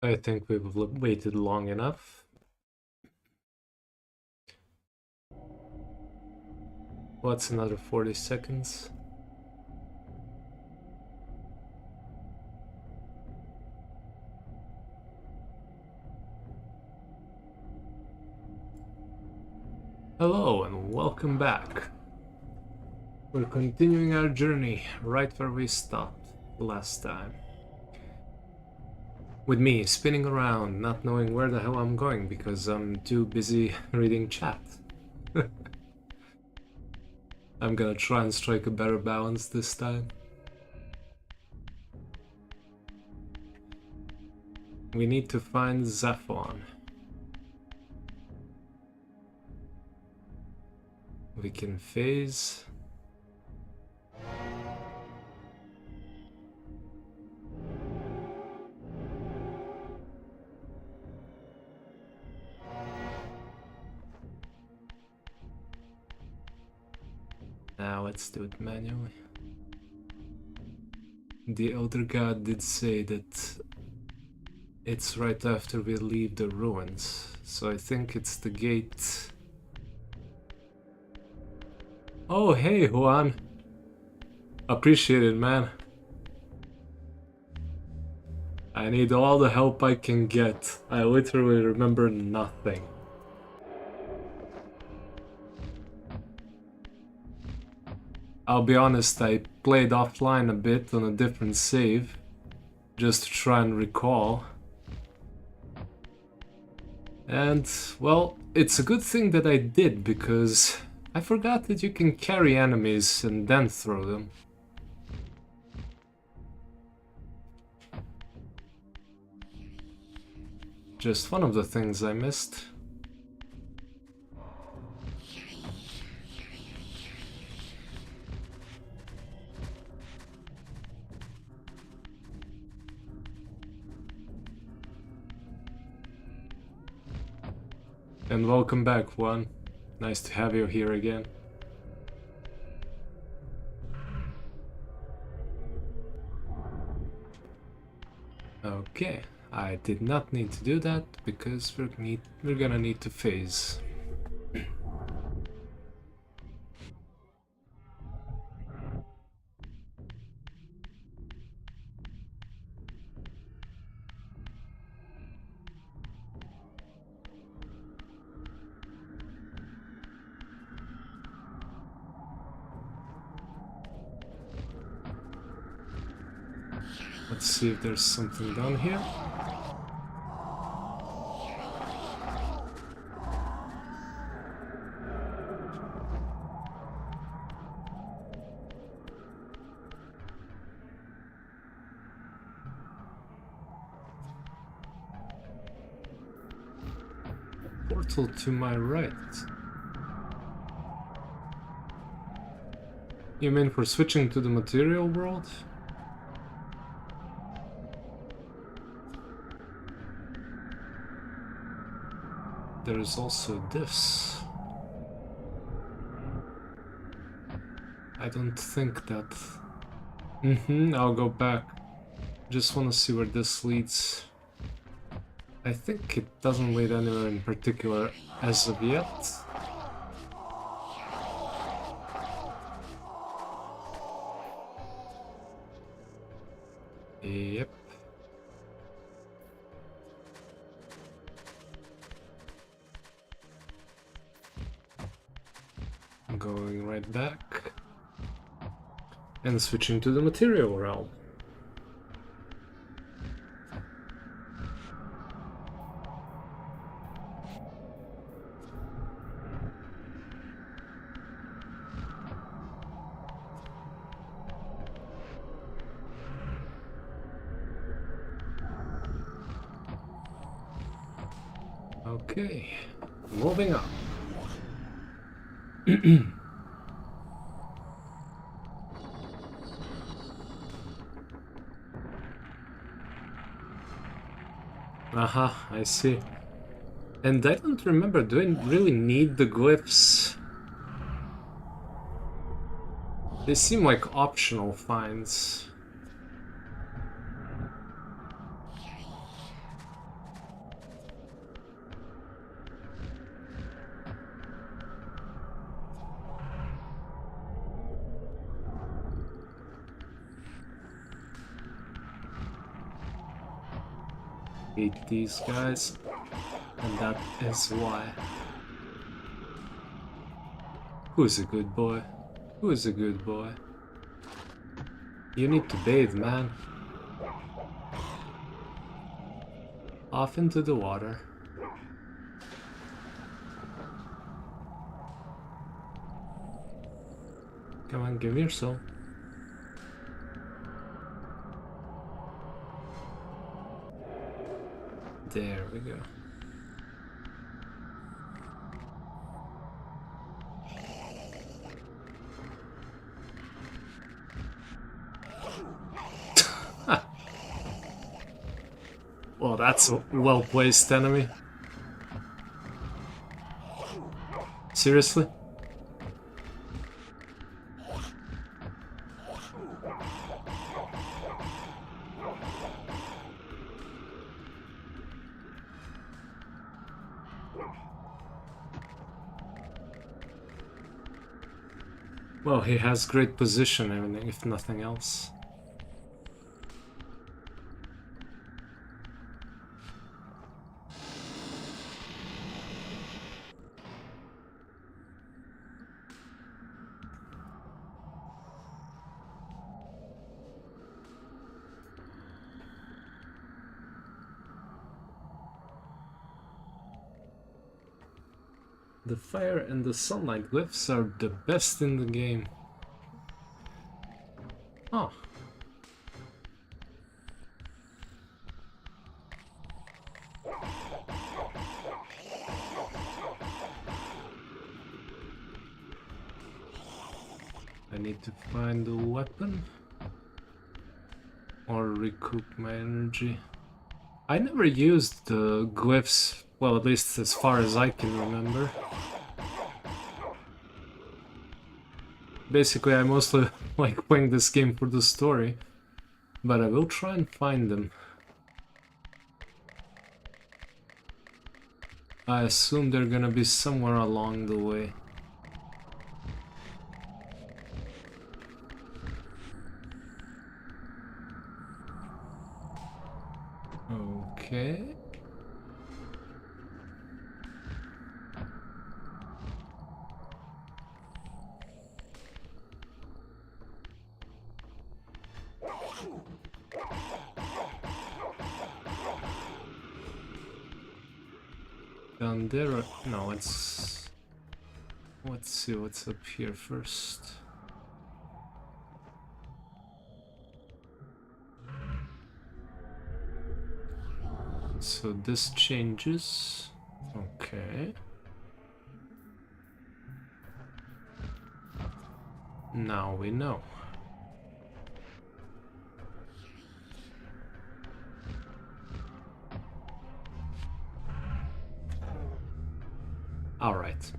I think we've waited long enough. What's another 40 seconds? Hello and welcome back. We're continuing our journey right where we stopped last time. With me spinning around, not knowing where the hell I'm going because I'm too busy reading chat. I'm gonna try and strike a better balance this time. We need to find Zaphon. We can phase. Now let's do it manually. The Elder God did say that it's right after we leave the ruins, so I think it's the gate. Oh, hey, Juan. Appreciate it, man. I need all the help I can get. I literally remember nothing. I'll be honest, I played offline a bit on a different save, just to try and recall. And, well, it's a good thing that I did, because I forgot that you can carry enemies and then throw them. Just one of the things I missed. And welcome back, Juan. Nice to have you here again. Okay, I did not need to do that because we're gonna need to phase. Let's see if there's something down here. Portal to my right. You mean for switching to the material world? There is also this. I don't think that... I'll go back. Just want to see where this leads. I think it doesn't lead anywhere in particular as of yet. Yep. I'm going right back. And switching to the material realm. Okay, moving on. Aha, I see. And I don't remember, do I really need the glyphs? They seem like optional finds. Hate these guys, and that is why. Who's a good boy? Who's a good boy? You need to bathe, man. Off into the water. Come on, give me your soul. There we go. Well, that's a well-placed enemy. Seriously? Well, he has great positioning, if nothing else. The fire and the sunlight glyphs are the best in the game. Oh. I need to find a weapon or recoup my energy. I never used the glyphs, well, at least as far as I can remember. Basically, I mostly like playing this game for the story, but I will try and find them. I assume they're gonna be somewhere along the way. Okay. Down there, no, it's... Let's see what's up here first. So this changes. Okay. Now we know. All right.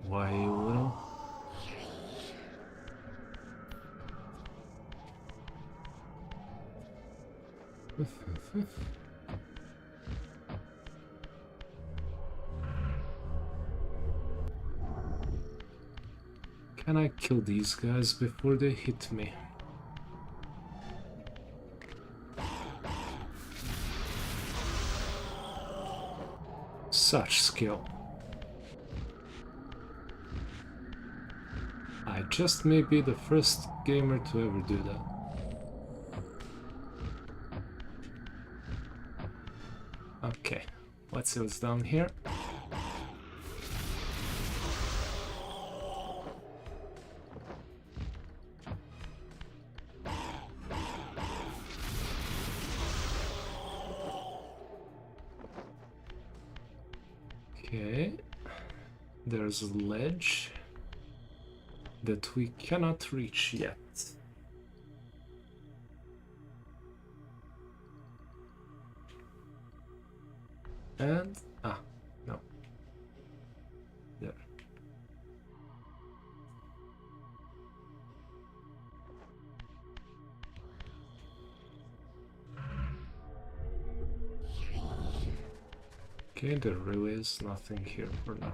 Why you will? Can I kill these guys before they hit me? Such skill. I just may be the first gamer to ever do that. Okay, let's see what's down here. Okay, there's a ledge that we cannot reach yet. And, no. There. Okay, there really is nothing here for now.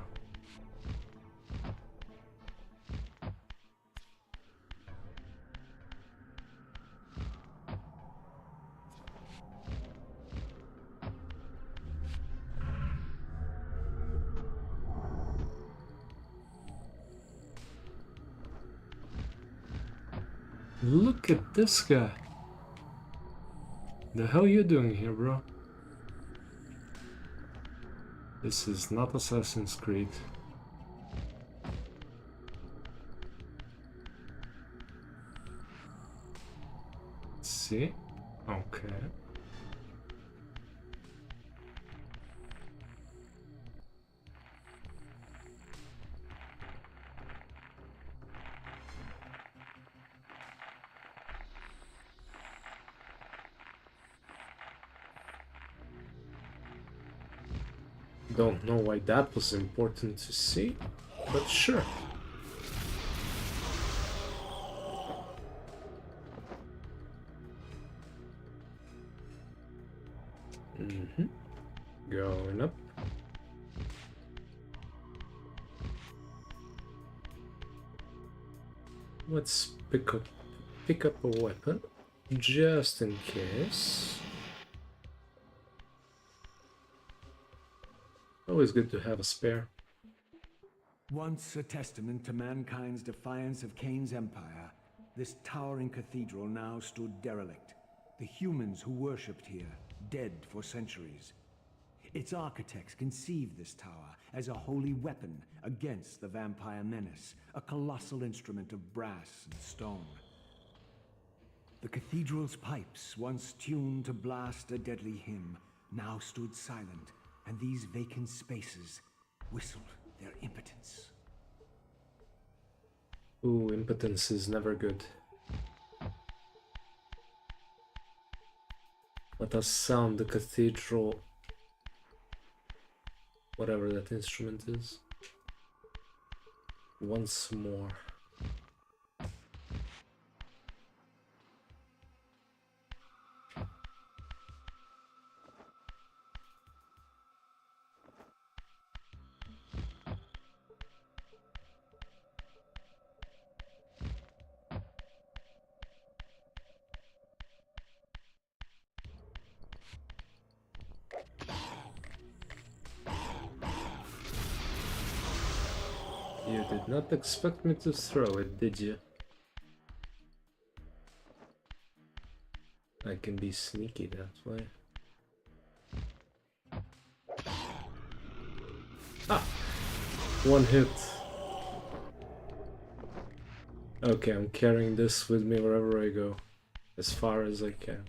Look at this guy. The hell you doing here, bro? This is not Assassin's Creed. Let's see. Okay. Don't know why that was important to see, but sure. Going up. Let's pick up a weapon, just in case. Always good to have a spare. Once a testament to mankind's defiance of Cain's empire, this towering cathedral now stood derelict. The humans who worshipped here, dead for centuries. Its architects conceived this tower as a holy weapon against the vampire menace, a colossal instrument of brass and stone. The cathedral's pipes, once tuned to blast a deadly hymn, now stood silent, and these vacant spaces whistled their impotence. Ooh, impotence is never good. Let us sound the cathedral, whatever that instrument is, once more. You did not expect me to throw it, did you? I can be sneaky that way. Ah! One hit. Okay, I'm carrying this with me wherever I go, as far as I can.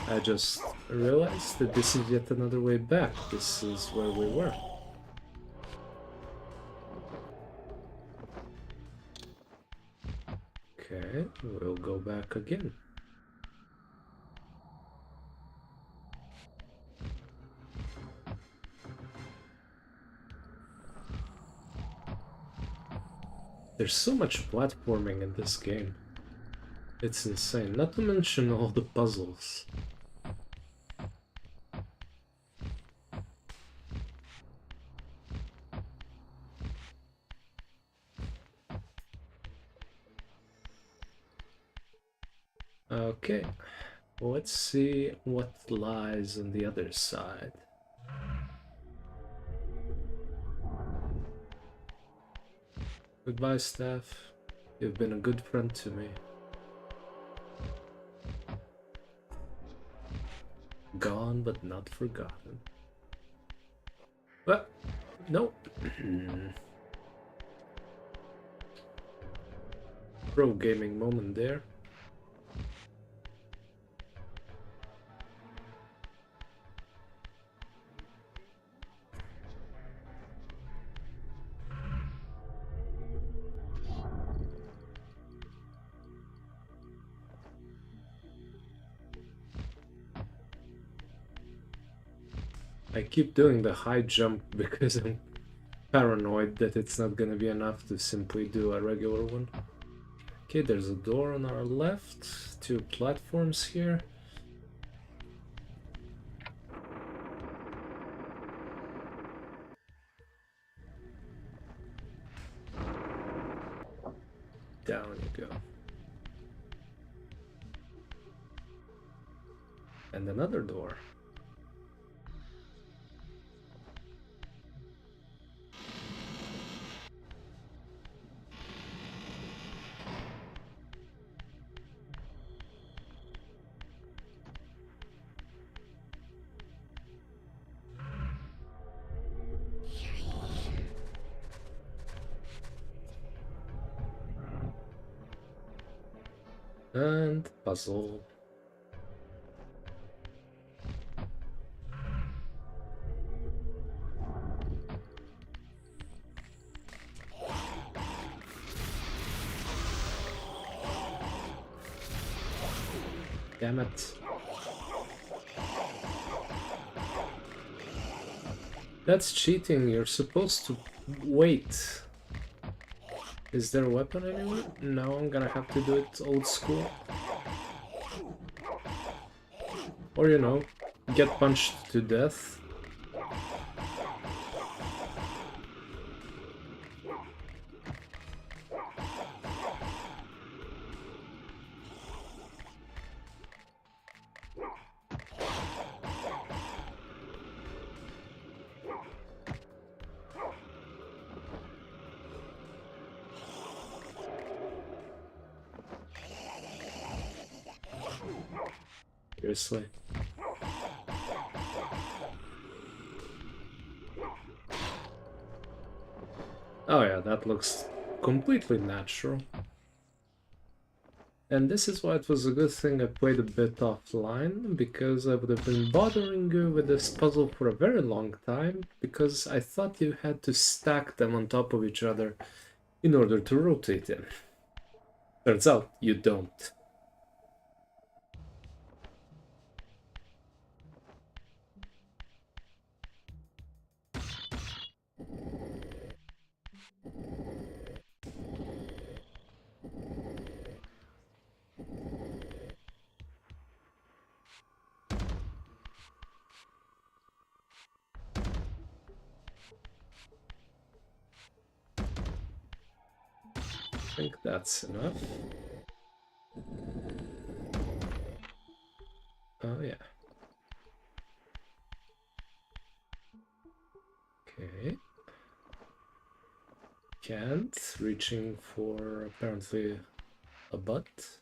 I just realized that this is yet another way back. This is where we were. Okay, we'll go back again. There's so much platforming in this game. It's insane, not to mention all the puzzles. Okay, let's see what lies on the other side. Goodbye, staff. You've been a good friend to me. Gone but not forgotten. Well, nope. Pro gaming moment there. I keep doing the high jump because I'm paranoid that it's not gonna be enough to simply do a regular one. Okay, there's a door on our left, 2 platforms here. Down you go. And another door. And puzzle. Damn it. That's cheating, you're supposed to wait. Is there a weapon anywhere? No, I'm gonna have to do it old school. Or, you know, get punched to death. Seriously. Oh yeah, that looks completely natural. And this is why it was a good thing I played a bit offline, because I would have been bothering you with this puzzle for a very long time, because I thought you had to stack them on top of each other in order to rotate in. Turns out you don't. I think that's enough. Oh yeah. Okay. Can't. Reaching for apparently a butt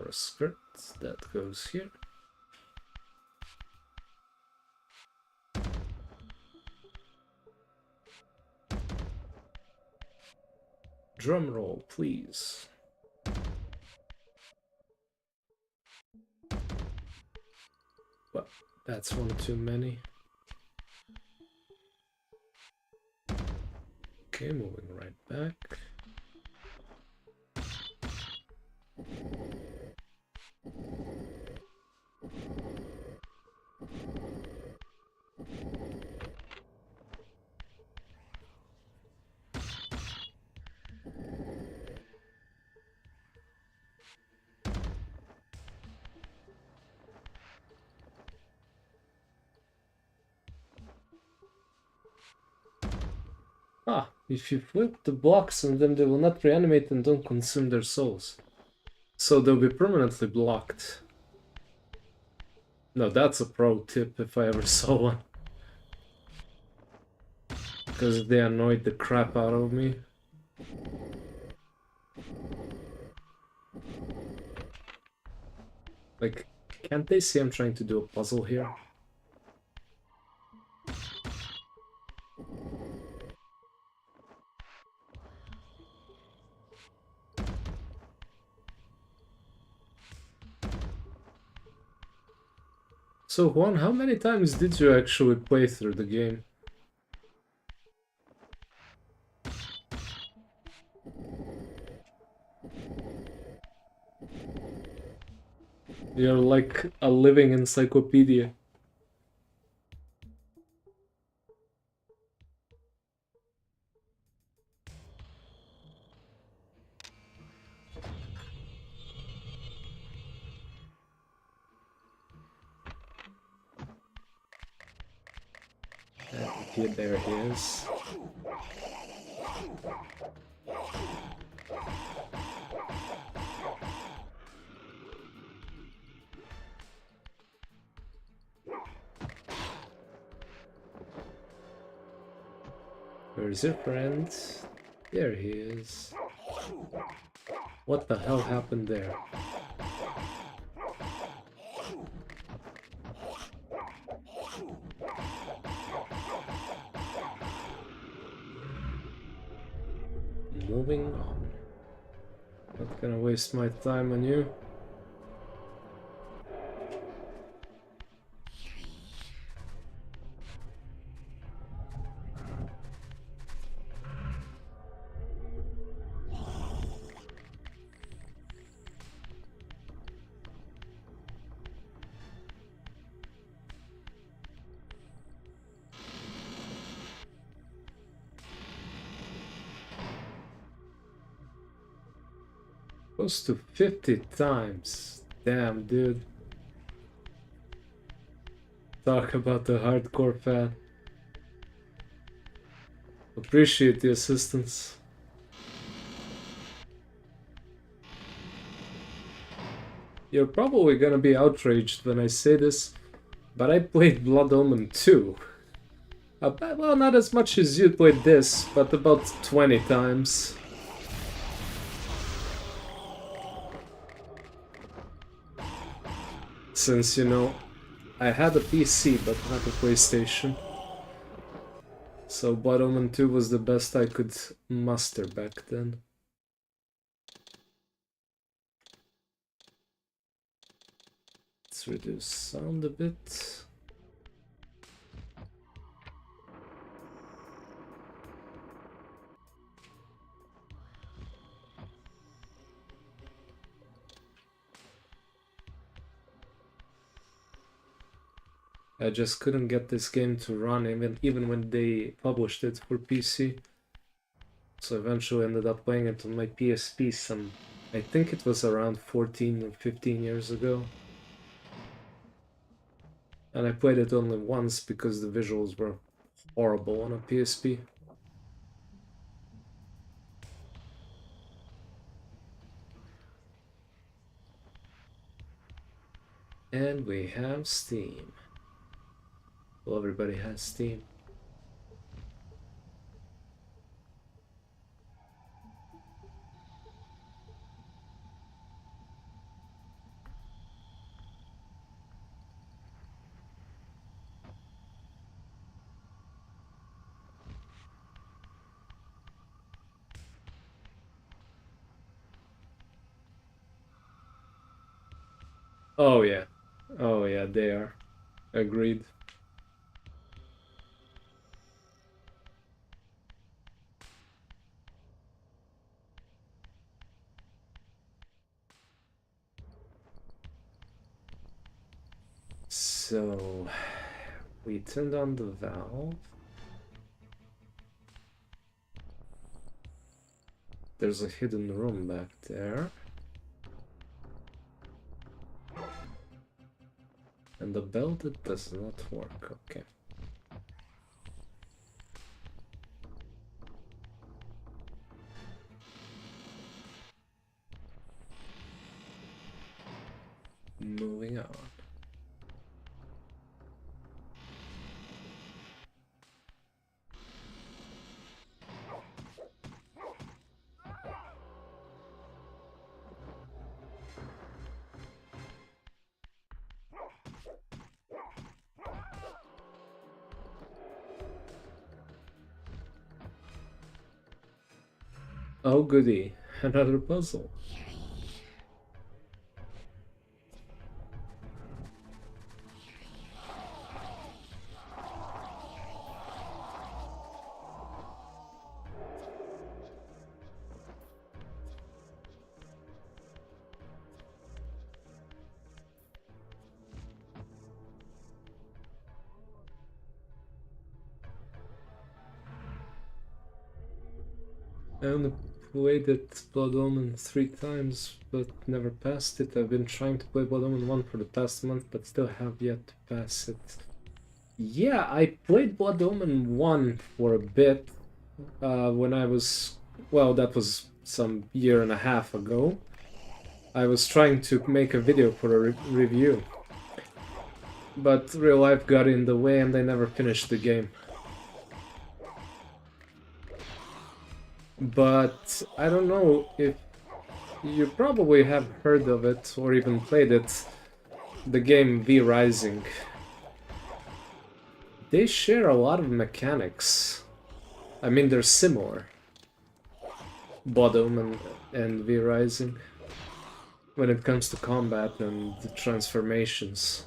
or a skirt that goes here. Drum roll, please. Well, that's one too many. Okay, moving right back. Ah, if you flip the blocks and then they will not reanimate and don't consume their souls. So they'll be permanently blocked. No, that's a pro tip if I ever saw one. Because they annoyed the crap out of me. Like, can't they see I'm trying to do a puzzle here? So Juan, how many times did you actually play through the game? You're like a living encyclopedia. here, there he is. Where's your friend? There he is. What the hell happened there? Moving on. Not gonna waste my time on you. Close to 50 times. Damn, dude. Talk about the hardcore fan. Appreciate the assistance. You're probably gonna be outraged when I say this, but I played Blood Omen 2. Well, not as much as you played this, but about 20 times. Since, you know, I had a PC but not a PlayStation. So Blood Omen 2 was the best I could muster back then. Let's reduce sound a bit. I just couldn't get this game to run even when they published it for PC. So eventually ended up playing it on my PSP some, I think it was around 14 or 15 years ago. And I played it only once because the visuals were horrible on a PSP. And we have Steam. Well, everybody has Steam. Oh yeah. Oh yeah, they are. Agreed. So we turned on the valve. There's a hidden room back there. And the bell that does not work, okay. Moving on. Oh goody, another puzzle. I only played it Blood Omen 3 times, but never passed it. I've been trying to play Blood Omen 1 for the past month, but still have yet to pass it. Yeah, I played Blood Omen 1 for a bit when I was, well, that was some year and a half ago. I was trying to make a video for a review, but real life got in the way and I never finished the game. But I don't know if you probably have heard of it or even played it, the game V Rising. They share a lot of mechanics. I mean, they're similar. Bottom and V Rising when it comes to combat and the transformations.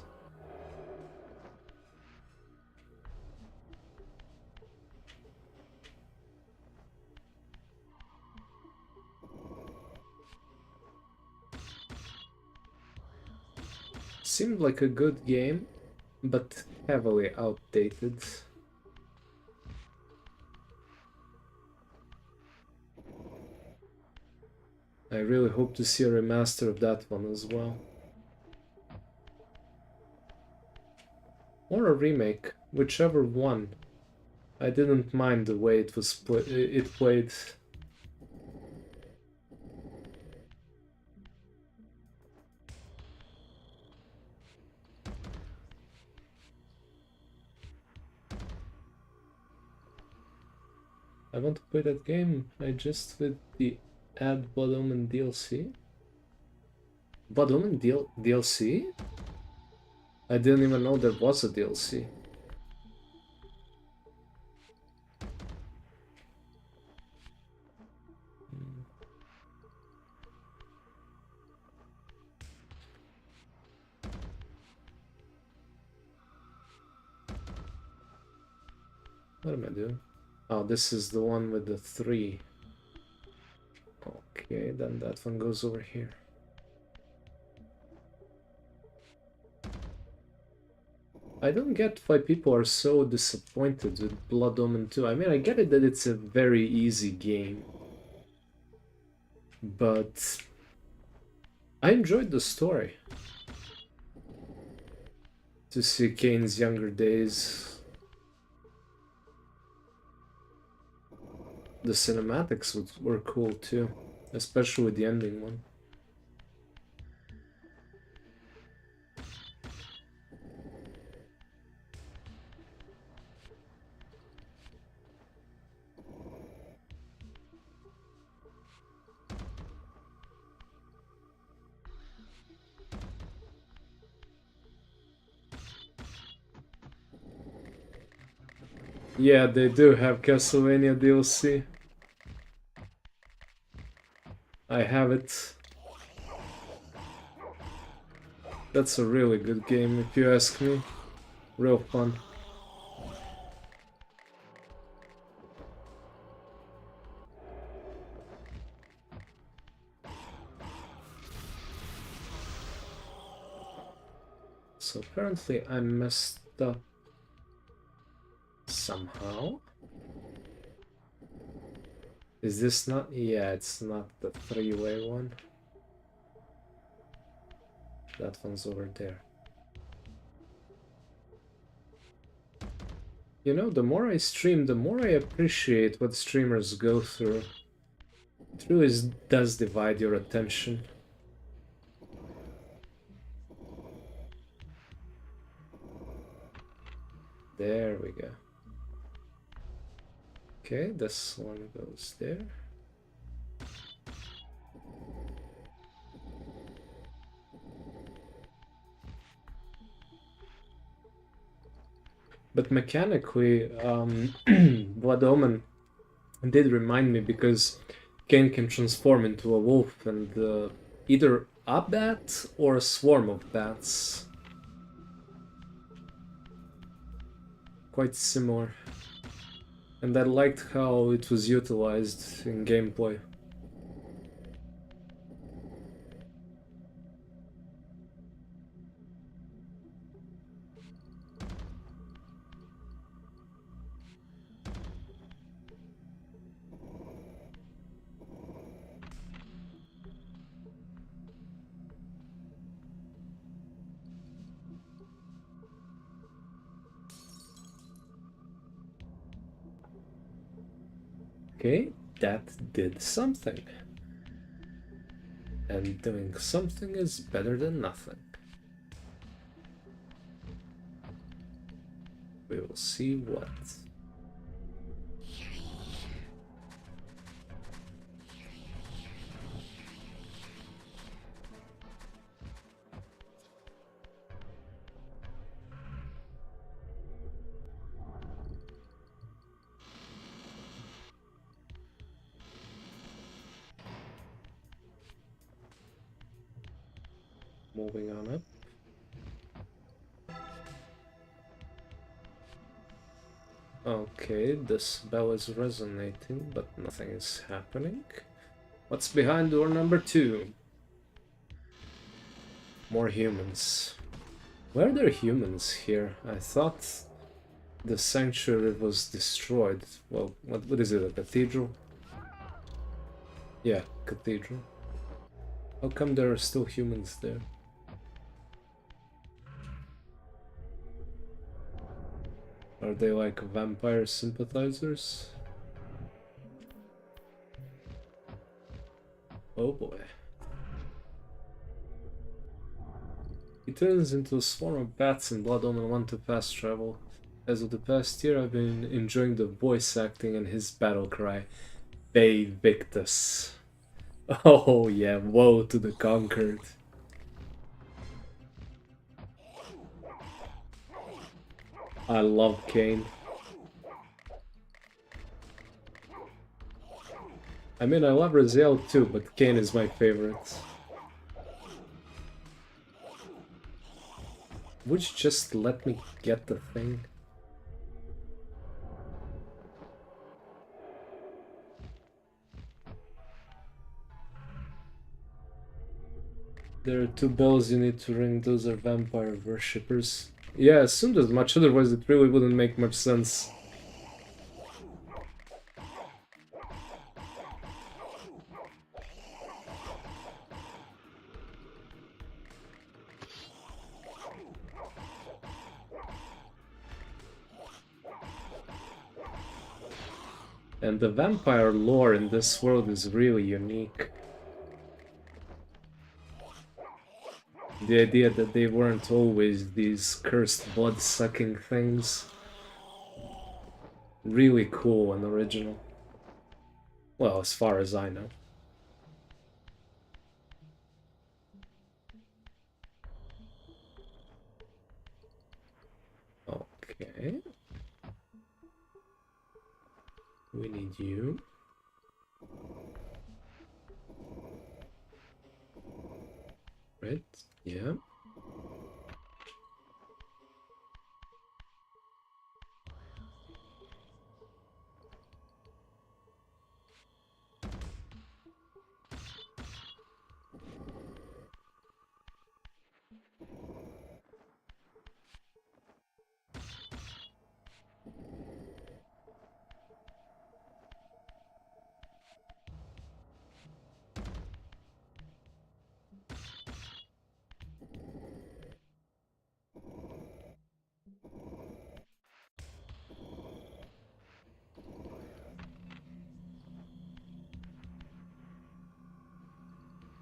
Seemed like a good game, but heavily outdated. I really hope to see a remaster of that one as well. Or a remake, whichever one. I didn't mind the way it was played. I want to play that game. I just with the add Blood Omen DLC. Blood Omen DLC? I didn't even know there was a DLC. What am I doing? Oh, this is the one with the 3. Okay, then that one goes over here. I don't get why people are so disappointed with Blood Omen 2. I mean, I get it that it's a very easy game. But I enjoyed the story. To see Kane's younger days. The cinematics were cool too, especially with the ending one. Yeah, they do have Castlevania DLC. I have it. That's a really good game, if you ask me. Real fun. So apparently I messed up somehow. Is this not? Yeah, it's not the 3-way one. That one's over there. You know, the more I stream, the more I appreciate what streamers go through. It really does divide your attention. There we go. Okay, this one goes there. But mechanically, Blood Omen did remind me because Kane can transform into a wolf and either a bat or a swarm of bats. Quite similar. And I liked how it was utilized in gameplay. Okay, that did something. And doing something is better than nothing. We will see what. Moving on up. Okay, this bell is resonating, but nothing is happening. What's behind door number 2? More humans. Why are there humans here? I thought the sanctuary was destroyed. Well, what is it, a cathedral? Yeah, cathedral. How come there are still humans there? Are they like vampire sympathizers? Oh boy. He turns into a swarm of bats and blood omen want to fast travel. As of the past year, I've been enjoying the voice acting and his battle cry, Ve Victus. Oh yeah, woe to the conquered. I love Kane. I mean, I love Raziel too, but Kane is my favorite. Would you just let me get the thing? There are 2 bells you need to ring, those are vampire worshippers. Yeah, I assumed as much, otherwise it really wouldn't make much sense. And the vampire lore in this world is really unique. The idea that they weren't always these cursed blood-sucking things. Really cool and original. Well, as far as I know. Okay. We need you. Right? Yeah.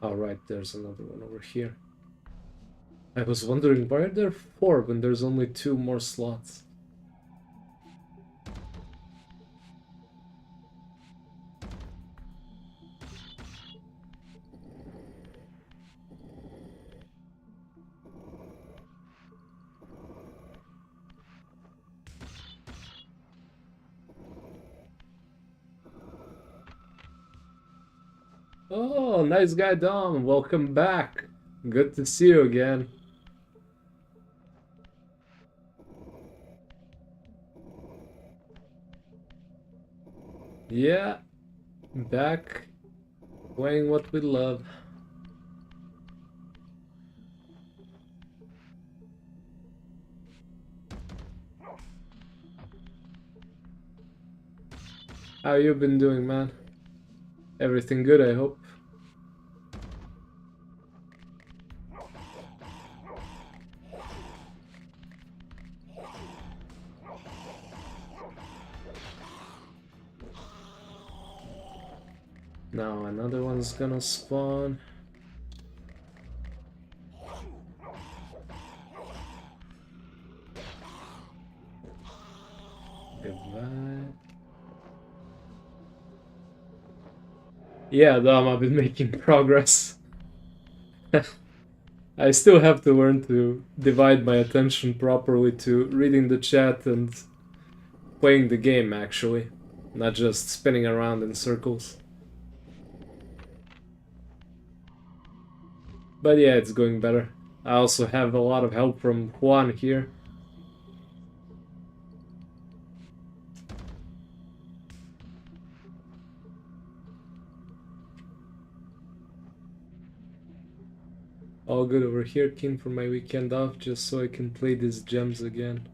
Alright, there's another one over here. I was wondering, why are there 4 when there's only 2 more slots? Oh, nice guy Dom, welcome back. Good to see you again. Yeah, back playing what we love. How you been doing, man? Everything good, I hope. Now another one's gonna spawn. Goodbye. Yeah, Dom, I've been making progress. I still have to learn to divide my attention properly to reading the chat and playing the game, actually. Not just spinning around in circles. But yeah, it's going better. I also have a lot of help from Juan here. All good over here, keen for my weekend off just so I can play these gems again.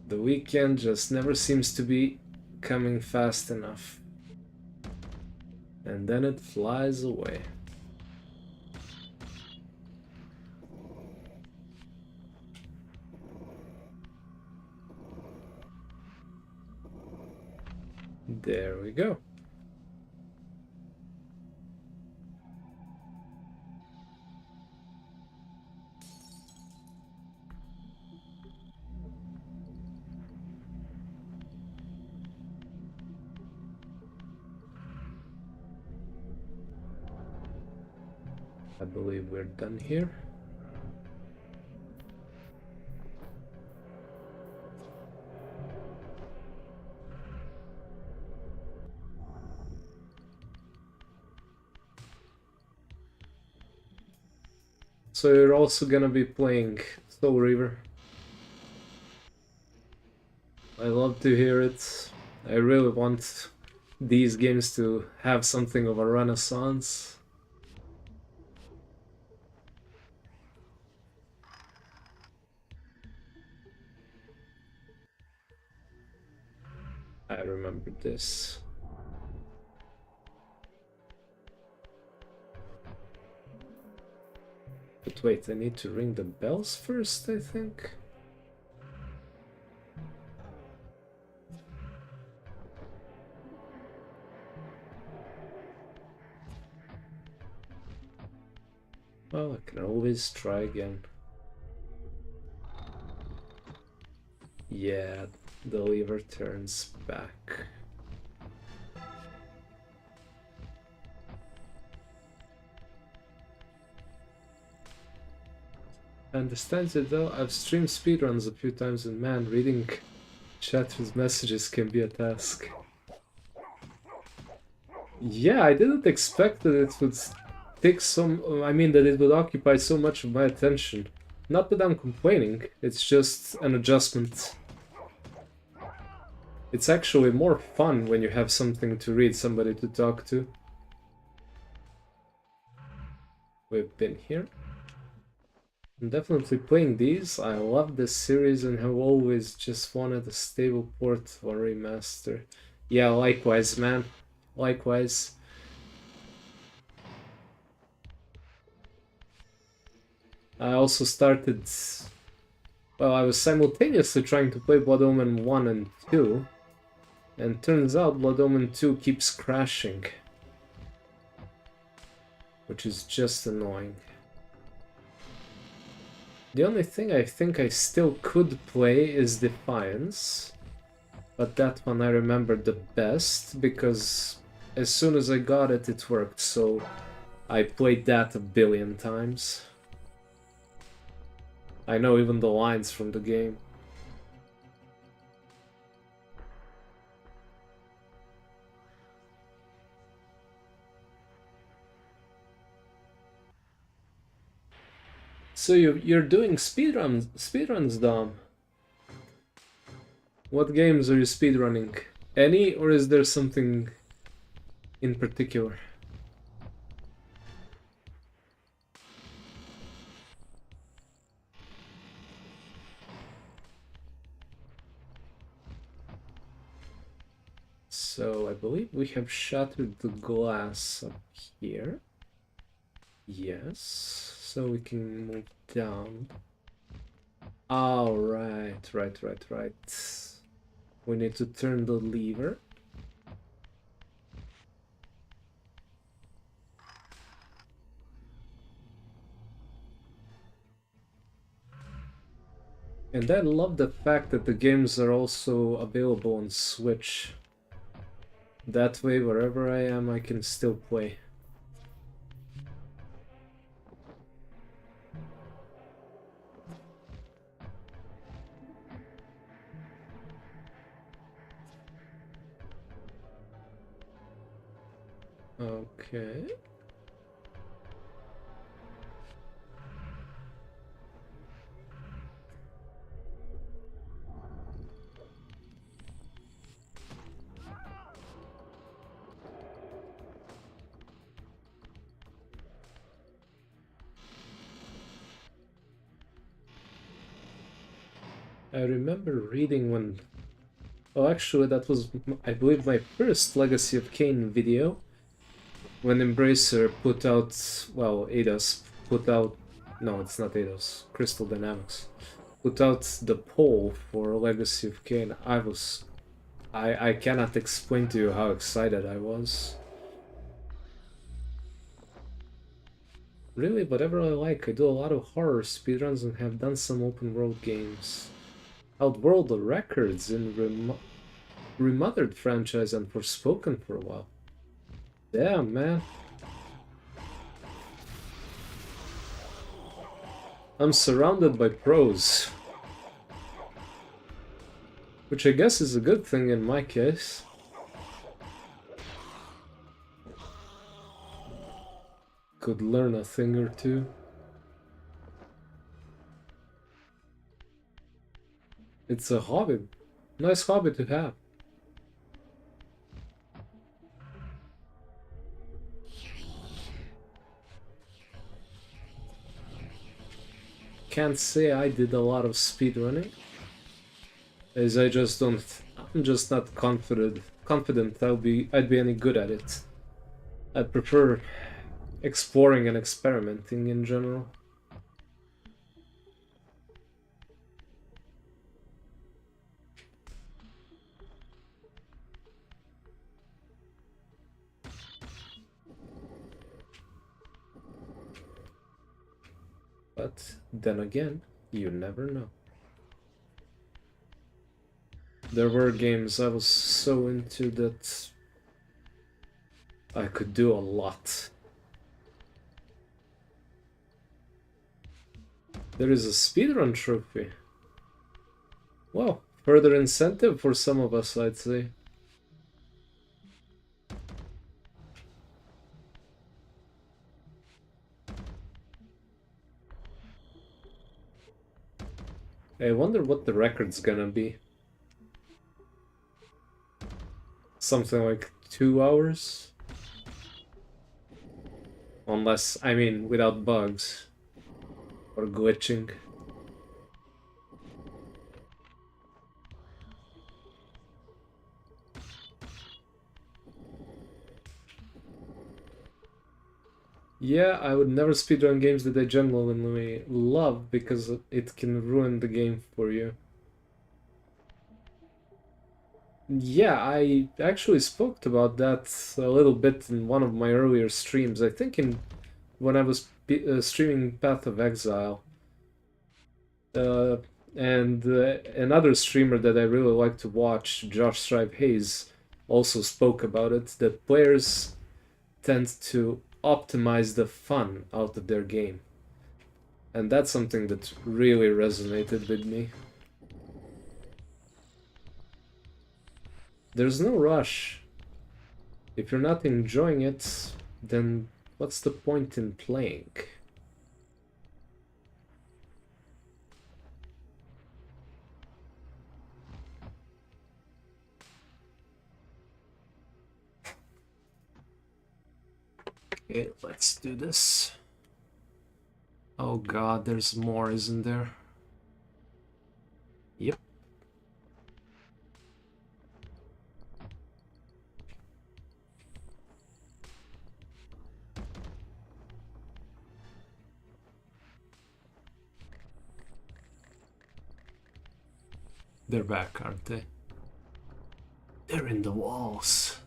The weekend just never seems to be coming fast enough. And then it flies away. There we go. I believe we're done here. So you're also gonna be playing Soul Reaver. I love to hear it. I really want these games to have something of a renaissance. I remember this. But wait, I need to ring the bells first, I think? Well, I can always try again. Yeah, the lever turns back. I understand it though, I've streamed speedruns a few times and man, reading chat with messages can be a task. Yeah, I didn't expect that it would take that it would occupy so much of my attention. Not that I'm complaining, it's just an adjustment. It's actually more fun when you have something to read, somebody to talk to. We've been here. I'm definitely playing these. I love this series and have always just wanted a stable port or remaster. Yeah, likewise, man. Likewise. I also started... Well, I was simultaneously trying to play Blood Omen 1 and 2. And turns out Blood Omen 2 keeps crashing. Which is just annoying. The only thing I think I still could play is Defiance. But that one I remember the best, because as soon as I got it, it worked, so I played that a billion times. I know even the lines from the game. So you're doing speedruns, Dom? What games are you speedrunning? Any, or is there something in particular? So I believe we have shattered the glass up here. Yes, so we can move down. Oh, right. We need to turn the lever. And I love the fact that the games are also available on Switch. That way, wherever I am, I can still play. Okay. I remember reading when... Oh, actually, that was, I believe, my first Legacy of Kain video. When Embracer put out... Well, Eidos put out... No, it's not Eidos. Crystal Dynamics. Put out the poll for Legacy of Kain. I cannot explain to you how excited I was. Really, whatever I like. I do a lot of horror speedruns and have done some open world games. Held world records in Remothered franchise and Forspoken for a while. Damn, man. I'm surrounded by pros. Which I guess is a good thing in my case. Could learn a thing or two. It's a hobby. Nice hobby to have. Can't say I did a lot of speedrunning, as I just don't... I'm just not confident I'd be any good at it. I prefer exploring and experimenting in general. But then again, you never know. There were games I was so into that I could do a lot. There is a speedrun trophy. Well, further incentive for some of us, I'd say. I wonder what the record's gonna be. Something like 2 hours? Unless, I mean, without bugs. Or glitching. Yeah, I would never speedrun games that I genuinely love because it can ruin the game for you. Yeah, I actually spoke about that a little bit in one of my earlier streams. I think when I was streaming Path of Exile. Uh, and another streamer that I really like to watch, Josh Strive Hayes, also spoke about it, that players tend to optimize the fun out of their game. And that's something that really resonated with me. There's no rush. If you're not enjoying it, then what's the point in playing? Okay, let's do this. Oh god, there's more, isn't there? Yep. They're back, aren't they? They're in the walls.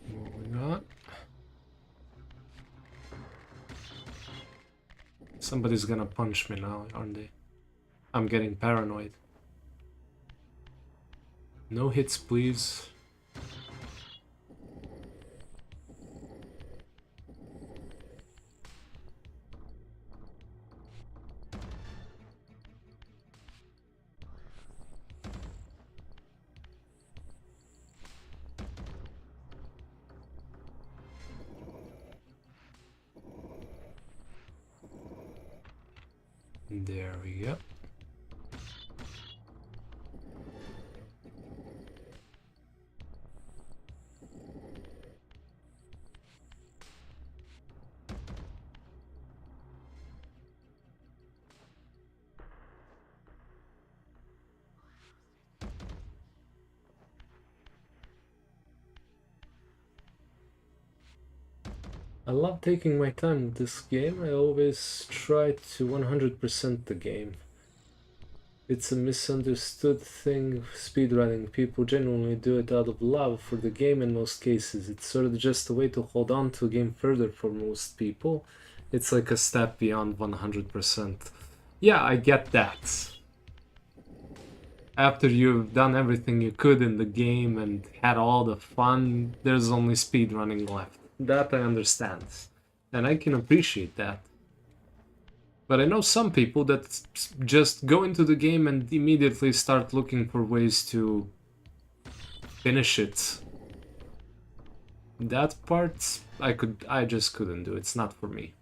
Moving on. Somebody's gonna punch me now, aren't they? I'm getting paranoid. No hits, please. There we go. I love taking my time with this game. I always try to 100% the game. It's a misunderstood thing, speedrunning. People genuinely do it out of love for the game in most cases. It's sort of just a way to hold on to a game further for most people. It's like a step beyond 100%. Yeah, I get that. After you've done everything you could in the game and had all the fun, there's only speedrunning left. That I understand. And I can appreciate that. But I know some people that just go into the game and immediately start looking for ways to finish it. That part, I just couldn't do. It's not for me.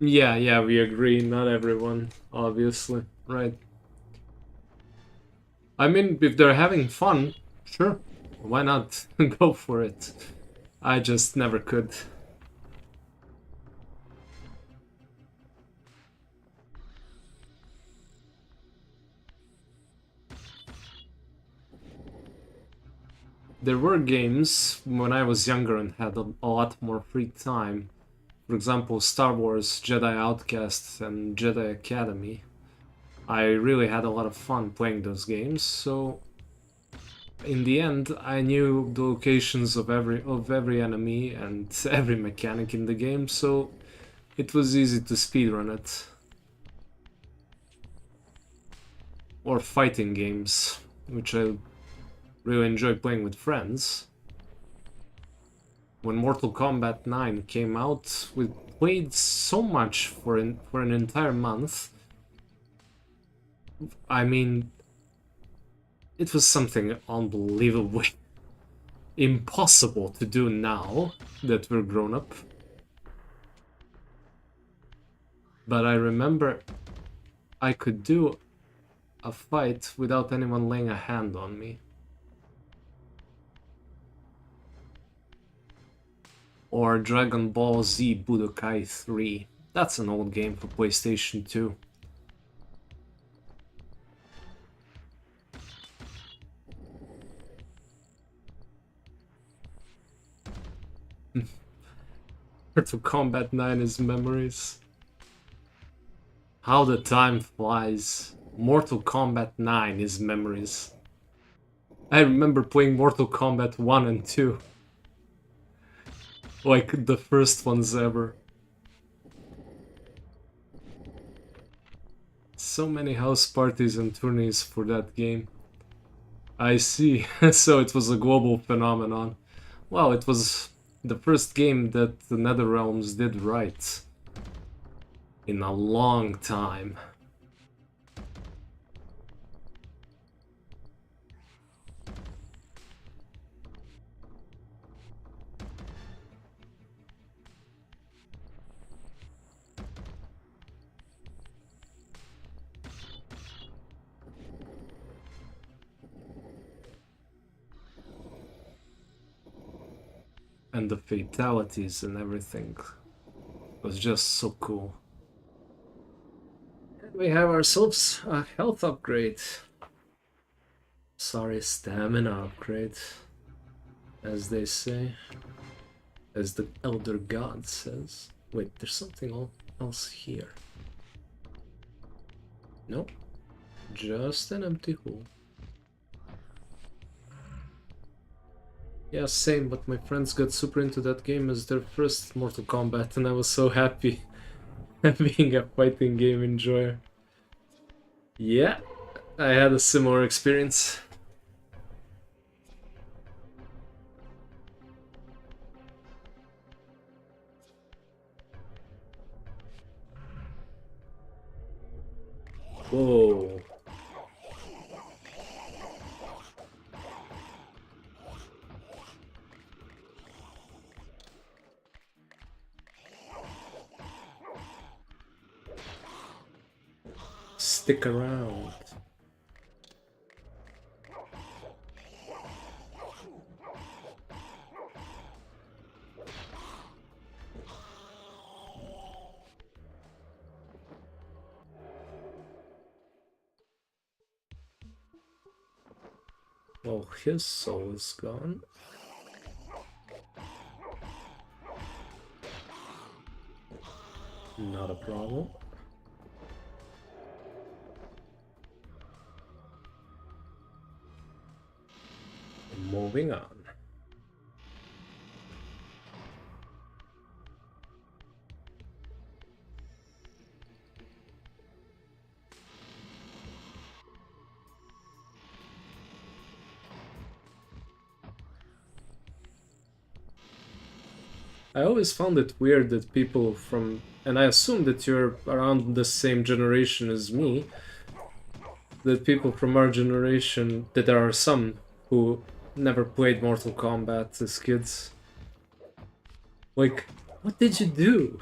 Yeah, we agree. Not everyone, obviously, right? I mean, if they're having fun, sure, why not go for it? I just never could. There were games when I was younger and had a lot more free time. For example, Star Wars, Jedi Outcast, and Jedi Academy. I really had a lot of fun playing those games, so in the end I knew the locations of every enemy and every mechanic in the game, so it was easy to speedrun it. Or fighting games, which I really enjoy playing with friends. When Mortal Kombat 9 came out, we played so much for an entire month. I mean, it was something unbelievably impossible to do now that we're grown up. But I remember I could do a fight without anyone laying a hand on me. Or Dragon Ball Z Budokai 3. That's an old game for PlayStation 2. Mortal Kombat 9 is memories. How the time flies. Mortal Kombat 9 is memories. I remember playing Mortal Kombat 1 and 2. Like the first ones ever. So many house parties and tourneys for that game. I see. So it was a global phenomenon. Well, it was the first game that the NetherRealms did right. In a long time. And the fatalities and everything was just so cool. And we have ourselves a health upgrade. Sorry, stamina upgrade, as they say. As the Elder God says. Wait, there's something else here. Nope. Just an empty hole. Yeah, same, but my friends got super into that game as their first Mortal Kombat, and I was so happy being a fighting game enjoyer. Yeah, I had a similar experience. Whoa. Stick around. Well, his soul is gone. Not a problem. Moving on. I always found it weird that people from, and I assume that you're around the same generation as me, that people from our generation, that there are some who never played Mortal Kombat as kids. Like, what did you do?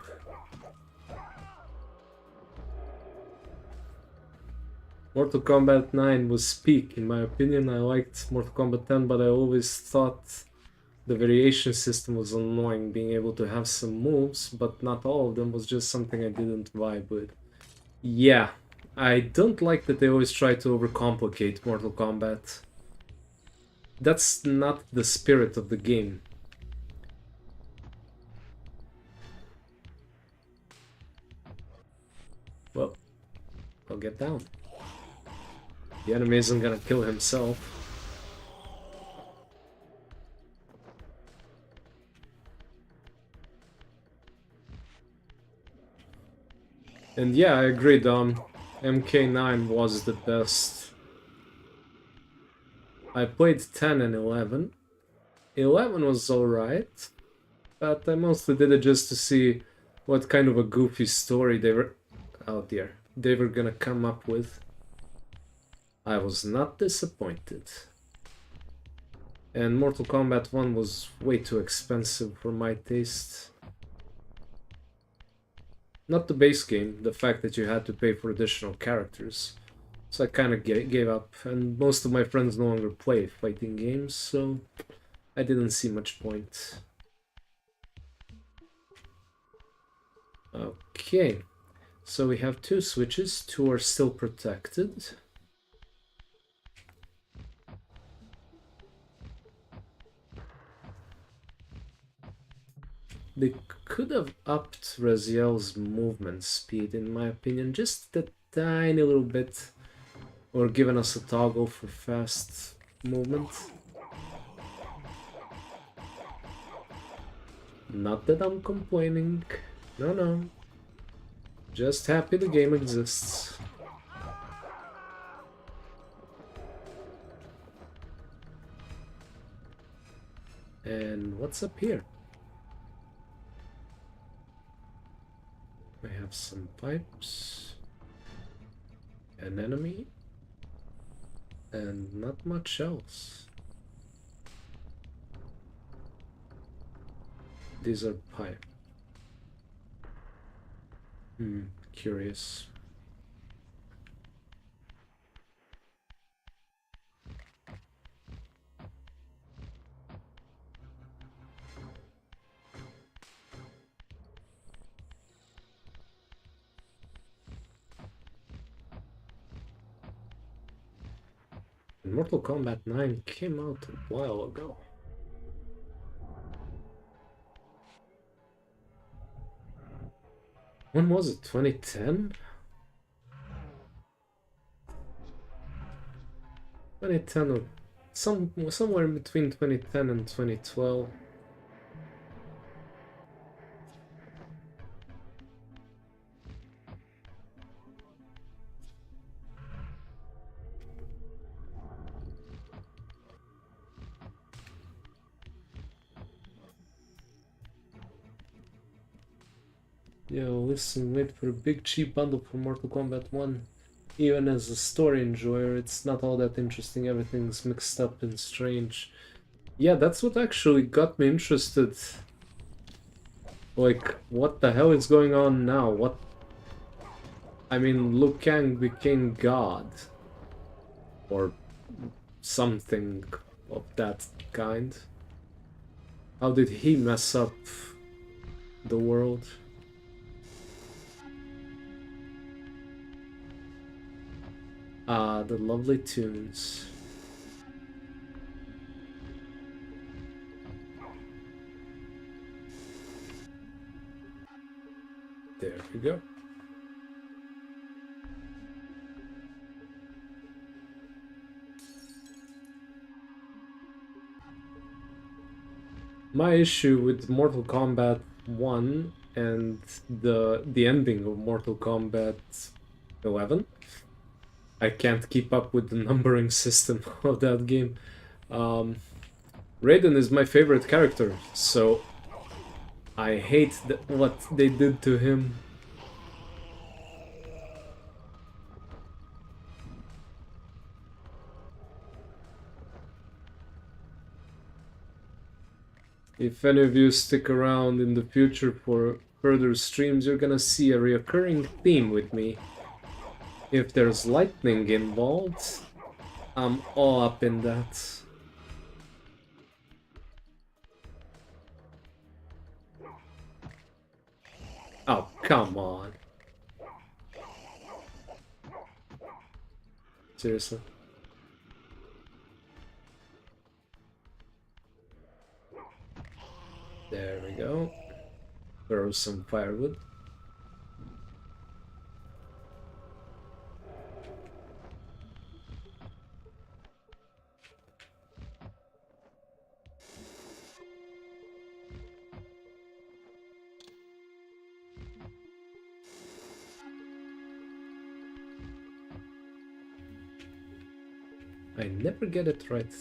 Mortal Kombat 9 was peak, in my opinion. I liked Mortal Kombat 10, but I always thought the variation system was annoying, being able to have some moves, but not all of them was just something I didn't vibe with. Yeah, I don't like that they always try to overcomplicate Mortal Kombat. That's not the spirit of the game. Well, I'll get down. The enemy isn't gonna kill himself. And yeah, I agree, Dom. MK9 was the best. I played 10 and 11. 11 was alright, but I mostly did it just to see what kind of a goofy story they were... Oh dear. They were gonna come up with. I was not disappointed. And Mortal Kombat 1 was way too expensive for my taste. Not the base game, the fact that you had to pay for additional characters. So I kind of gave up, and most of my friends no longer play fighting games, so I didn't see much point. Okay, so we have two switches, two are still protected. They could have upped Raziel's movement speed, in my opinion, just a tiny little bit. Or given us a toggle for fast movement. Not that I'm complaining. No, no. Just happy the game exists. And what's up here? We have some pipes. An enemy. And not much else. These are pipe. Curious. Mortal Kombat 9 came out a while ago. When was it? 2010? 2010 or somewhere between 2010 and 2012. Yo, listen, wait for a big cheap bundle for Mortal Kombat 1. Even as a story enjoyer, it's not all that interesting. Everything's mixed up and strange. Yeah, that's what actually got me interested. Like, what the hell is going on now? What? I mean, Liu Kang became God. Or something of that kind. How did he mess up the world? Ah, the lovely tunes. There we go. My issue with Mortal Kombat 1 and the ending of Mortal Kombat 11, I can't keep up with the numbering system of that game. Raiden is my favorite character, so I hate what they did to him. If any of you stick around in the future for further streams, you're gonna see a reoccurring theme with me. If there's lightning involved, I'm all up in that. Oh, come on. Seriously. There we go. Throw some firewood. I never get it right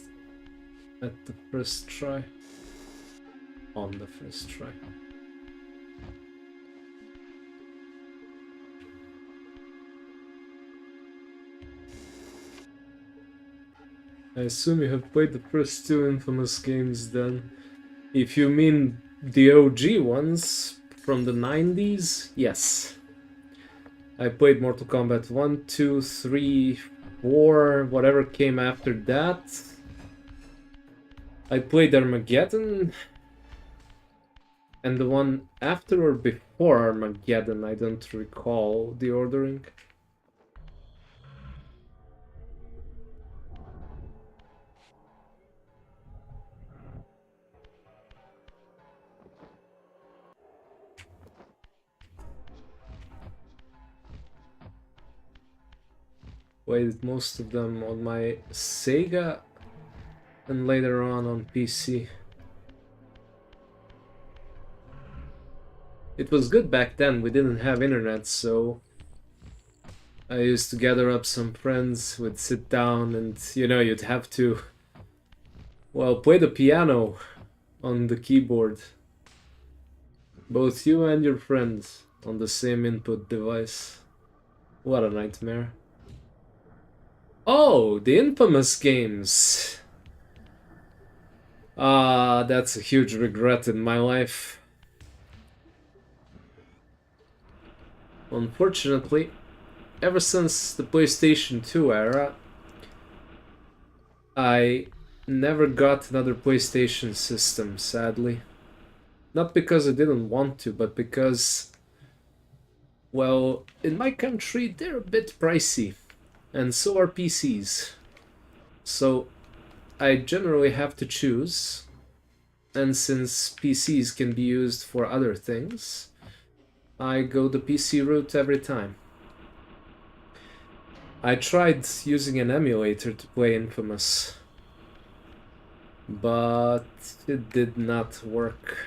at the first try. On the first try. I assume you have played the first two Infamous games then. If you mean the OG ones from the 90s, yes. I played Mortal Kombat 1, 2, 3, 4, whatever came after that. I played Armageddon. And the one after or before Armageddon, I don't recall the ordering. Played most of them on my Sega and later on PC. It was good back then, we didn't have internet, so I used to gather up some friends, we'd sit down and, you know, you'd have to, well, play the piano on the keyboard. Both you and your friends on the same input device. What a nightmare. Oh, the Infamous games! Ah, that's a huge regret in my life. Unfortunately, ever since the PlayStation 2 era, I never got another PlayStation system, sadly. Not because I didn't want to, but because, well, in my country they're a bit pricey, and so are PCs. So I generally have to choose, and since PCs can be used for other things, I go the PC route every time. I tried using an emulator to play Infamous, but it did not work.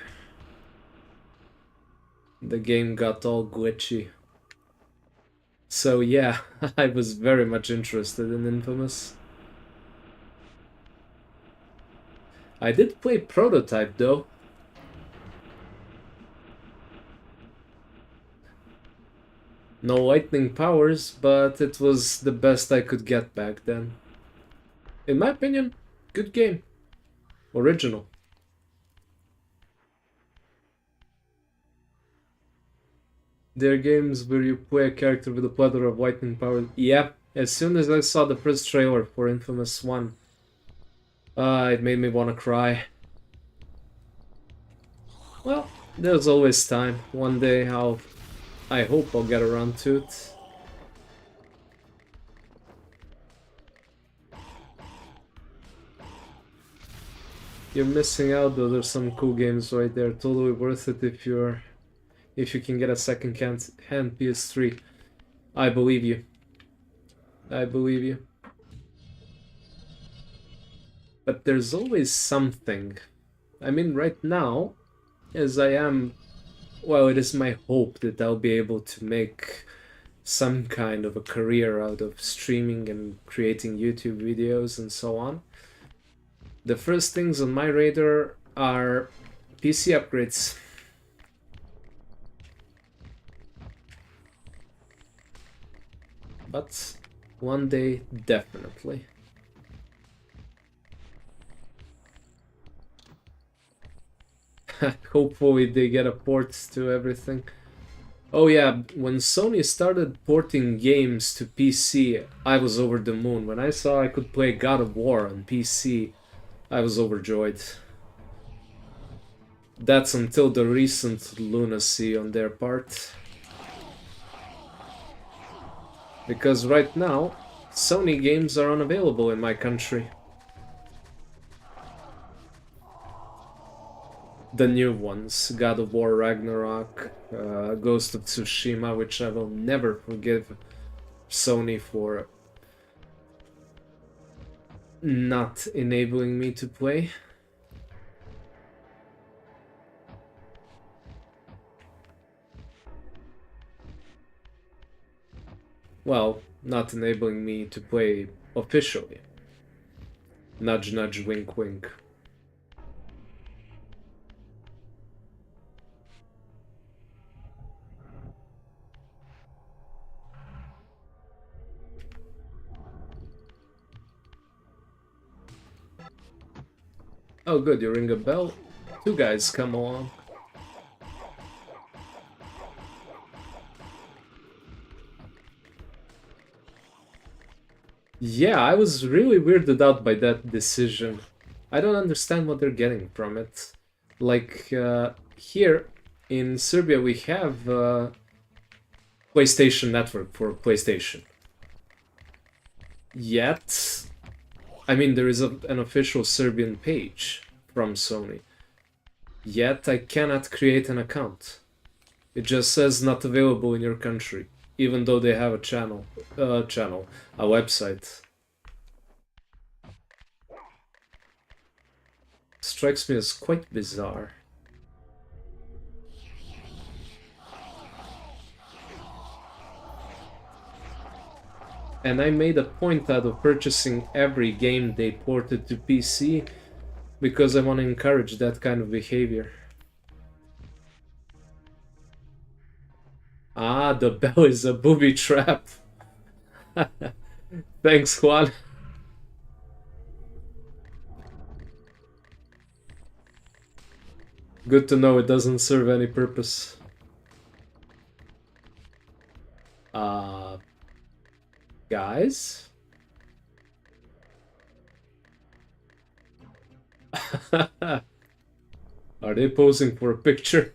The game got all glitchy. So yeah, I was very much interested in Infamous. I did play Prototype though. No lightning powers, but it was the best I could get back then. In my opinion, good game. Original. There are games where you play a character with a plethora of lightning powers. Yeah, as soon as I saw the first trailer for Infamous 1, it made me want to cry. Well, there's always time. One day I hope I'll get around to it. You're missing out though, there's some cool games right there. Totally worth it if you can get a second-hand PS3. I believe you. I believe you. But there's always something. I mean, right now, as I am, well, it is my hope that I'll be able to make some kind of a career out of streaming and creating YouTube videos and so on. The first things on my radar are PC upgrades. But one day, definitely. Hopefully they get a port to everything. Oh yeah, when Sony started porting games to PC, I was over the moon. When I saw I could play God of War on PC, I was overjoyed. That's until the recent lunacy on their part. Because right now, Sony games are unavailable in my country. The new ones, God of War Ragnarok, Ghost of Tsushima, which I will never forgive Sony for not enabling me to play. Well, not enabling me to play officially. Nudge nudge, wink wink. Oh good, you ring a bell. Two guys come along. Yeah, I was really weirded out by that decision. I don't understand what they're getting from it. Like, here in Serbia we have PlayStation Network for PlayStation. Yet, I mean, there is an official Serbian page from Sony. Yet I cannot create an account. It just says not available in your country, even though they have a a website. Strikes me as quite bizarre. And I made a point out of purchasing every game they ported to PC because I want to encourage that kind of behavior. Ah, the bell is a booby trap. Thanks, Juan. Good to know it doesn't serve any purpose. Guys? Are they posing for a picture?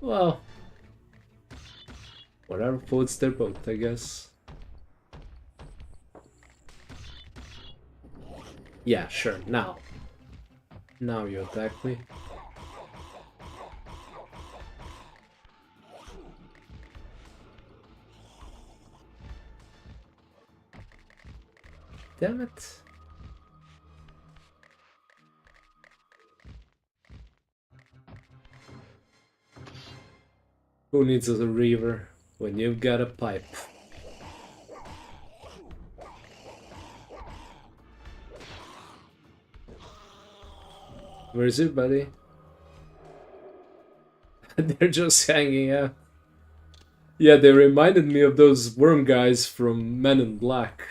Well, whatever floats their boat, I guess. Yeah, sure, now. Now you attack me. Damn it. Who needs a Reaver when you've got a pipe? Where is it, buddy? They're just hanging out. Yeah, they reminded me of those worm guys from Men in Black.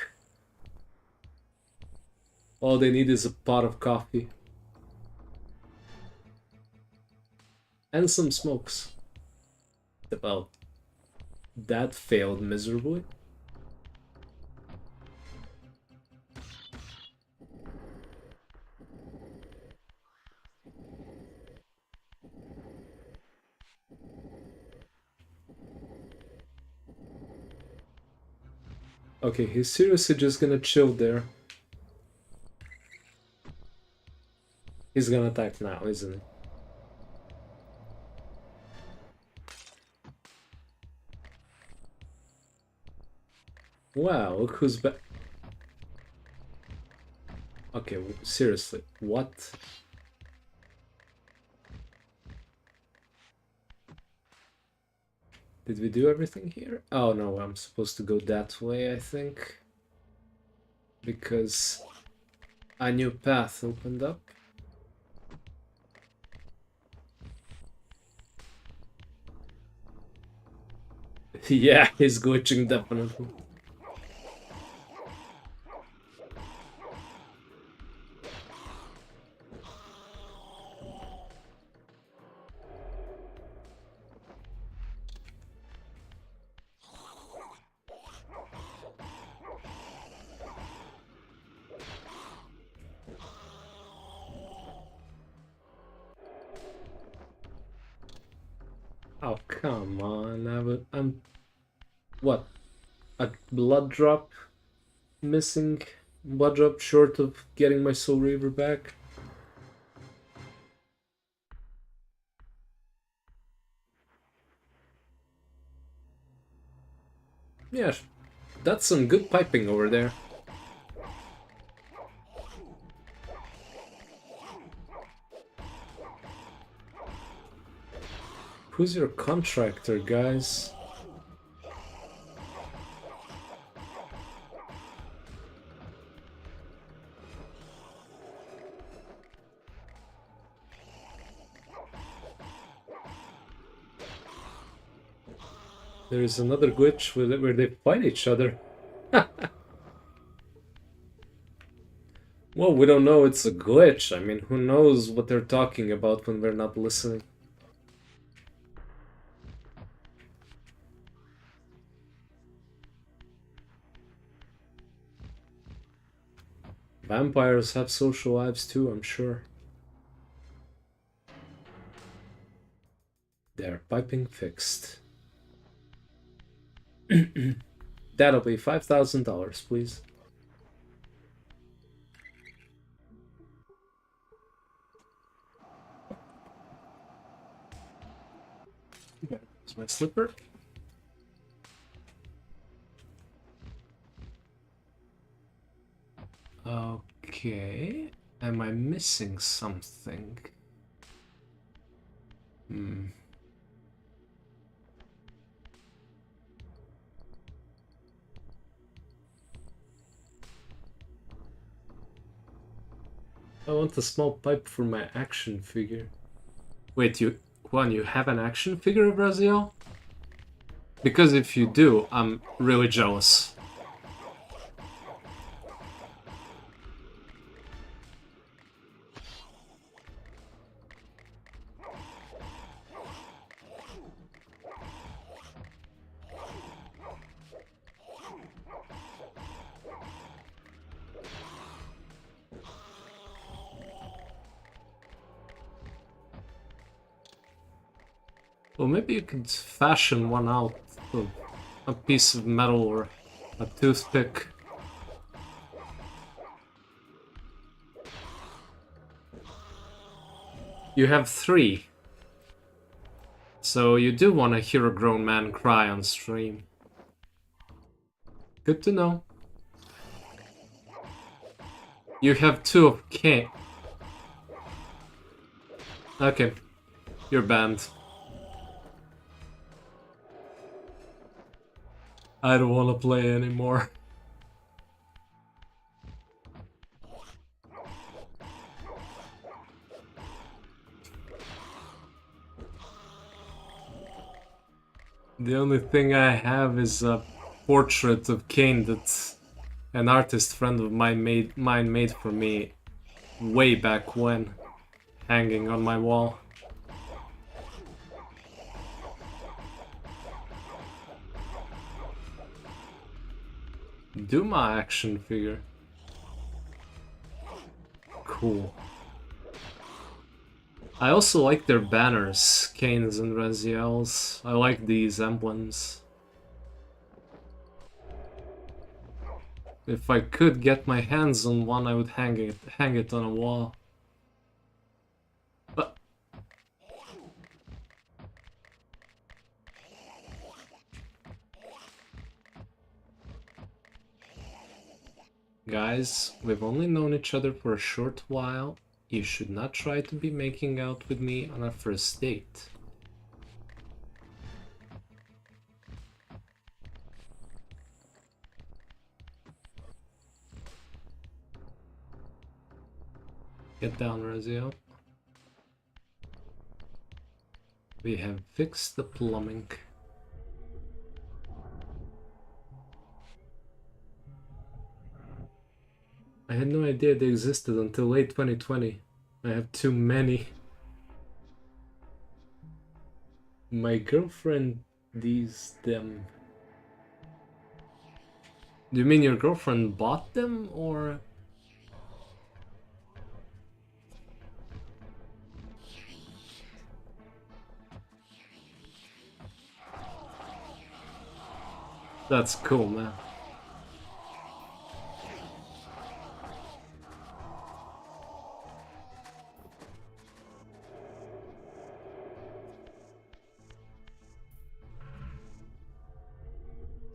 All they need is a pot of coffee. And some smokes. Well, that failed miserably. Okay, he's seriously just gonna chill there. He's gonna attack now, isn't he? Wow, look who's back. Okay, seriously, what? Did we do everything here? Oh no, I'm supposed to go that way, I think. Because a new path opened up. Yeah, he's glitching definitely. Oh, come on. I'm what? A blood drop missing? Blood drop short of getting my Soul Reaver back? Yeah, that's some good piping over there. Who's your contractor, guys? There's another glitch where they fight each other. Well, we don't know it's a glitch. I mean, who knows what they're talking about when we're not listening. Vampires have social lives too, I'm sure. They're piping fixed. That'll be $5,000, please. Here's my slipper. Okay. Am I missing something? I want a small pipe for my action figure. Wait, Juan, you have an action figure of Raziel? Because if you do, I'm really jealous. Well, maybe you could fashion one out of a piece of metal or a toothpick. You have 3. So you do want to hear a grown man cry on stream. Good to know. You have 2 of Kane. Okay, you're banned. I don't want to play anymore. The only thing I have is a portrait of Kane that an artist friend of mine made for me way back when, hanging on my wall. Duma action figure. Cool. I also like their banners, Kane's and Raziel's. I like these emblems. If I could get my hands on one, I would hang it on a wall. But guys, we've only known each other for a short while. You should not try to be making out with me on our first date. Get down, Raziel. We have fixed the plumbing. I had no idea they existed until late 2020. I have too many. My girlfriend them. Do you mean your girlfriend bought them, or? That's cool, man.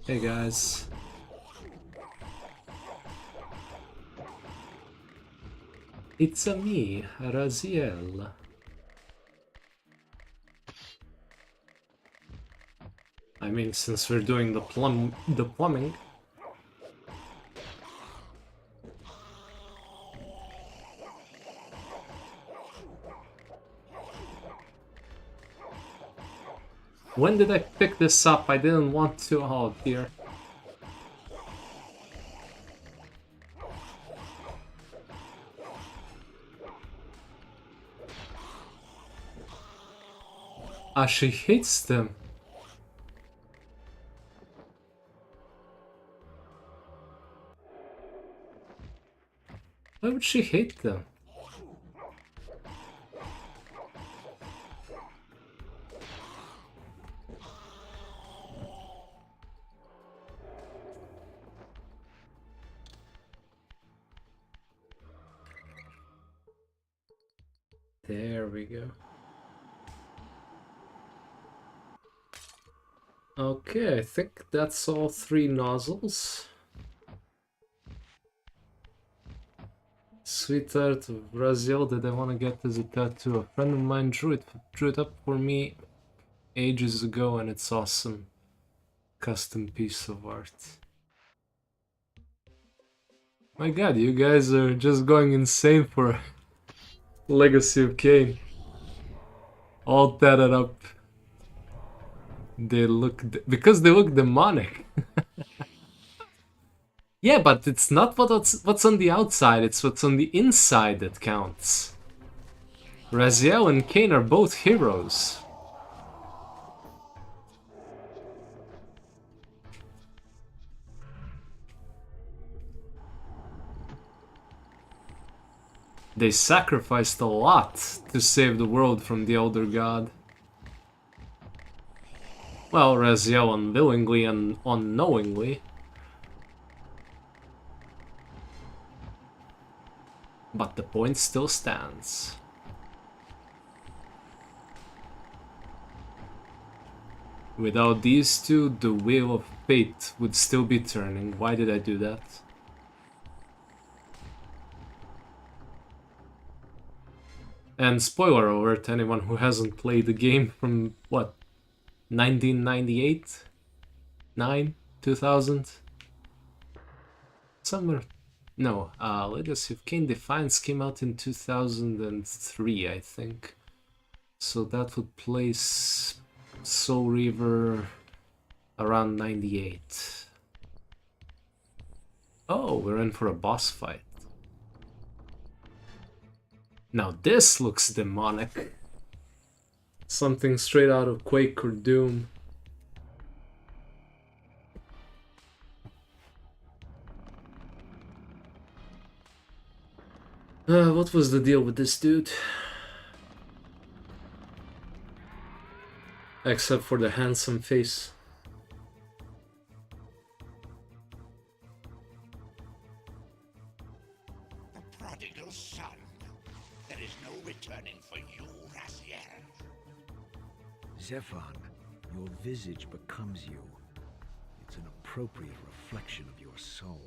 Hey guys. It's a me, Raziel. I mean, since we're doing the plumbing. When did I pick this up? I didn't want to. Oh dear. Ah, she hates them. Why would she hate them? There we go. Okay, I think that's all 3 nozzles. Sweetheart of Brazil that I want to get as a tattoo. A friend of mine drew it up for me ages ago, and it's awesome. Custom piece of art. My god, you guys are just going insane for Legacy of Kain. All tatted up. They look... because they look demonic. Yeah, but it's not what's on the outside, it's what's on the inside that counts. Raziel and Kain are both heroes. They sacrificed a lot to save the world from the Elder God. Well, Raziel unwillingly and unknowingly. But the point still stands. Without these two, the wheel of fate would still be turning. Why did I do that? And spoiler alert, anyone who hasn't played the game from, what, 1998? 9? 2000? Somewhere. No, Legacy of Kain Defiance came out in 2003, I think. So that would place Soul Reaver around 98. Oh, we're in for a boss fight. Now this looks demonic. Something straight out of Quake or Doom. What was the deal with this dude? Except for the handsome face. The prodigal son. There is no returning for you, Raziel. Zephan, your visage becomes you. It's an appropriate reflection of your soul.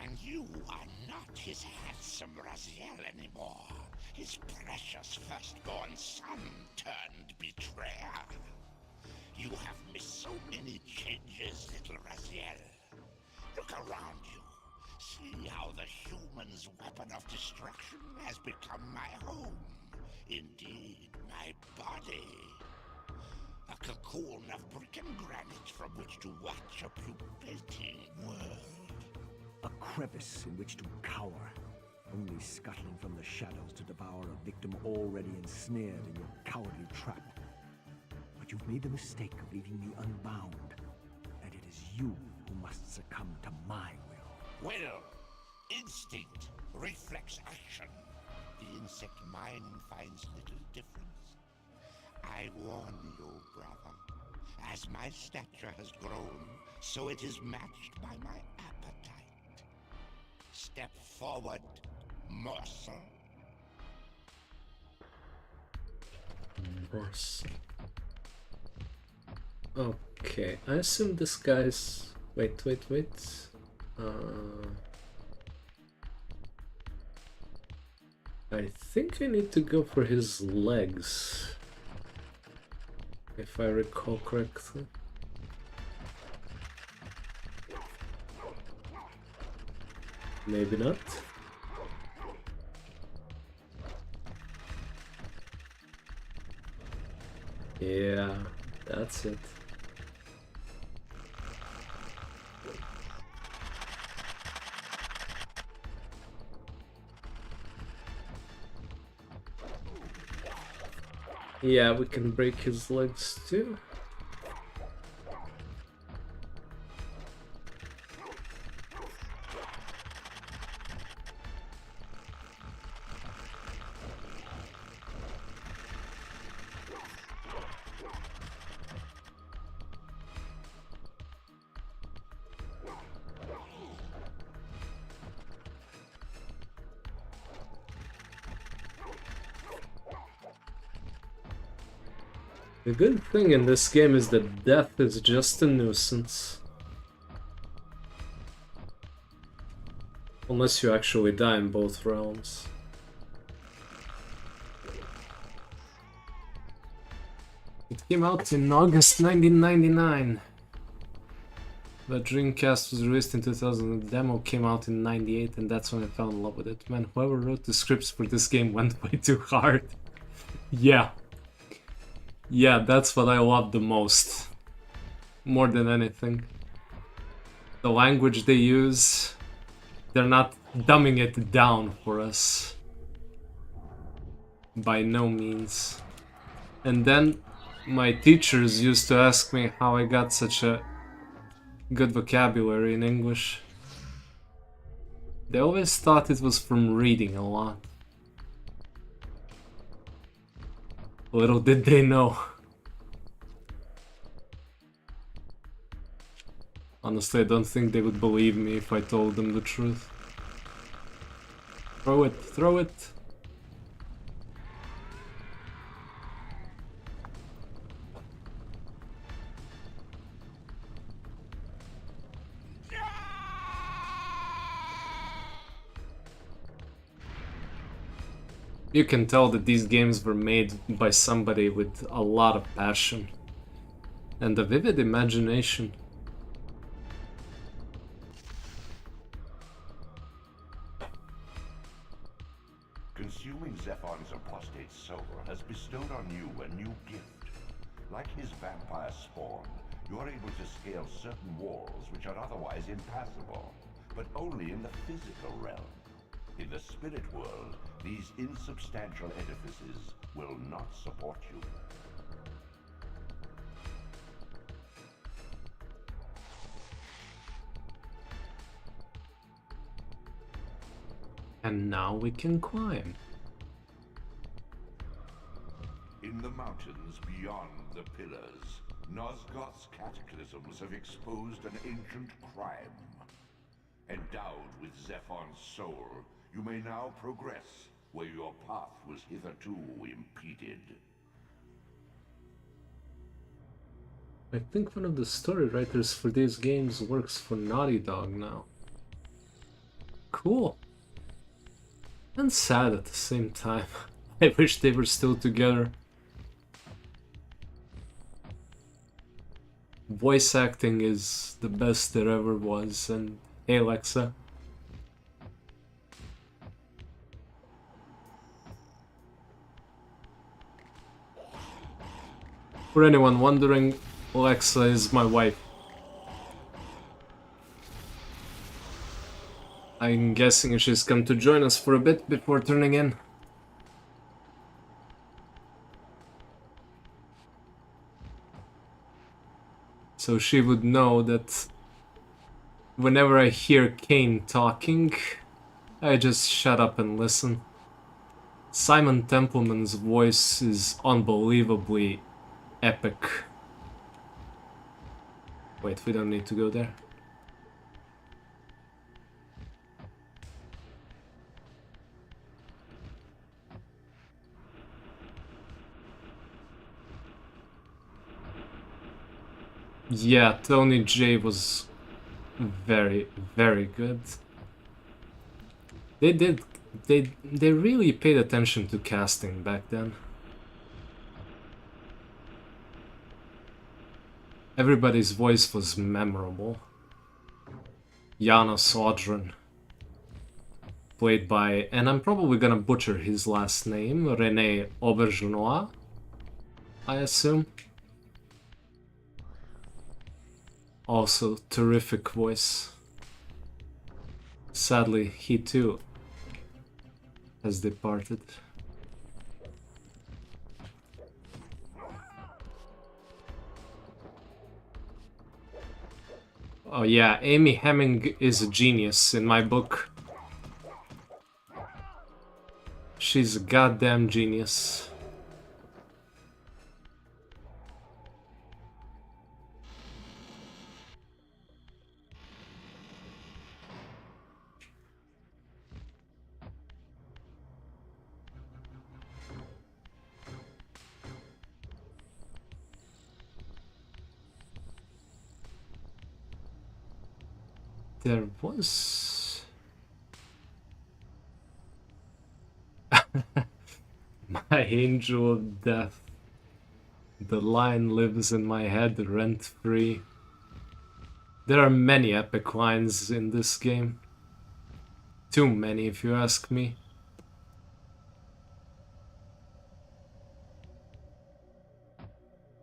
And you are not his handsome Raziel anymore. His precious firstborn son turned betrayer. You have missed so many changes, little Raziel. Look around you. See how the human's weapon of destruction has become my home. Indeed, my body. A cocoon of brick and granite from which to watch a pupating world. A crevice in which to cower, only scuttling from the shadows to devour a victim already ensnared in your cowardly trap. But you've made the mistake of leaving me unbound, and it is you who must succumb to my will. Will, instinct, reflex action. The insect mind finds little difference. I warn you, brother. As my stature has grown, so it is matched by my appetite. Step forward, morsel. Morsel. Okay, I assume this guy's... Wait. I think I need to go for his legs, if I recall correctly. Maybe not. Yeah, that's it. Yeah, we can break his legs too. The good thing in this game is that death is just a nuisance. Unless you actually die in both realms. It came out in August 1999. The Dreamcast was released in 2000, the demo came out in 98, and that's when I fell in love with it. Man, whoever wrote the scripts for this game went way too hard. Yeah. Yeah, that's what I love the most. More than anything. The language they use, they're not dumbing it down for us. By no means. And then my teachers used to ask me how I got such a good vocabulary in English. They always thought it was from reading a lot. Little did they know. Honestly, I don't think they would believe me if I told them the truth. Throw it, throw it. You can tell that these games were made by somebody with a lot of passion and a vivid imagination. Consuming Zephon's apostate soul has bestowed on you a new gift. Like his vampire spawn, you are able to scale certain walls which are otherwise impassable, but only in the physical realm. In the spirit world, these insubstantial edifices will not support you. And now we can climb. In the mountains beyond the pillars, Nosgoth's cataclysms have exposed an ancient crime. Endowed with Zephon's soul, you may now progress where your path was hitherto impeded. I think one of the story writers for these games works for Naughty Dog now. Cool. And sad at the same time. I wish they were still together. Voice acting is the best there ever was, and hey Alexa. For anyone wondering, Alexa is my wife. I'm guessing she's come to join us for a bit before turning in. So she would know that whenever I hear Kane talking, I just shut up and listen. Simon Templeman's voice is unbelievably epic. Wait, we don't need to go there. Yeah, Tony J was very, very good. They really paid attention to casting back then. Everybody's voice was memorable. Janos Audron, played by, and I'm probably gonna butcher his last name, René Auberjonois, I assume. Also, terrific voice. Sadly, he too has departed. Oh yeah, Amy Hemming is a genius in my book. She's a goddamn genius. There was... My angel of death. The line lives in my head rent-free. There are many epic lines in this game. Too many, if you ask me.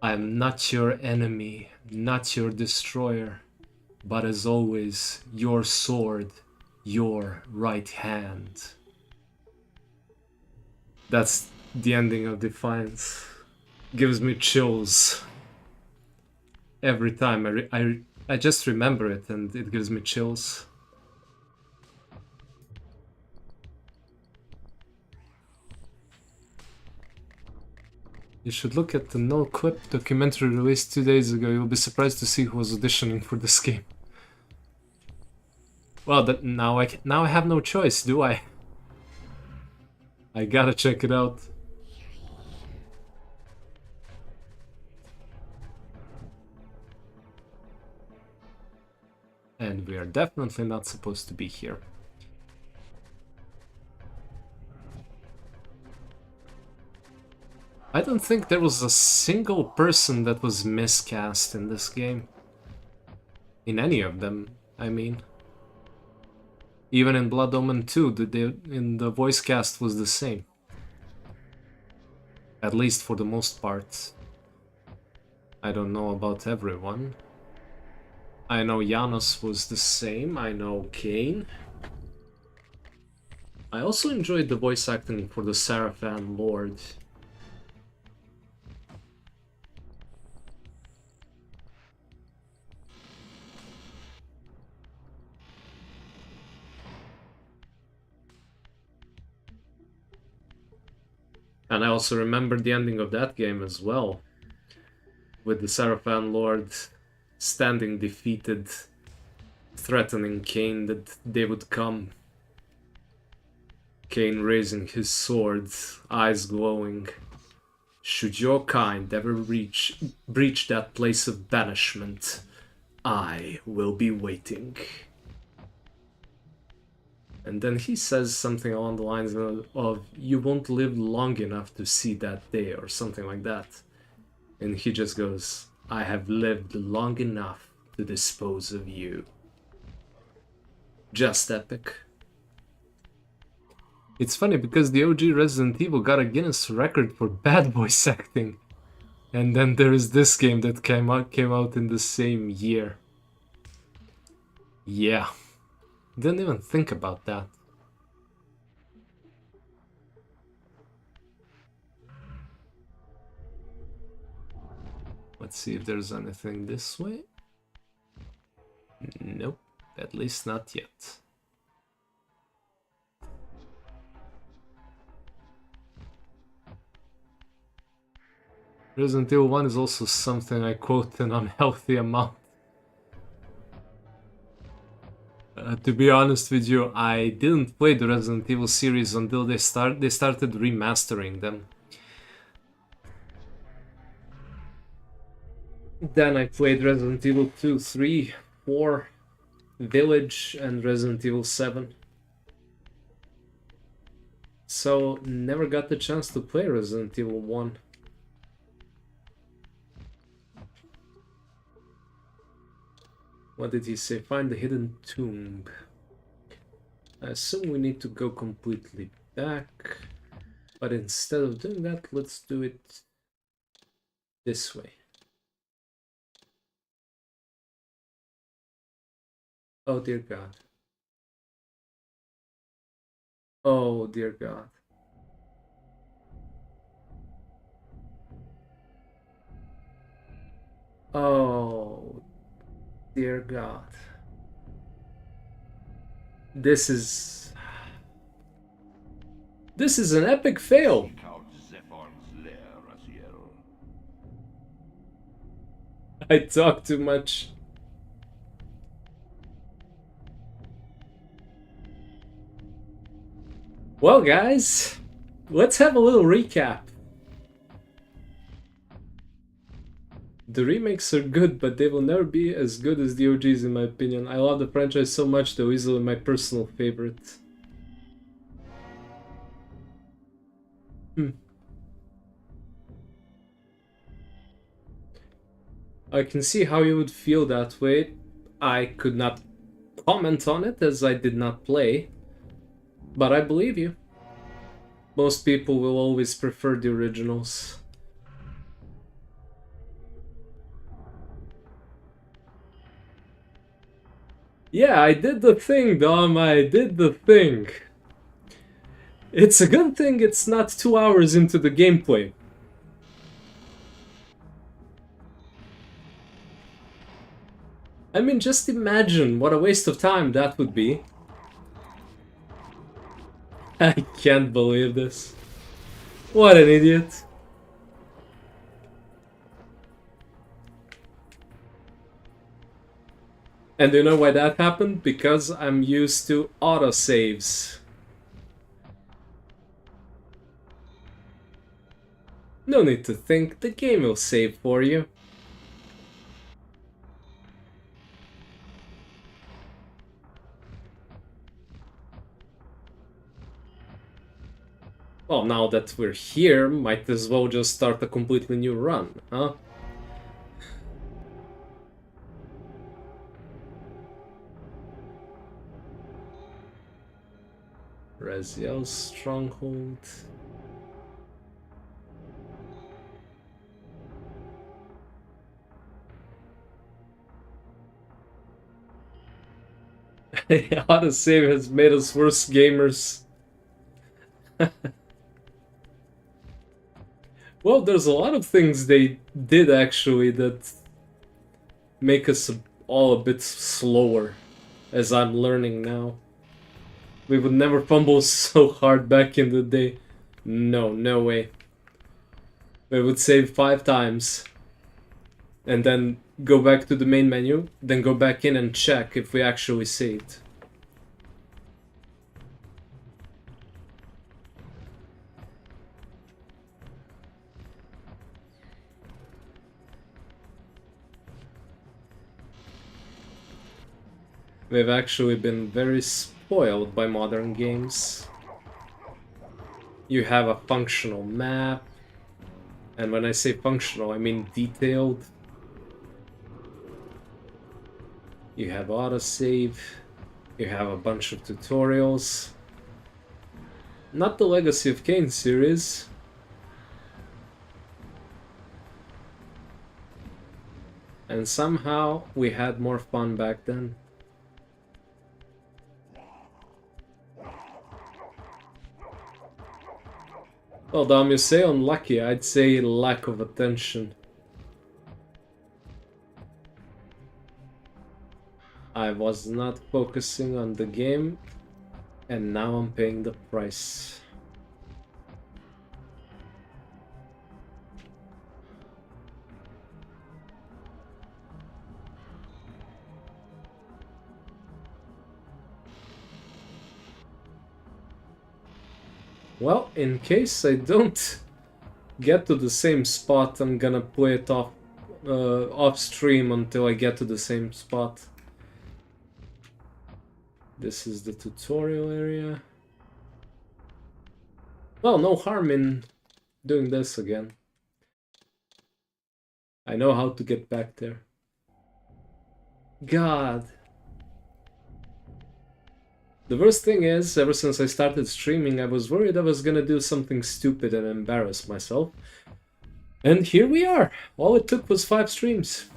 I am not your enemy, not your destroyer, but as always, your sword, your right hand. That's the ending of Defiance. Gives me chills. Every time I just remember it and it gives me chills. You should look at the No Clip documentary released 2 days ago. You'll be surprised to see who was auditioning for this game. Well, now I have no choice, do I? I gotta check it out. And we are definitely not supposed to be here. don't think there was a single person that was miscast in this game. In any of them, I mean. Even in Blood Omen 2, the voice cast was the same. At least for the most part. I don't know about everyone. I know Janos was the same, I know Kane. I also enjoyed the voice acting for the Sarafan Lord. And I also remember the ending of that game as well. With the Sarafan Lord standing defeated, threatening Kane that they would come. Kane raising his sword, eyes glowing. Should your kind ever breach that place of banishment, I will be waiting. And then he says something along the lines of, you won't live long enough to see that day, or something like that. And he just goes, I have lived long enough to dispose of you. Just epic. It's funny because the OG Resident Evil got a Guinness record for bad voice acting. And then there is this game that came out in the same year. Yeah. Didn't even think about that. Let's see if there's anything this way. Nope, at least not yet. Resident Evil 1 is also something I quote an unhealthy amount. To be honest with you, I didn't play the Resident Evil series until they started remastering them. Then I played Resident Evil 2, 3, 4, Village, and Resident Evil 7. So, never got the chance to play Resident Evil 1. What did he say? Find the hidden tomb. I assume we need to go completely back. But instead of doing that, let's do it this way. Oh dear God. Oh dear God. Oh dear God. This is an epic fail. I talk too much. Well, guys, let's have a little recap. The remakes are good, but they will never be as good as the OGs in my opinion. I love the franchise so much, though easily my personal favorite. I can see how you would feel that way. I could not comment on it as I did not play, but I believe you. Most people will always prefer the originals. Yeah, I did the thing, Dom, I did the thing. It's a good thing it's not 2 hours into the gameplay. I mean, just imagine what a waste of time that would be. I can't believe this. What an idiot. And do you know why that happened? Because I'm used to autosaves. No need to think, the game will save for you. Well, now that we're here, might as well just start a completely new run, huh? Raziel's stronghold. Autosave has made us worse gamers. Well, there's a lot of things they did actually that make us all a bit slower, as I'm learning now. We would never fumble so hard back in the day. No, no way. We would save 5 times. And then go back to the main menu, then go back in and check if we actually saved. We've actually been very spoiled by modern games. You have a functional map, and when I say functional, I mean detailed. You have autosave, you have a bunch of tutorials. Not the Legacy of Kain series. And somehow we had more fun back then. Well, Dom, you say unlucky, I'd say lack of attention. I was not focusing on the game, and now I'm paying the price. Well, in case I don't get to the same spot, I'm gonna play it off stream until I get to the same spot. This is the tutorial area. Well, no harm in doing this again. I know how to get back there. God. The worst thing is, ever since I started streaming, I was worried I was gonna do something stupid and embarrass myself. And here we are! All it took was 5 streams.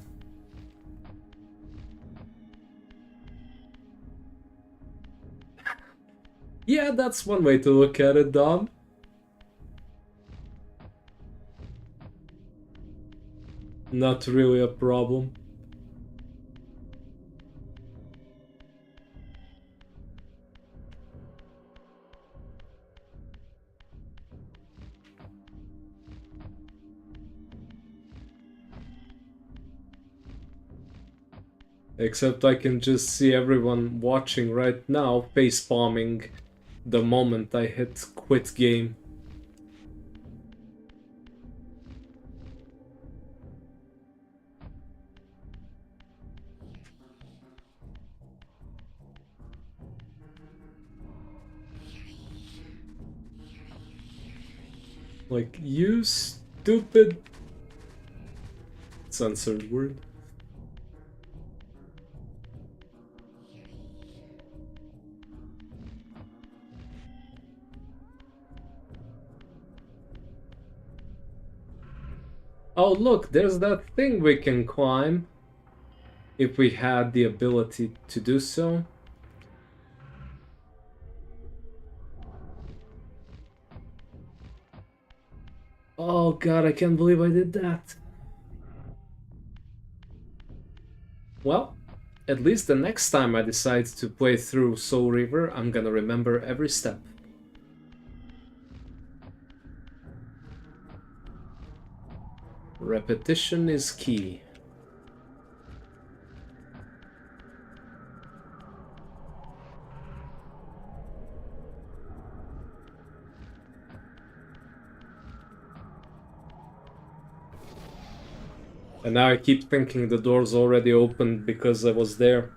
Yeah, that's one way to look at it, Dom. Not really a problem. Except I can just see everyone watching right now facepalming the moment I hit quit game. Like, you stupid... Censored word. Oh look, there's that thing we can climb. If we had the ability to do so. Oh god, I can't believe I did that. Well, at least the next time I decide to play through Soul Reaver, I'm gonna remember every step. Repetition is key. And now I keep thinking the door's already opened because I was there.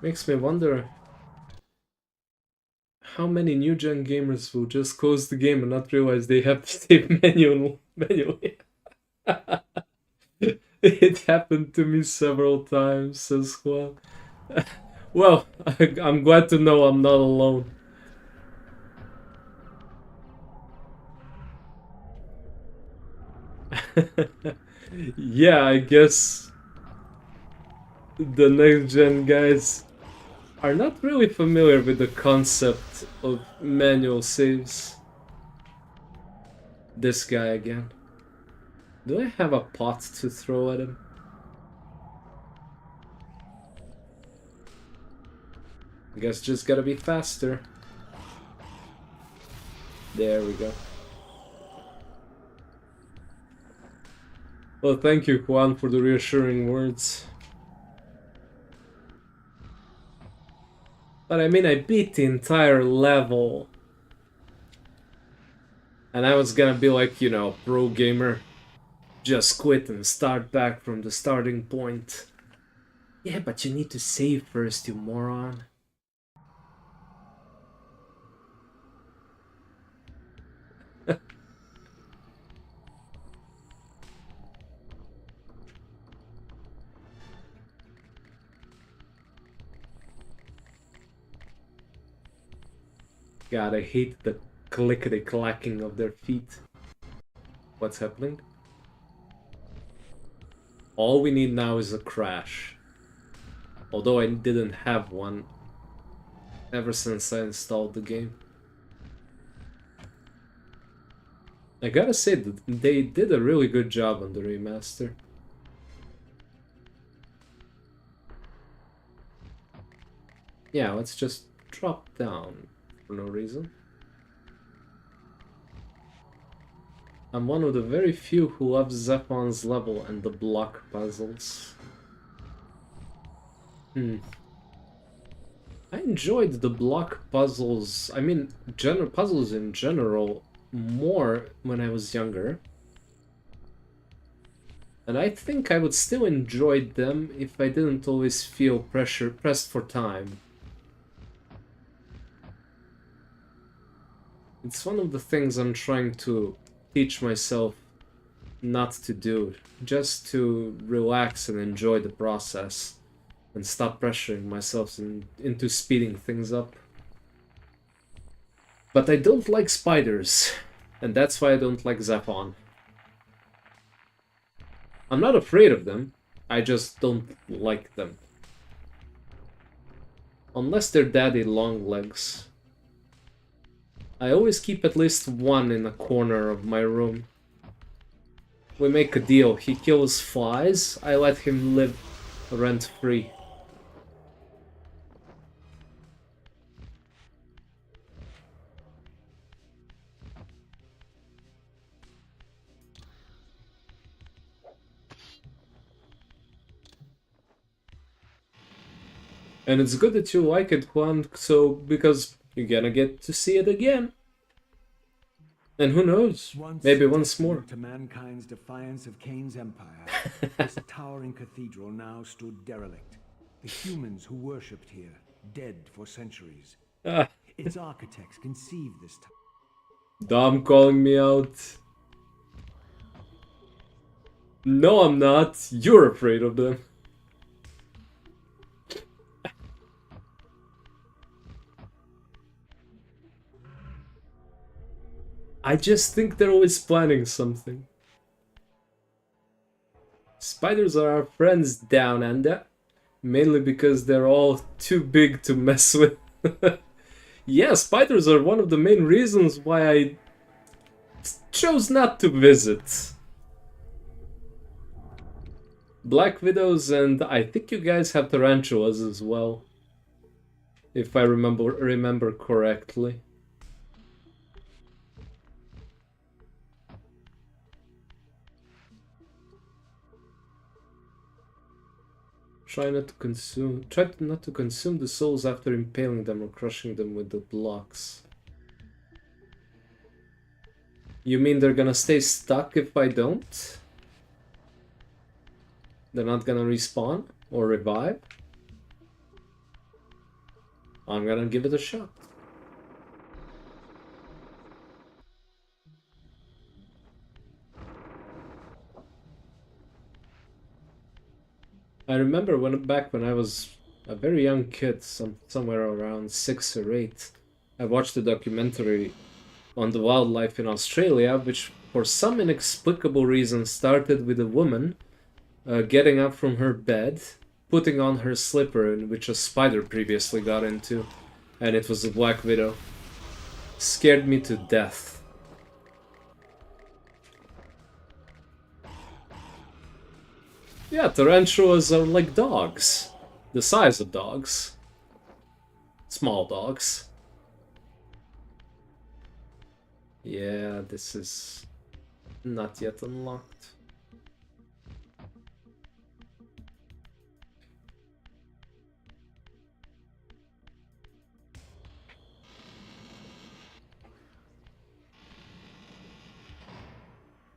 Makes me wonder how many new gen gamers will just close the game and not realize they have to save manually. It happened to me several times as well. Well, I'm glad to know I'm not alone. Yeah, I guess the next gen guys are not really familiar with the concept of manual saves. This guy again. Do I have a pot to throw at him? I guess just gotta be faster. There we go. Well, thank you, Juan, for the reassuring words. But I mean, I beat the entire level. And I was gonna be like, you know, pro gamer. Just quit and start back from the starting point. Yeah, but you need to save first, you moron. God, I hate the clickety-clacking of their feet. What's happening? All we need now is a crash. Although I didn't have one ever since I installed the game. I gotta say that they did a really good job on the remaster. Yeah, let's just drop down for no reason. I'm one of the very few who loves Zephon's level and the block puzzles. I enjoyed the block puzzles, I mean, puzzles in general, more when I was younger. And I think I would still enjoy them if I didn't always feel pressed for time. It's one of the things I'm trying to teach myself not to do, just to relax and enjoy the process and stop pressuring myself into speeding things up. But I don't like spiders, and that's why I don't like Zephon. I'm not afraid of them, I just don't like them. Unless they're daddy long legs. I always keep at least one in a corner of my room. We make a deal. He kills flies, I let him live rent-free. And it's good that you like it, Juan, because you're gonna get to see it again. And who knows, maybe once more. To mankind's defiance of Cain's empire, this towering cathedral now stood derelict. The humans who worshipped here, dead for centuries. Its architects conceived this Dom calling me out. No, I'm not. You're afraid of them. I just think they're always planning something. Spiders are our friends down under, mainly because they're all too big to mess with. Yeah, spiders are one of the main reasons why I chose not to visit. Black widows, and I think you guys have tarantulas as well, if I remember correctly. Try not to consume the souls after impaling them or crushing them with the blocks. You mean they're gonna stay stuck if I don't? They're not gonna respawn or revive? I'm gonna give it a shot. I remember back when I was a very young kid, somewhere around 6 or 8, I watched a documentary on the wildlife in Australia, which for some inexplicable reason started with a woman getting up from her bed, putting on her slipper, in which a spider previously got into, and it was a black widow. Scared me to death. Yeah, tarantulas are like dogs. The size of dogs. Small dogs. Yeah, this is not yet unlocked.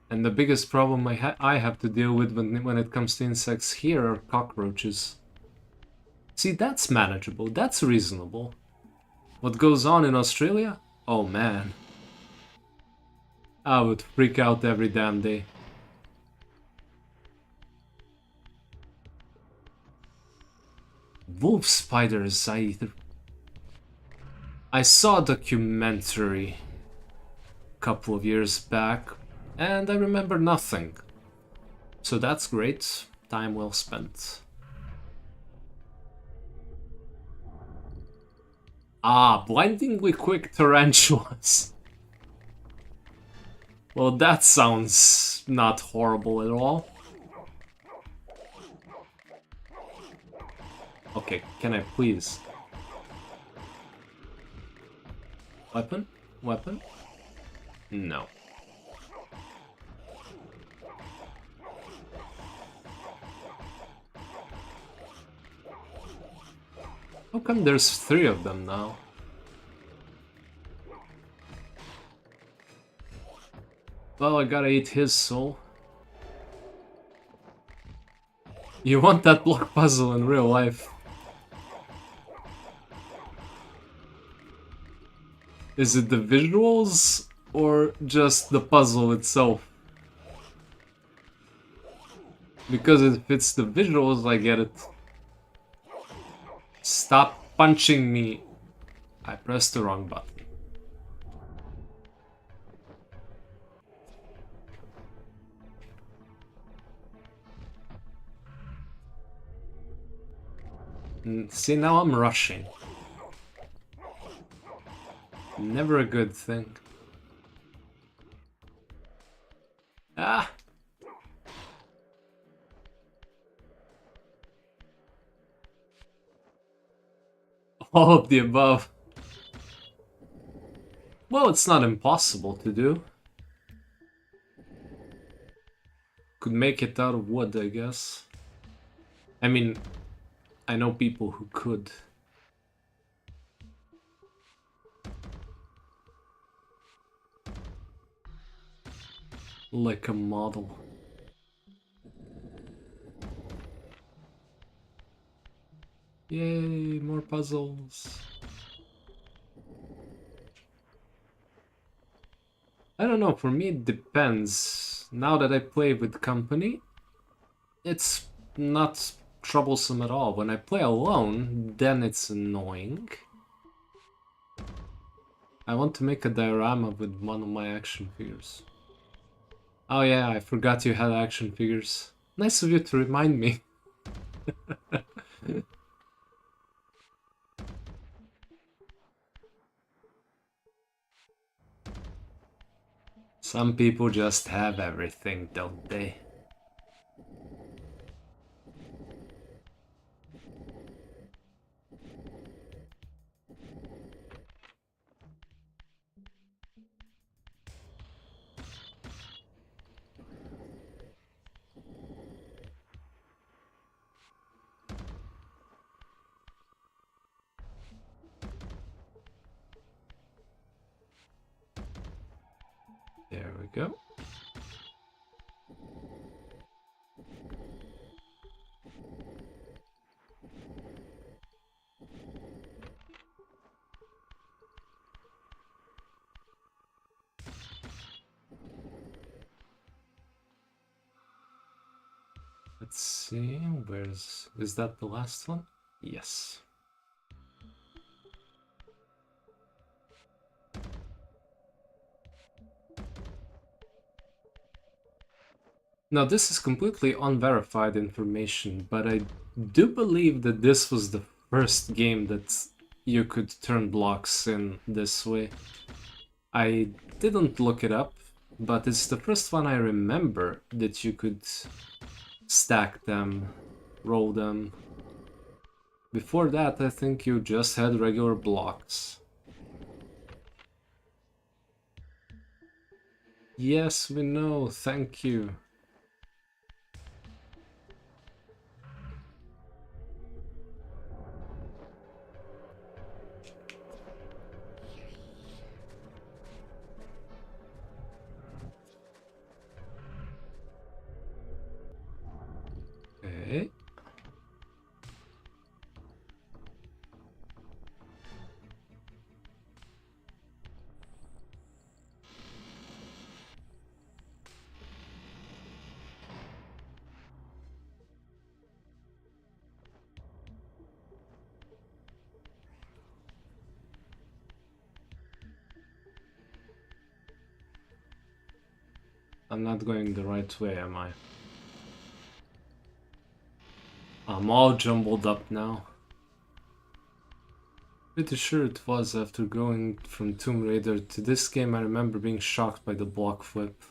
And the biggest problem I have to deal with when it comes to insects here are cockroaches. See, that's manageable, that's reasonable. What goes on in Australia? Oh man. I would freak out every damn day. Wolf spiders, I saw a documentary a couple of years back, and I remember nothing. So that's great. Time well spent. Ah, blindingly quick tarantulas. Well, that sounds not horrible at all. Okay, can I please? Weapon? Weapon? No. How come there's 3 of them now? Well, I gotta eat his soul. You want that block puzzle in real life. Is it the visuals or just the puzzle itself? Because if it's the visuals, I get it. Stop punching me. I pressed the wrong button. See, now I'm rushing. Never a good thing. Ah! All of the above. Well, it's not impossible to do. Could make it out of wood, I guess. I mean, I know people who could. Like a model. Yay, more puzzles. I don't know, for me it depends. Now that I play with company, it's not troublesome at all. When I play alone, then it's annoying. I want to make a diorama with one of my action figures. Oh yeah, I forgot you had action figures. Nice of you to remind me. Some people just have everything, don't they? There we go. Let's see, is that the last one? Yes. Now this is completely unverified information, but I do believe that this was the first game that you could turn blocks in this way. I didn't look it up, but it's the first one I remember that you could stack them, roll them. Before that, I think you just had regular blocks. Yes, we know, thank you. Okay. I'm not going the right way, am I? I'm all jumbled up now. Pretty sure it was after going from Tomb Raider to this game I remember being shocked by the block flip.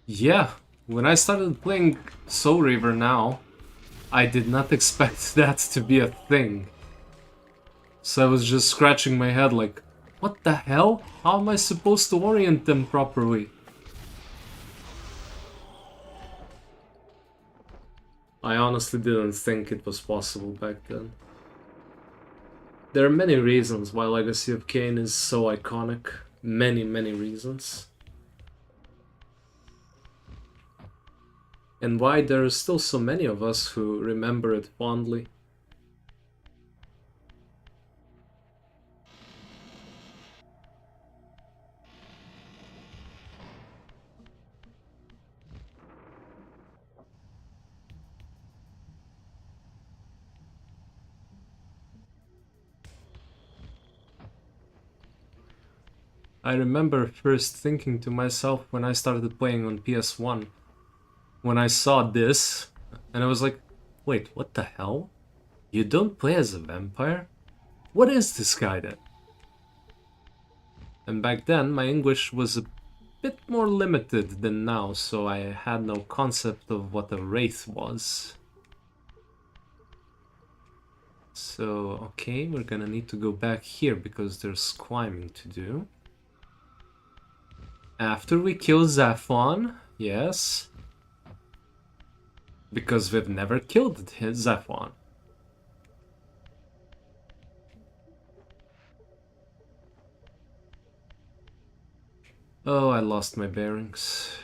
Yeah, when I started playing Soul Reaver now, I did not expect that to be a thing. So I was just scratching my head like, what the hell? How am I supposed to orient them properly? I honestly didn't think it was possible back then. There are many reasons why Legacy of Kain is so iconic. Many, many reasons. And why there are still so many of us who remember it fondly. I remember first thinking to myself when I started playing on PS1, when I saw this, and I was like, wait, what the hell? You don't play as a vampire? What is this guy then? And back then, my English was a bit more limited than now, so I had no concept of what a wraith was. So, okay, we're gonna need to go back here because there's climbing to do. After we kill Zaphon, yes. Because we've never killed Zaphon. Oh, I lost my bearings.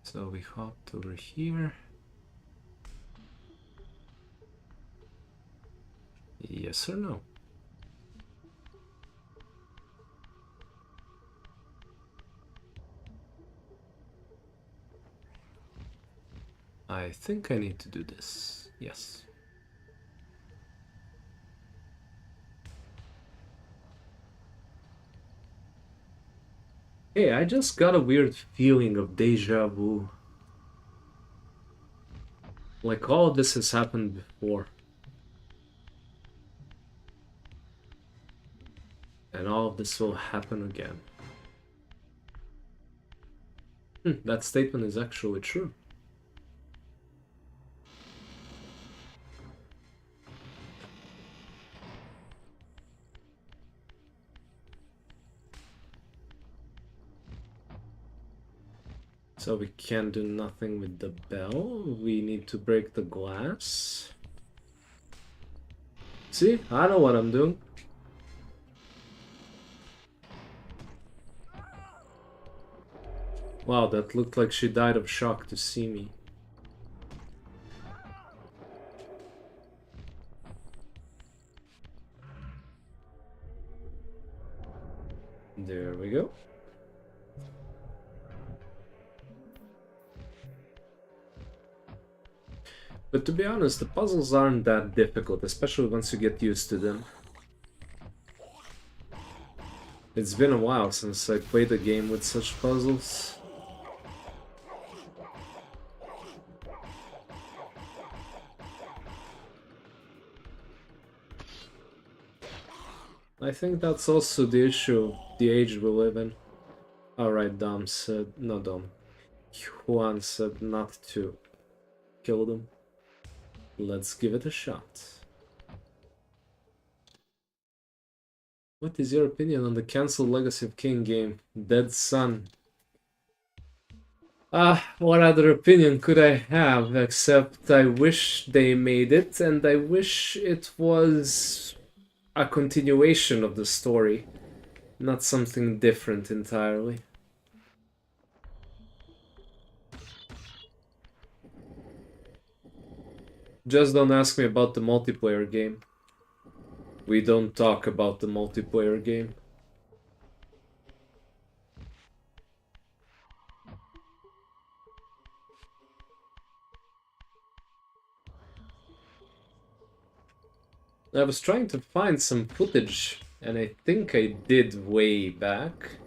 So we hopped over here. Yes or no? I think I need to do this. Yes. Hey, I just got a weird feeling of deja vu. Like all of this has happened before. And all of this will happen again. That statement is actually true. So we can't do nothing with the bell. We need to break the glass. See? I know what I'm doing. Wow, that looked like she died of shock to see me. There we go. But to be honest, the puzzles aren't that difficult, especially once you get used to them. It's been a while since I played a game with such puzzles. I think that's also the issue, the age we live in. Alright, Dom said, no Dom, Juan said not to kill them. Let's give it a shot. What is your opinion on the cancelled Legacy of Kain game, Dead Sun? What other opinion could I have, except I wish they made it, and I wish it was a continuation of the story, not something different entirely. Just don't ask me about the multiplayer game. We don't talk about the multiplayer game. I was trying to find some footage, and I think I did way back.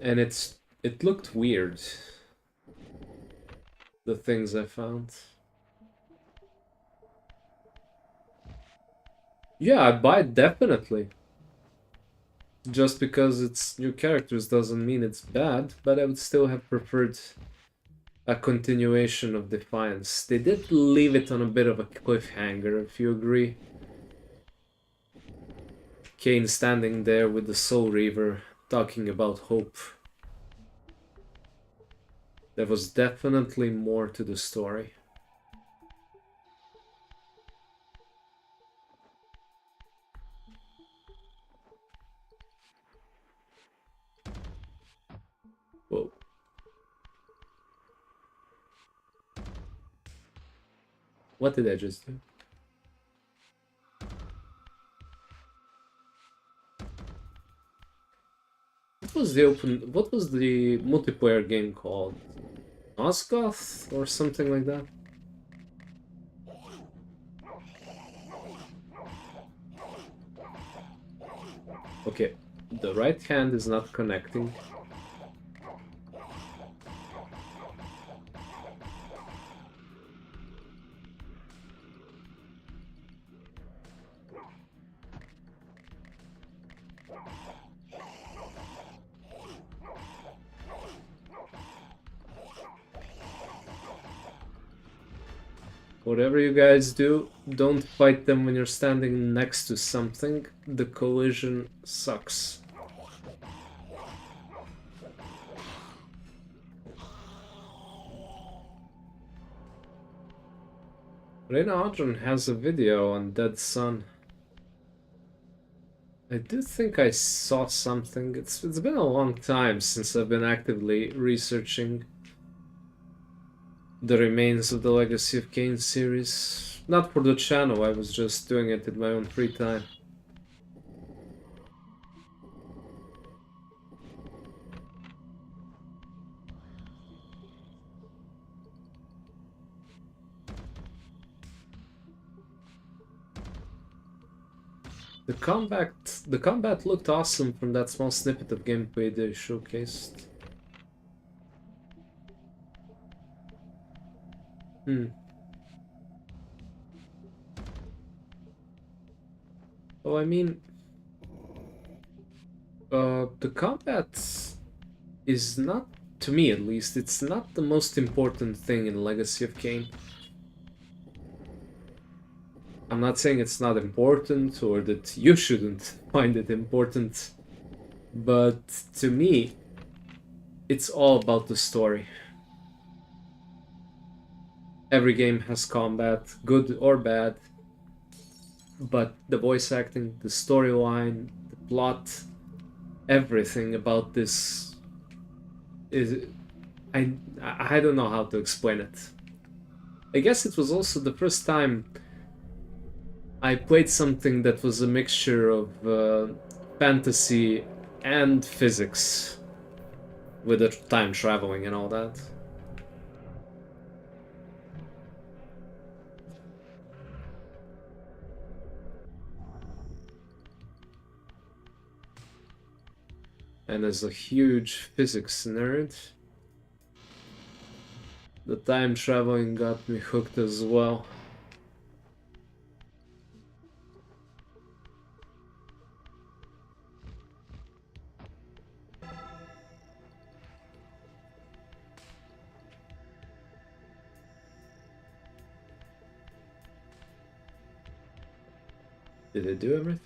And it looked weird. The things I found. Yeah, I'd buy it definitely. Just because it's new characters doesn't mean it's bad, but I would still have preferred a continuation of Defiance. They did leave it on a bit of a cliffhanger, if you agree. Kain standing there with the Soul Reaver, talking about hope. There was definitely more to the story. Whoa. What did I just do? What was the multiplayer game called? Nosghoth or something like that? Okay, the right hand is not connecting. Whatever you guys do, don't fight them when you're standing next to something. The collision sucks. Reina Audron has a video on Dead Sun. I do think I saw something. It's been a long time since I've been actively researching the remains of the Legacy of Kain series. Not for the channel, I was just doing it in my own free time. The combat looked awesome from that small snippet of gameplay they showcased. Well, I mean, the combat is not, to me at least, it's not the most important thing in Legacy of Kain. I'm not saying it's not important or that you shouldn't find it important, but to me, it's all about the story. Every game has combat, good or bad, but the voice acting, the storyline, the plot, everything about this is... I don't know how to explain it. I guess it was also the first time I played something that was a mixture of fantasy and physics, with the time traveling and all that. And as a huge physics nerd, the time traveling got me hooked as well. Did it do everything?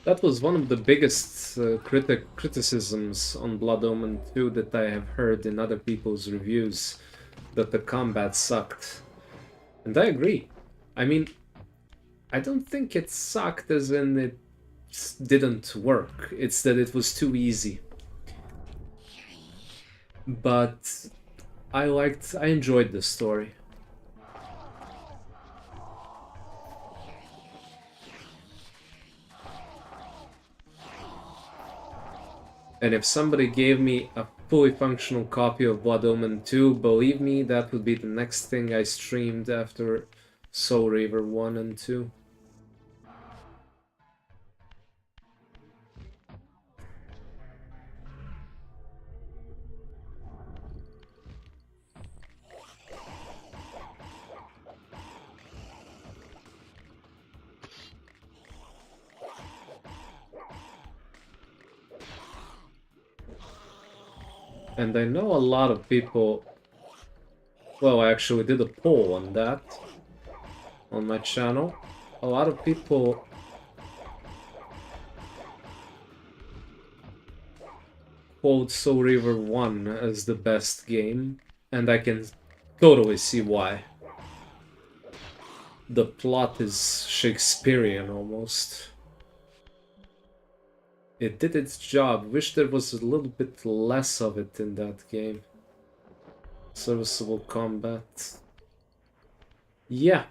That was one of the biggest criticisms on Blood Omen 2 that I have heard in other people's reviews, that the combat sucked. And I agree. I mean, I don't think it sucked as in it didn't work. It's that it was too easy. But I enjoyed the story. And if somebody gave me a fully functional copy of Blood Omen 2, believe me, that would be the next thing I streamed after Soul Reaver 1 and 2. And I know a lot of people... Well, I actually did a poll on that on my channel. A lot of people quote Soul Reaver 1 as the best game, and I can totally see why. The plot is Shakespearean almost. It did its job. Wish there was a little bit less of it in that game. Serviceable combat. Yeah,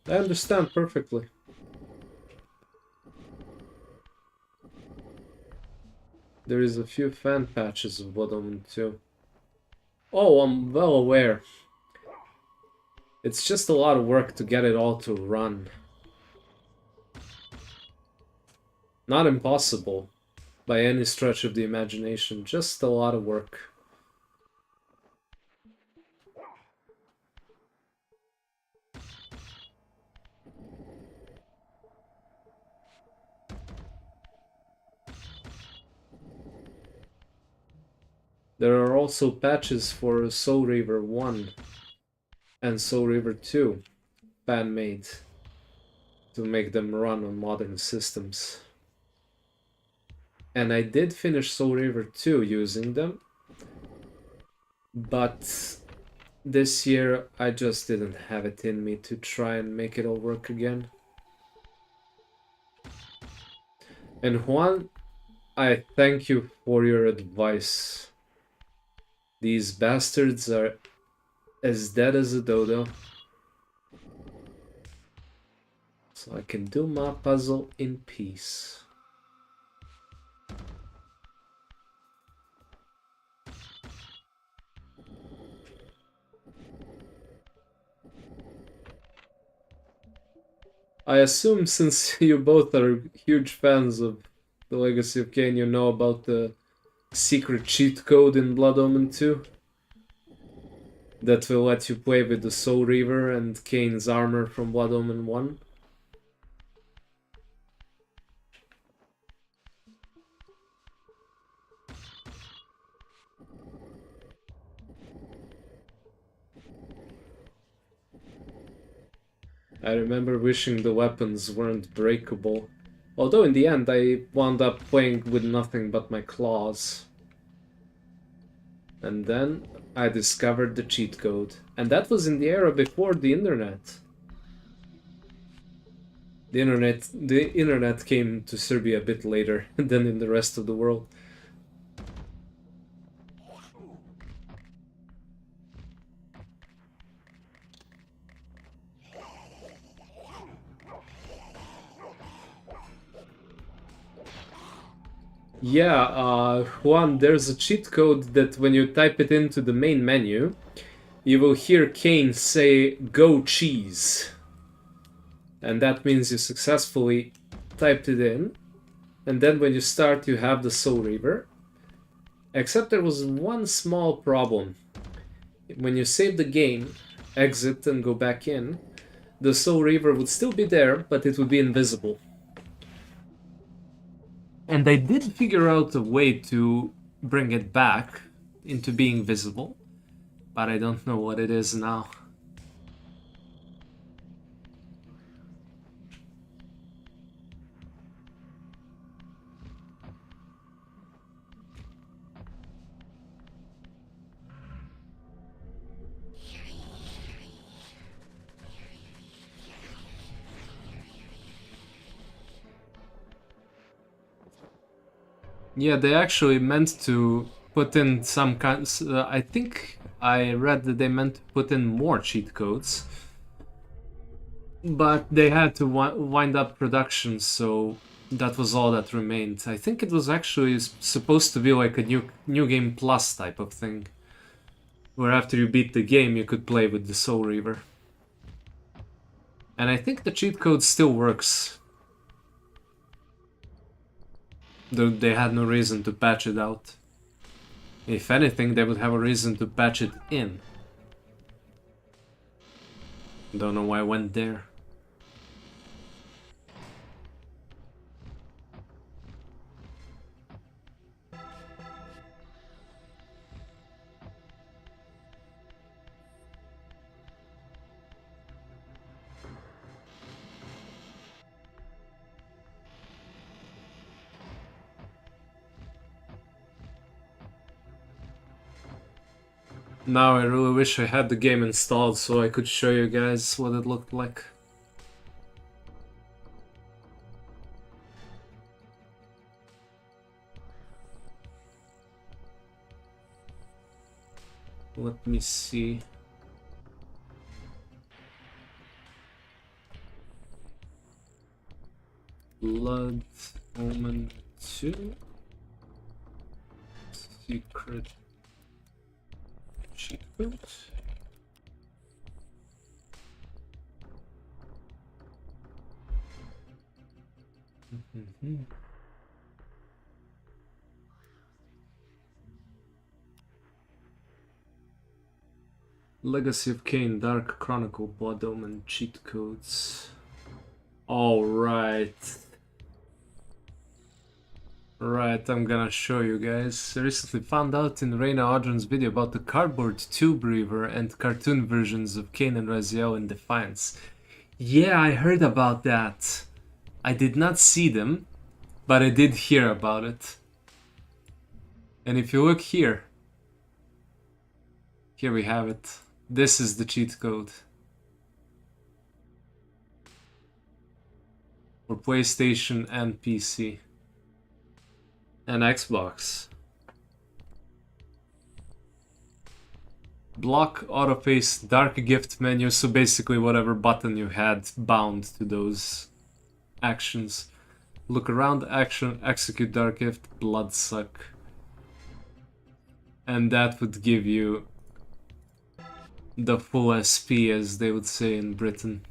I understand perfectly. There is a few fan patches of Blood Omen 2. Oh, I'm well aware. It's just a lot of work to get it all to run. Not impossible, by any stretch of the imagination, just a lot of work. There are also patches for Soul Reaver 1 and Soul Reaver 2, fan-made, to make them run on modern systems. And I did finish Soul Reaver 2 using them, but this year I just didn't have it in me to try and make it all work again. And Juan, I thank you for your advice. These bastards are as dead as a dodo. So I can do my puzzle in peace. I assume since you both are huge fans of the Legacy of Kain, you know about the secret cheat code in Blood Omen 2 that will let you play with the Soul Reaver and Kain's armor from Blood Omen 1. I remember wishing the weapons weren't breakable, although in the end I wound up playing with nothing but my claws. And then I discovered the cheat code, and that was in the era before the internet. The internet came to Serbia a bit later than in the rest of the world. Yeah, Juan, there's a cheat code that when you type it into the main menu, you will hear Kain say, "Go cheese." And that means you successfully typed it in. And then when you start, you have the Soul Reaver. Except there was one small problem. When you save the game, exit and go back in, the Soul Reaver would still be there, but it would be invisible. And I did figure out a way to bring it back into being visible, but I don't know what it is now. Yeah, they actually meant to put in some kind. I think I read that they meant to put in more cheat codes, but they had to wind up production, so that was all that remained. I think it was actually supposed to be like a new game plus type of thing, where after you beat the game, you could play with the Soul Reaver. And I think the cheat code still works. They had no reason to patch it out. If anything, they would have a reason to patch it in. Don't know why I went there. Now I really wish I had the game installed so I could show you guys what it looked like. Let me see. Blood Omen 2. Secret cheat codes. Legacy of Kain, Dark Chronicle, Blood Omen, cheat codes. Alright. Right, I'm gonna show you guys. I recently found out in Reyna Audron's video about the cardboard tube Reaver and cartoon versions of Kain and Raziel in Defiance. Yeah, I heard about that. I did not see them, but I did hear about it. And if you look here, here we have it. This is the cheat code. For PlayStation and PC. And Xbox. Block, autoface, dark gift menu, so basically whatever button you had bound to those actions. Look around, action, execute dark gift, blood suck. And that would give you the full SP, as they would say in Britain.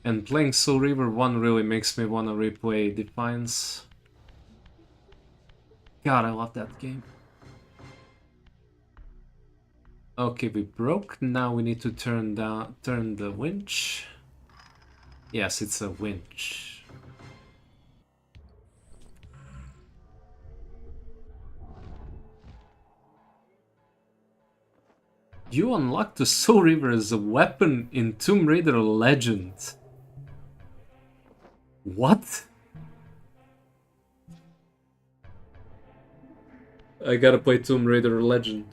And playing Soul Reaver 1 really makes me want to replay Defiance. God, I love that game. Okay, we broke. Now we need to turn the winch. Yes, it's a winch. You unlocked the Soul Reaver as a weapon in Tomb Raider Legend. What? I gotta play Tomb Raider Legend.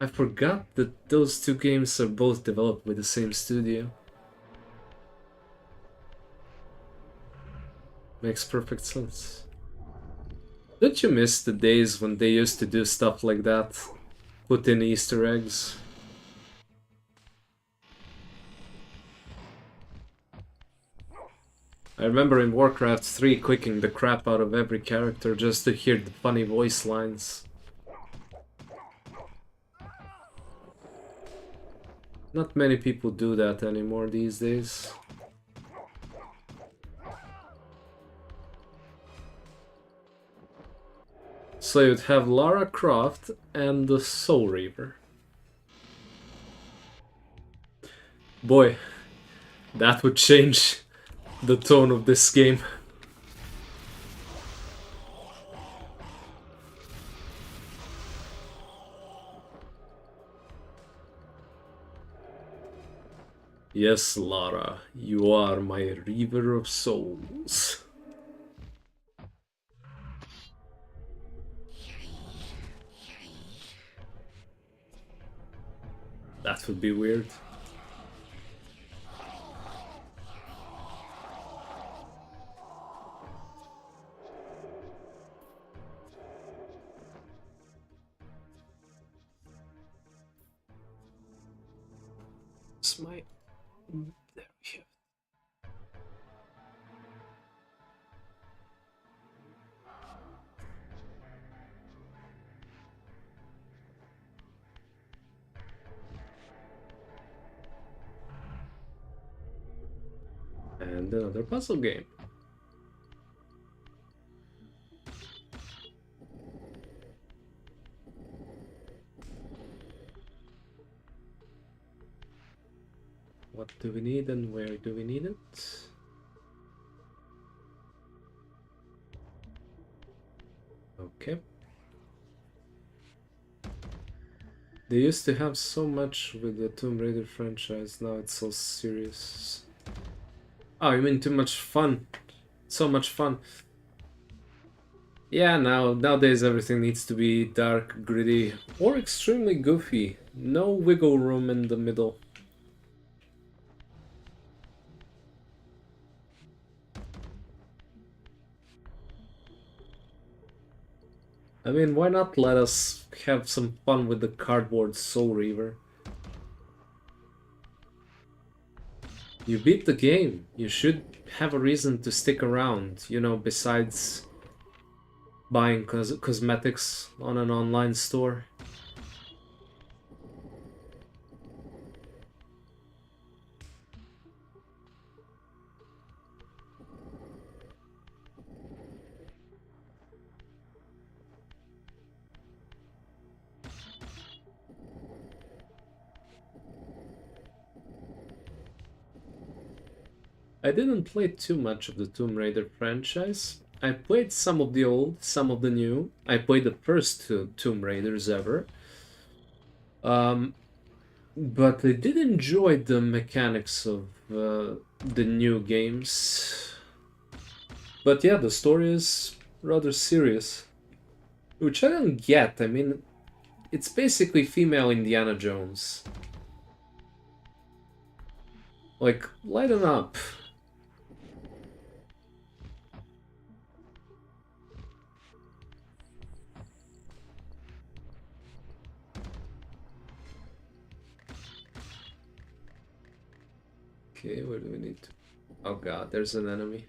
I forgot that those two games are both developed by the same studio. Makes perfect sense. Don't you miss the days when they used to do stuff like that? Put in Easter eggs? I remember in Warcraft 3 clicking the crap out of every character just to hear the funny voice lines. Not many people do that anymore these days. So you'd have Lara Croft and the Soul Reaver. Boy, that would change the tone of this game. Yes, Lara, you are my Reaver of Souls. That would be weird. It's my... There we go. And another puzzle game. What do we need and where do we need it? Okay. They used to have so much with the Tomb Raider franchise, now it's so serious. Oh, you mean too much fun? So much fun. Yeah, nowadays everything needs to be dark, gritty, or extremely goofy. No wiggle room in the middle. I mean, why not let us have some fun with the cardboard Soul Reaver? You beat the game. You should have a reason to stick around, you know, besides buying cosmetics on an online store. I didn't play too much of the Tomb Raider franchise. I played some of the old, some of the new. I played the first two Tomb Raiders ever. But I did enjoy the mechanics of the new games. But yeah, the story is rather serious. Which I don't get. I mean, it's basically female Indiana Jones. Like, lighten up. Okay, where do we need to... Oh god, there's an enemy.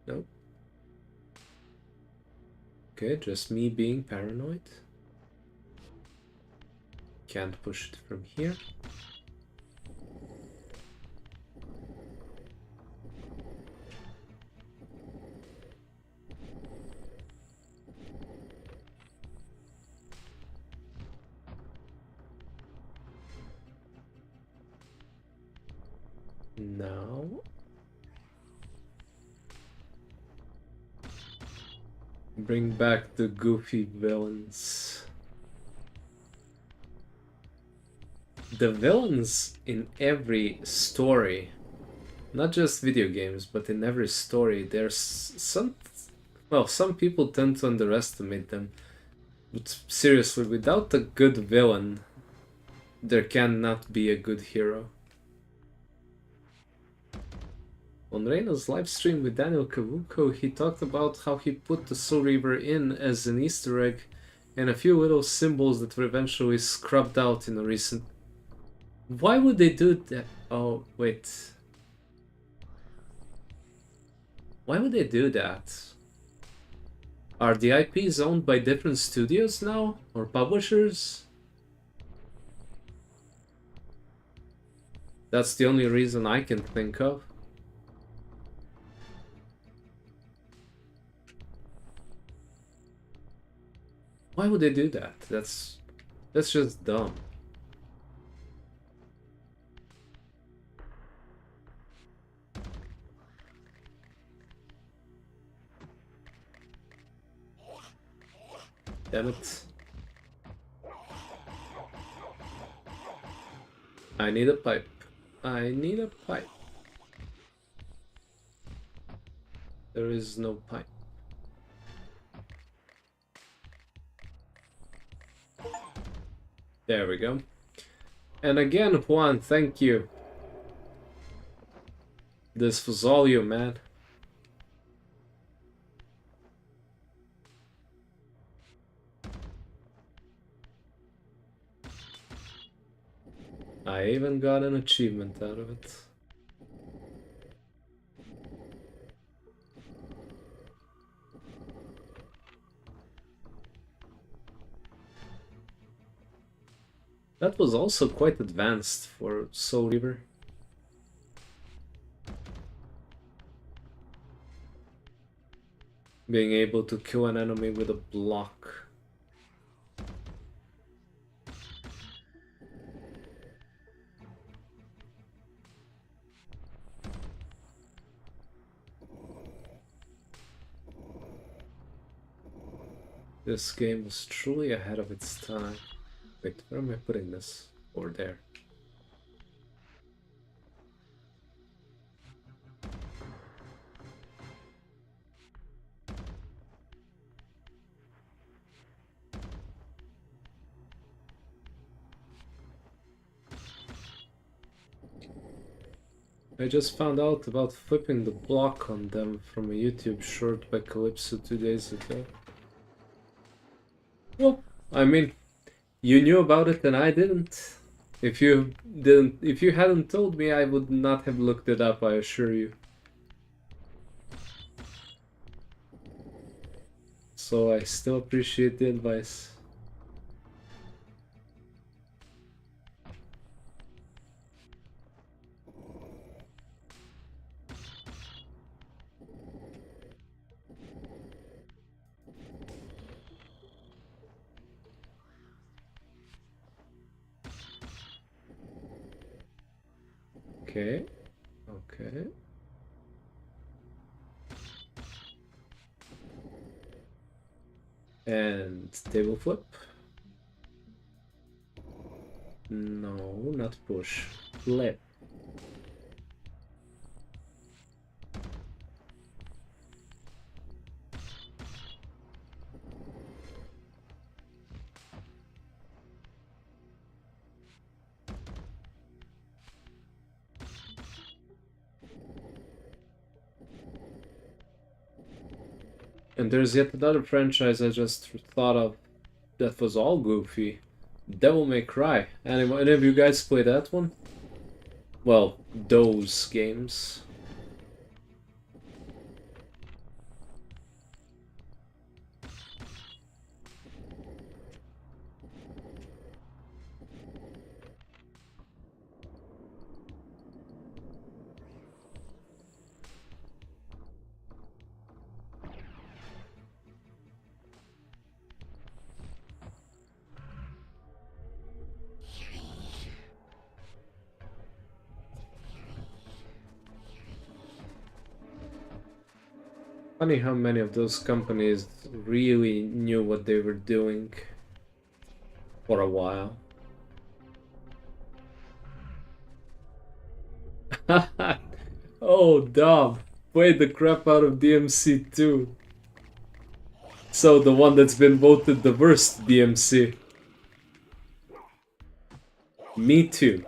Nope. Okay, just me being paranoid. Can't push it from here. Now... Bring back the goofy villains. The villains in every story, not just video games, but in every story, there's some... Well, some people tend to underestimate them. But seriously, without a good villain, there cannot be a good hero. On Reina's livestream with Daniel Kavuko, he talked about how he put the Soul Reaver in as an Easter egg and a few little symbols that were eventually scrubbed out in a recent... Why would they do that? Oh, wait. Why would they do that? Are the IPs owned by different studios now? Or publishers? That's the only reason I can think of. Why would they do that? That's just dumb. Damn it. I need a pipe. I need a pipe. There is no pipe. There we go. And again, Juan, thank you. This was all you, man. I even got an achievement out of it. That was also quite advanced for Soul Reaver. Being able to kill an enemy with a block. This game was truly ahead of its time. Wait, where am I putting this? Over there. I just found out about flipping the block on them from a YouTube short by Calypso 2 days ago. Well, I mean, you knew about it and I didn't. If you hadn't told me, I would not have looked it up, I assure you. So I still appreciate the advice. Okay, okay. And table flip. No, not push. Flip. And there's yet another franchise I just thought of that was all goofy. Devil May Cry. Any of you guys play that one? Well, those games. Funny how many of those companies really knew what they were doing for a while. Oh, Dom, played the crap out of DMC 2. So the one that's been voted the worst DMC. Me too.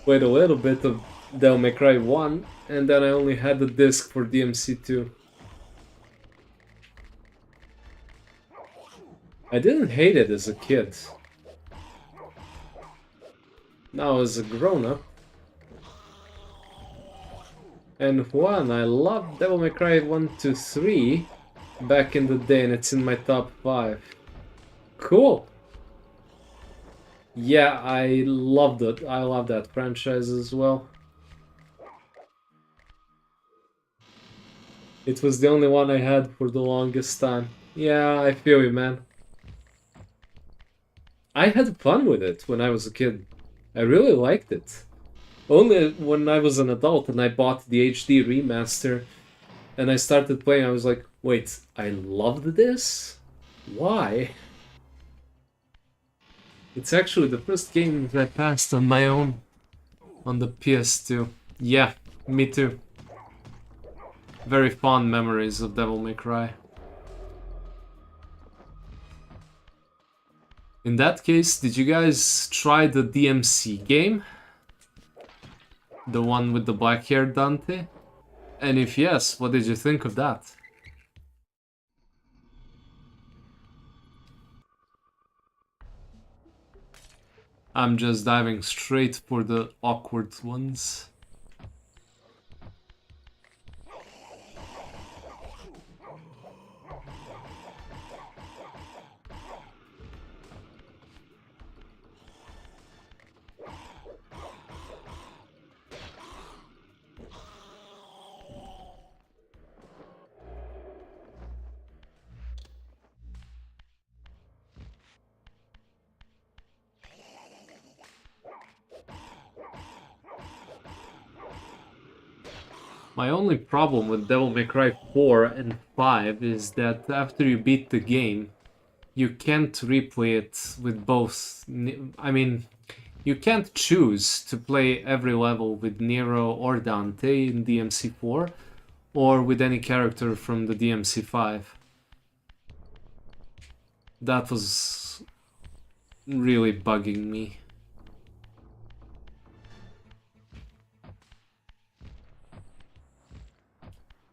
Played a little bit of Devil May Cry 1, and then I only had the disc for DMC 2. I didn't hate it as a kid. Now as a grown-up, And Juan, I loved Devil May Cry 1 to 3 back in the day, and it's in my top 5. Cool! Yeah, I loved it. I love that franchise as well. It was the only one I had for the longest time. Yeah, I feel you, man. I had fun with it when I was a kid. I really liked it. Only when I was an adult and I bought the HD remaster and I started playing, I was like, wait, I loved this? Why? It's actually the first game that I passed on my own on the PS2. Yeah, me too. Very fond memories of Devil May Cry. In that case, did you guys try the DMC game? The one with the black-haired Dante? And if yes, what did you think of that? I'm just diving straight for the awkward ones. My only problem with Devil May Cry 4 and 5 is that after you beat the game, you can't replay it with both. I mean, you can't choose to play every level with Nero or Dante in DMC4 or with any character from the DMC5. That was really bugging me.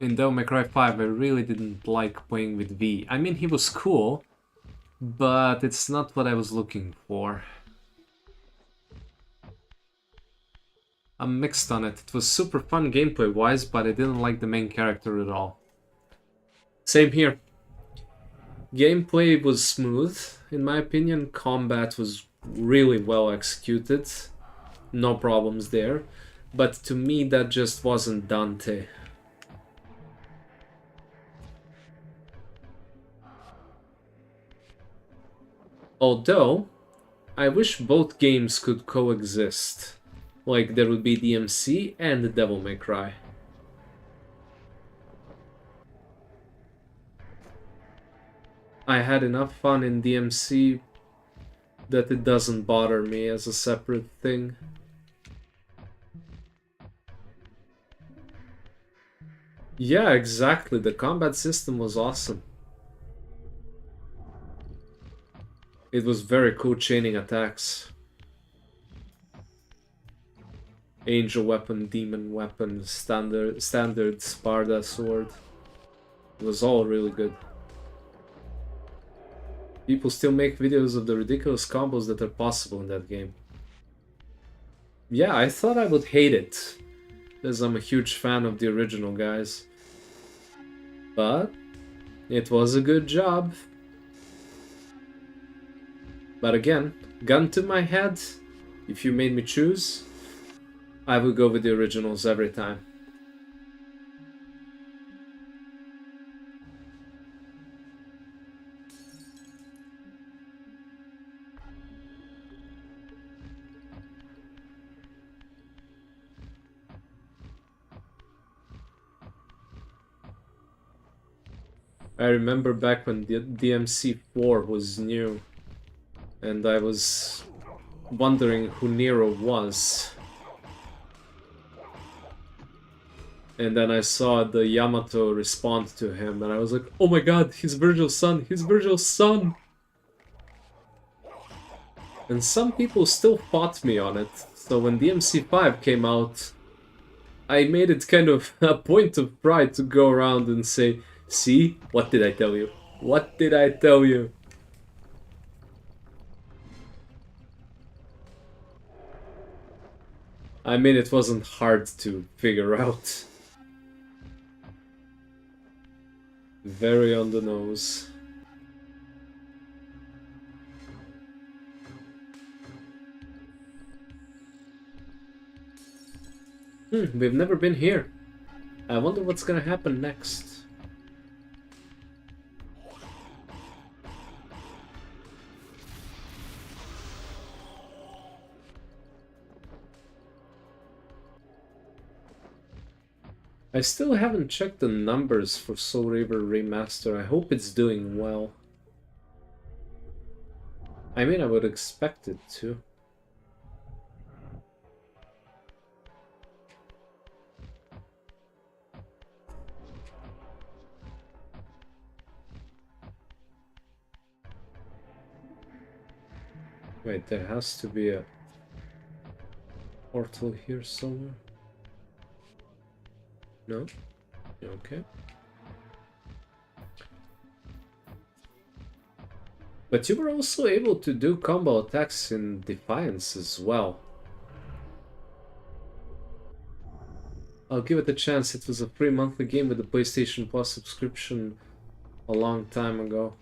In Devil May Cry 5, I really didn't like playing with V. I mean, he was cool, but it's not what I was looking for. I'm mixed on it. It was super fun gameplay-wise, but I didn't like the main character at all. Same here. Gameplay was smooth, in my opinion. Combat was really well executed. No problems there. But to me, that just wasn't Dante. Although, I wish both games could coexist. Like, there would be DMC and Devil May Cry. I had enough fun in DMC that it doesn't bother me as a separate thing. Yeah, exactly. The combat system was awesome. It was very cool chaining attacks. Angel weapon, demon weapon, standard Sparda sword. It was all really good. People still make videos of the ridiculous combos that are possible in that game. Yeah, I thought I would hate it, as I'm a huge fan of the original guys. But it was a good job. But again, gun to my head, if you made me choose, I would go with the originals every time. I remember back when the DMC4 was new, and I was wondering who Nero was. And then I saw the Yamato respond to him, and I was like, oh my god, he's Virgil's son! He's Virgil's son! And some people still fought me on it, so when DMC5 came out, I made it kind of a point of pride to go around and say, see, what did I tell you? What did I tell you? I mean, it wasn't hard to figure out. Very on the nose. We've never been here. I wonder what's gonna happen next. I still haven't checked the numbers for Soul Reaver Remaster. I hope it's doing well. I mean, I would expect it to. Wait, there has to be a portal here somewhere. No? Okay. But you were also able to do combo attacks in Defiance as well. I'll give it a chance. It was a free monthly game with the PlayStation Plus subscription a long time ago.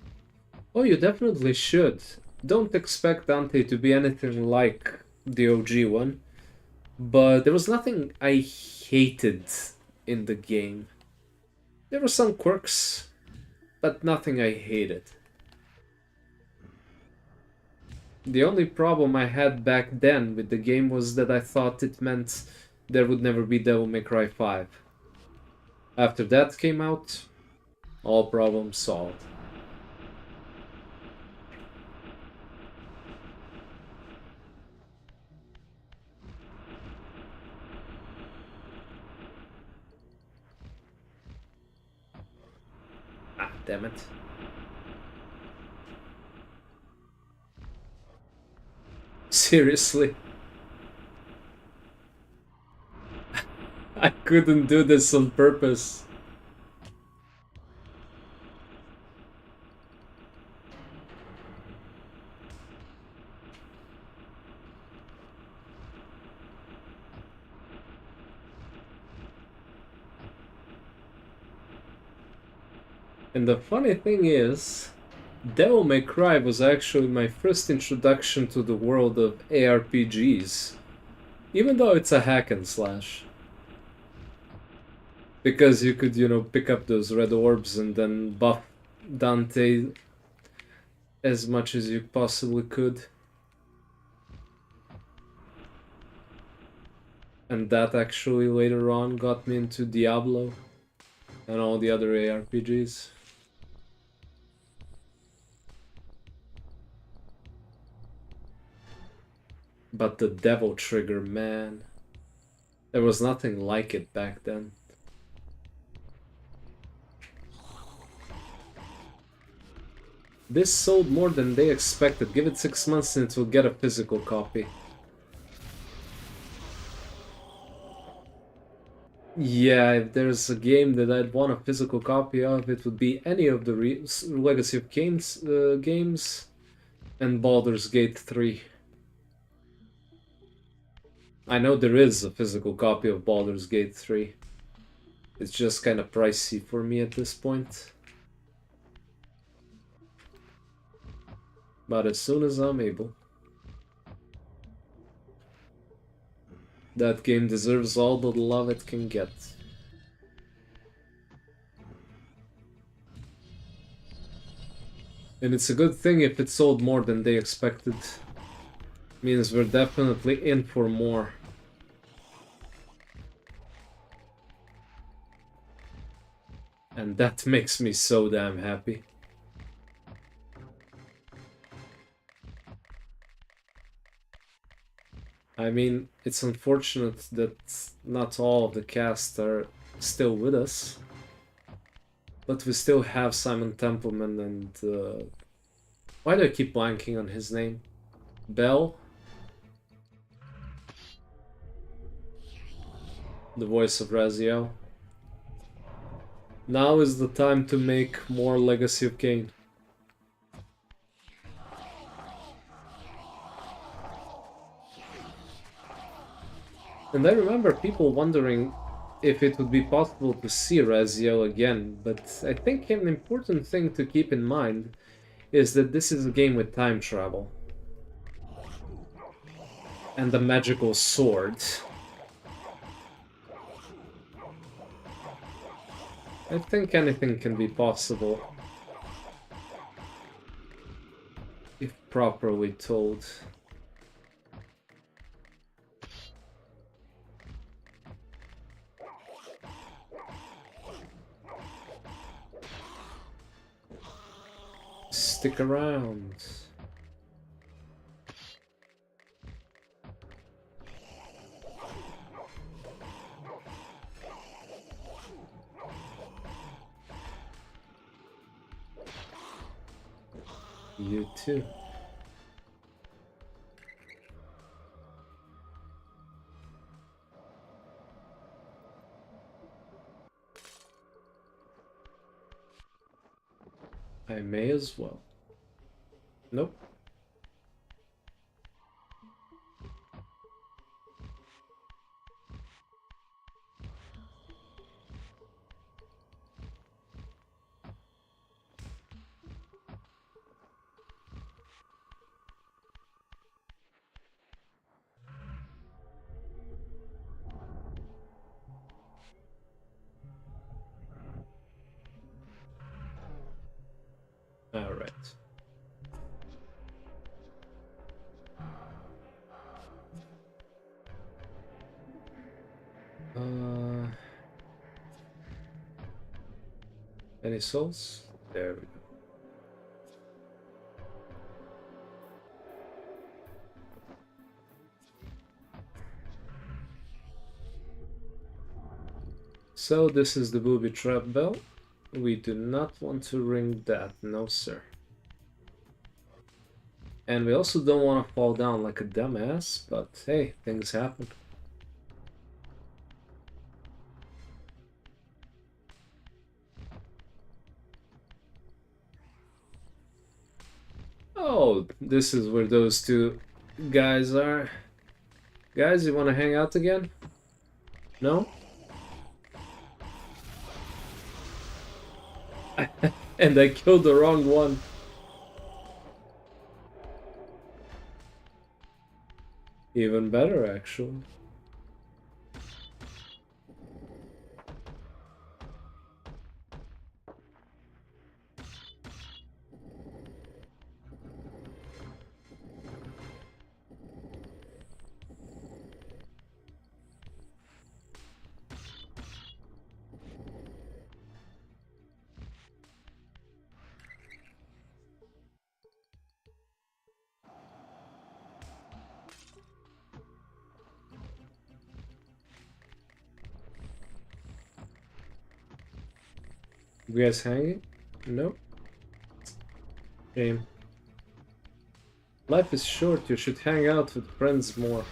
Oh, you definitely should. Don't expect Dante to be anything like the OG one, but there was nothing I hated in the game. There were some quirks, but nothing I hated. The only problem I had back then with the game was that I thought it meant there would never be Devil May Cry 5. After that came out, all problems solved. Ah, damn it. Seriously? I couldn't do this on purpose. And the funny thing is, Devil May Cry was actually my first introduction to the world of ARPGs, even though it's a hack and slash. Because you could, you know, pick up those red orbs and then buff Dante as much as you possibly could. And that actually later on got me into Diablo and all the other ARPGs. But the Devil Trigger, man. There was nothing like it back then. This sold more than they expected. Give it 6 months and it will get a physical copy. Yeah, if there's a game that I'd want a physical copy of, it would be any of the Legacy of Kain's games and Baldur's Gate 3. I know there is a physical copy of Baldur's Gate 3. It's just kind of pricey for me at this point. But as soon as I'm able. That game deserves all the love it can get. And it's a good thing if it sold more than they expected. Means we're definitely in for more. And that makes me so damn happy. I mean, it's unfortunate that not all of the cast are still with us. But we still have Simon Templeman and... why do I keep blanking on his name? Bell? The voice of Raziel. Now is the time to make more Legacy of Kain. And I remember people wondering if it would be possible to see Raziel again, but I think an important thing to keep in mind is that this is a game with time travel. And the magical sword. I think anything can be possible. If properly told. Stick around. You too. I may as well. Nope. All right. Any souls? There we go. So this is the booby trap bell. We do not want to ring that, no sir. And we also don't want to fall down like a dumbass, but hey, things happen. Oh, this is where those two guys are. Guys, you want to hang out again? No? And I killed the wrong one. Even better, actually. You guys hanging? Nope. Shame. Life is short, you should hang out with friends more.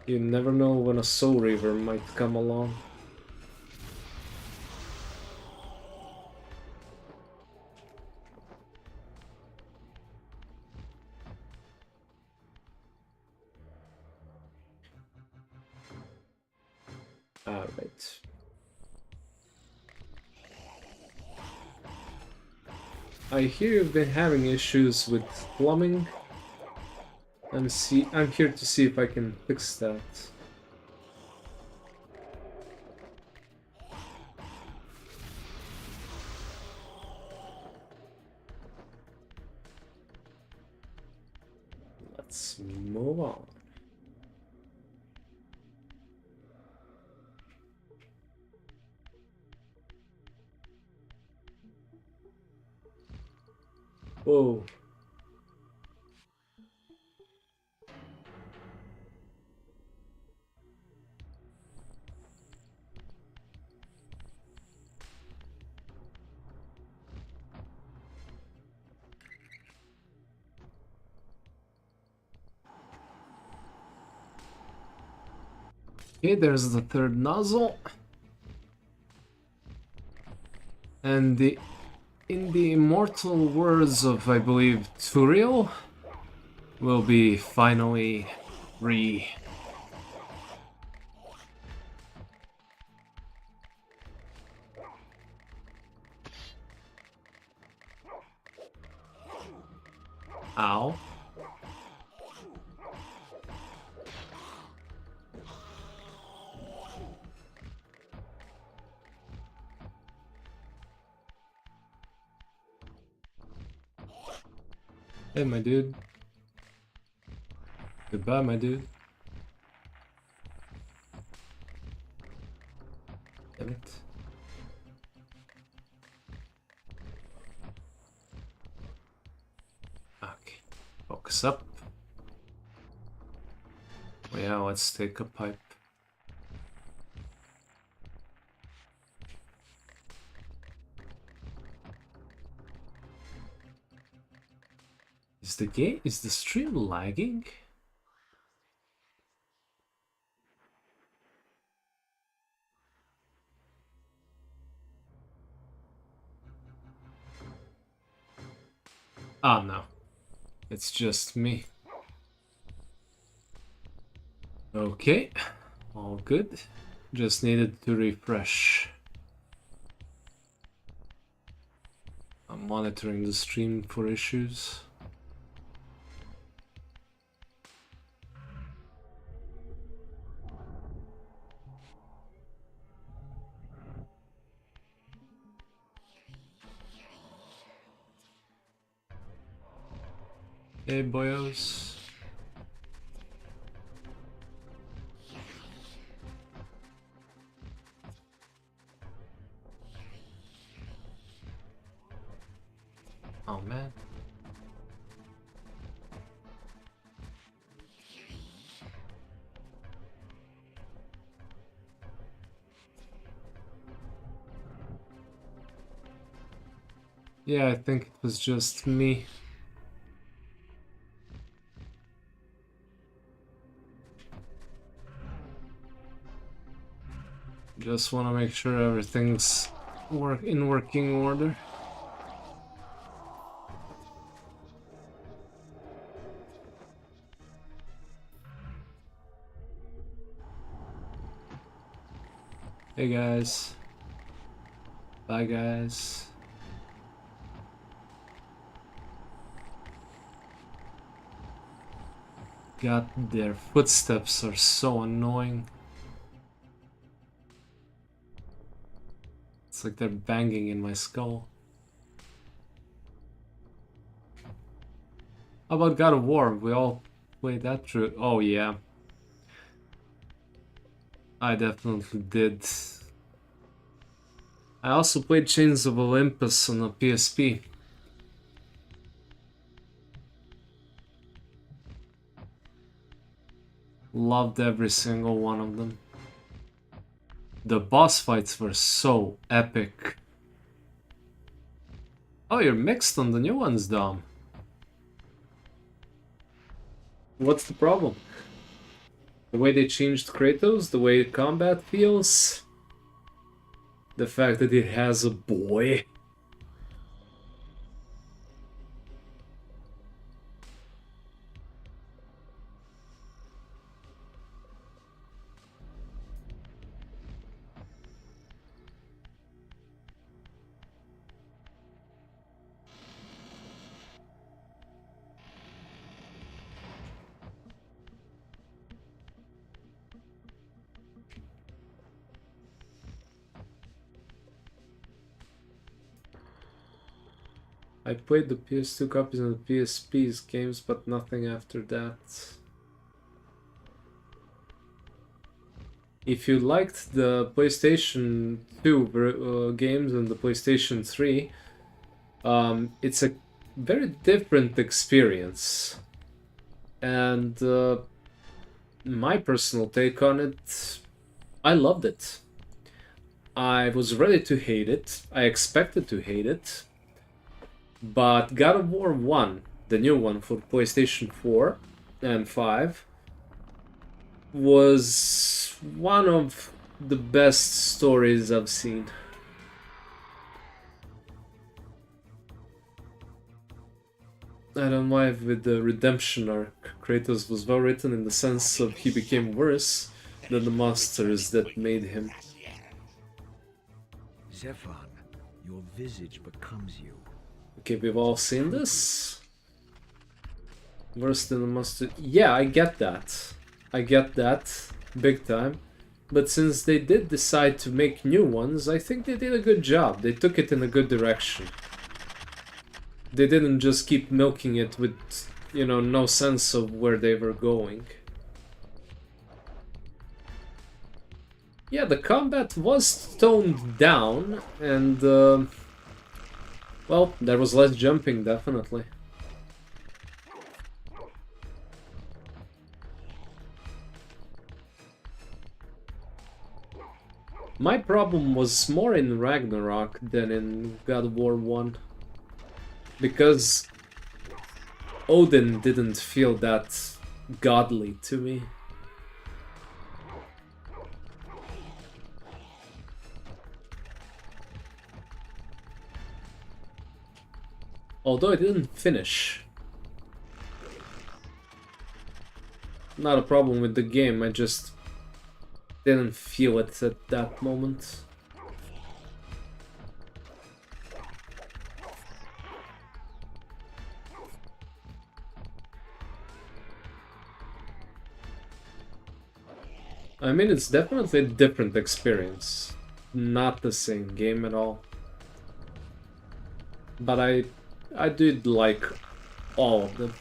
You never know when a soul reaver might come along. Alright. I hear you've been having issues with plumbing. I'm here to see if I can fix that. Let's move on. Whoa. Okay, there's the third nozzle. And in the immortal words of, I believe, Turiel, will be finally free. Ow. Hey, my dude. Goodbye, my dude. Damn it. Okay. Focus up. Oh yeah, let's take a pipe. Is the stream lagging? Ah, no. It's just me. Okay. All good. Just needed to refresh. I'm monitoring the stream for issues. Hey, boyos. Oh, man. Yeah, I think it was just me. Just want to make sure everything's in working order. Hey guys. Bye guys. God, their footsteps are so annoying. It's like they're banging in my skull. How about God of War? We all played that through. Oh yeah. I definitely did. I also played Chains of Olympus on a PSP. Loved every single one of them. The boss fights were so epic. Oh, you're mixed on the new ones, Dom. What's the problem? The way they changed Kratos, the way combat feels, the fact that it has a boy. I played the PS2 copies and the PSP's games, but nothing after that. If you liked the PlayStation 2 games and the PlayStation 3, it's a very different experience. And my personal take on it, I loved it. I was ready to hate it. I expected to hate it. But God of War 1, the new one for PlayStation 4 and 5, was one of the best stories I've seen. I don't mind with the redemption arc. Kratos was well written in the sense of he became worse than the monsters that made him. Zephon, your visage becomes you. Okay, we've all seen this. Worse than the mustard. Yeah, I get that. I get that. Big time. But since they did decide to make new ones, I think they did a good job. They took it in a good direction. They didn't just keep milking it with, you know, no sense of where they were going. Yeah, the combat was toned down, and, well, there was less jumping, definitely. My problem was more in Ragnarok than in God of War 1. Because Odin didn't feel that godly to me. Although I didn't finish. Not a problem with the game, I just didn't feel it at that moment. I mean, it's definitely a different experience. Not the same game at all. But I did like all of them.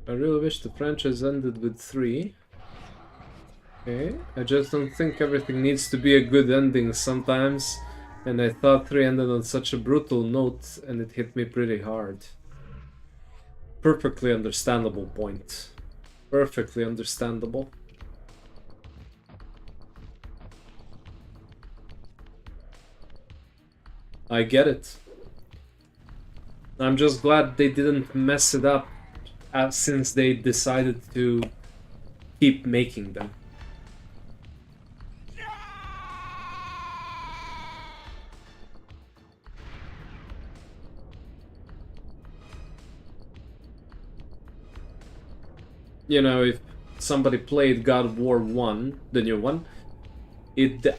I really wish the franchise ended with 3. Okay, I just don't think everything needs to be a good ending sometimes, and I thought 3 ended on such a brutal note, and it hit me pretty hard. Perfectly understandable point. Perfectly understandable. I get it. I'm just glad they didn't mess it up since they decided to keep making them. You know, if somebody played God of War 1, the new one,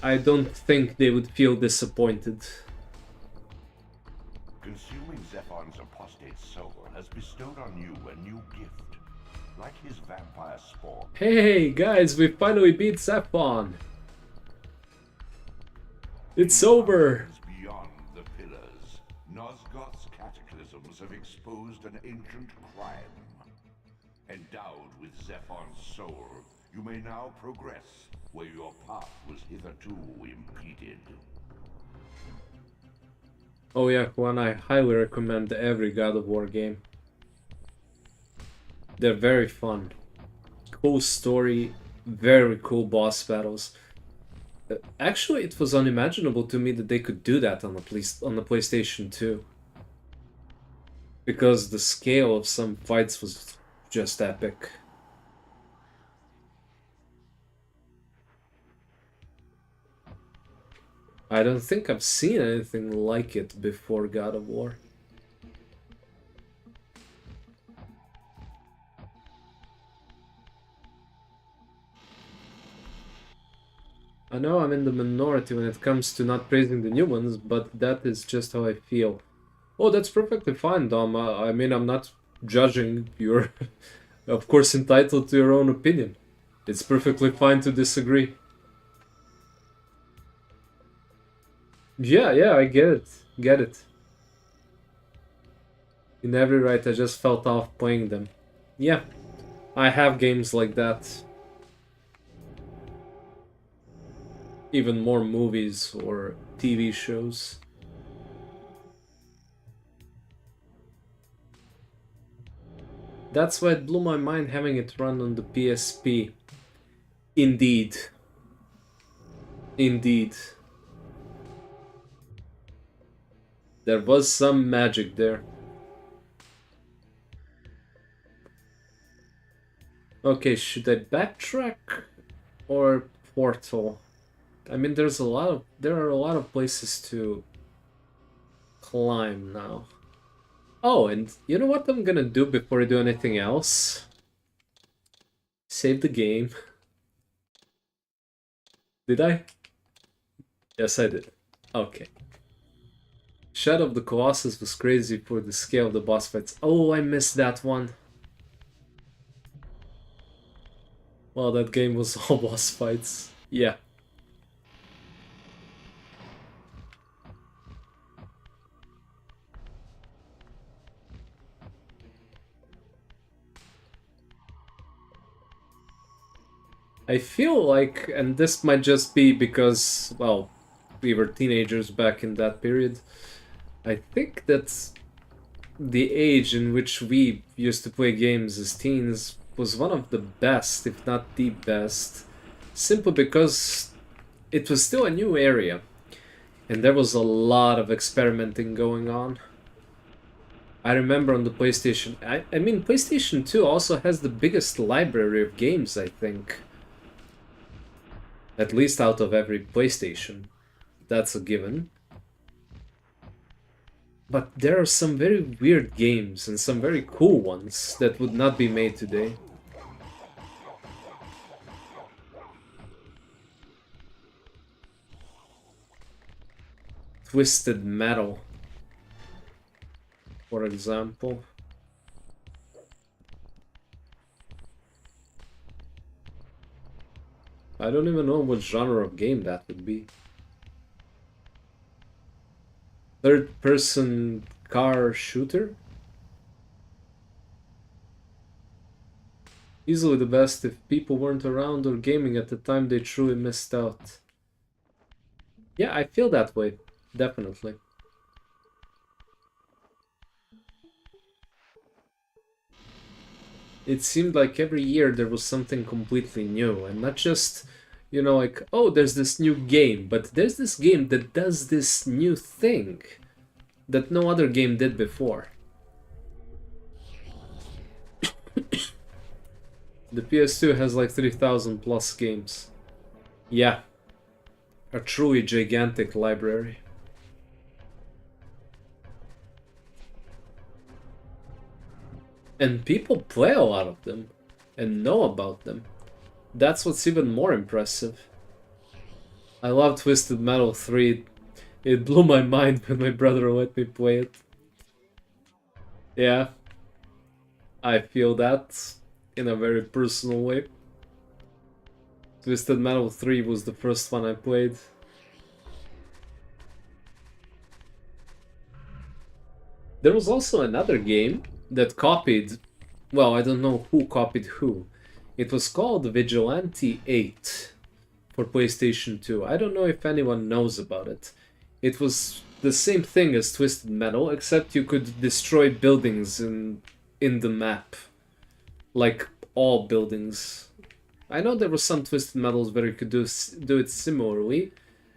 I don't think they would feel disappointed. Consuming Zephon's apostate soul has bestowed on you a new gift. Like his vampire spawn. Hey guys, we finally beat Zephon! It's over! Beyond the pillars, Nosgoth's cataclysms have exposed an ancient crime. Endowed with Zephon's soul, you may now progress where your path was hitherto impeded. Oh yeah, Juan, I highly recommend every God of War game. They're very fun. Cool story, very cool boss battles. Actually, it was unimaginable to me that they could do that on the PlayStation 2. Because the scale of some fights was just epic. I don't think I've seen anything like it before God of War. I know I'm in the minority when it comes to not praising the new ones, but that is just how I feel. Oh, that's perfectly fine, Dom. I mean, I'm not judging. You're, of course, entitled to your own opinion. It's perfectly fine to disagree. Yeah, I get it. Get it. In every right, I just felt off playing them. Yeah, I have games like that. Even more movies or TV shows. That's why it blew my mind having it run on the PSP. Indeed. Indeed. There was some magic there. Okay, should I backtrack or portal? I mean, there are a lot of places climb now. Oh, and you know what I'm gonna do before I do anything else? Save the game. Did I? Yes, I did. Okay. Shadow of the Colossus was crazy for the scale of the boss fights. Oh, I missed that one. Well, that game was all boss fights. Yeah. I feel like, and this might just be because, well, we were teenagers back in that period. I think that the age in which we used to play games as teens was one of the best, if not the best, simply because it was still a new area, and there was a lot of experimenting going on. I remember on the PlayStation, I mean, PlayStation 2 also has the biggest library of games, I think. At least out of every PlayStation. That's a given. But there are some very weird games and some very cool ones that would not be made today. Twisted Metal, for example. I don't even know what genre of game that would be. Third-person car shooter? Easily the best. If people weren't around or gaming at the time, they truly missed out. Yeah, I feel that way. Definitely. It seemed like every year there was something completely new, and not just, you know, like, oh, there's this new game, but there's this game that does this new thing that no other game did before. The PS2 has like 3,000 plus games. Yeah. A truly gigantic library. And people play a lot of them and know about them. That's what's even more impressive. I love Twisted Metal 3. It blew my mind when my brother let me play it. Yeah. I feel that in a very personal way. Twisted Metal 3 was the first one I played. There was also another game that copied, well, I don't know who copied who. It was called Vigilante 8 for PlayStation 2. I don't know if anyone knows about it. It was the same thing as Twisted Metal, except you could destroy buildings in the map. Like, all buildings. I know there were some Twisted Metals where you could do it similarly,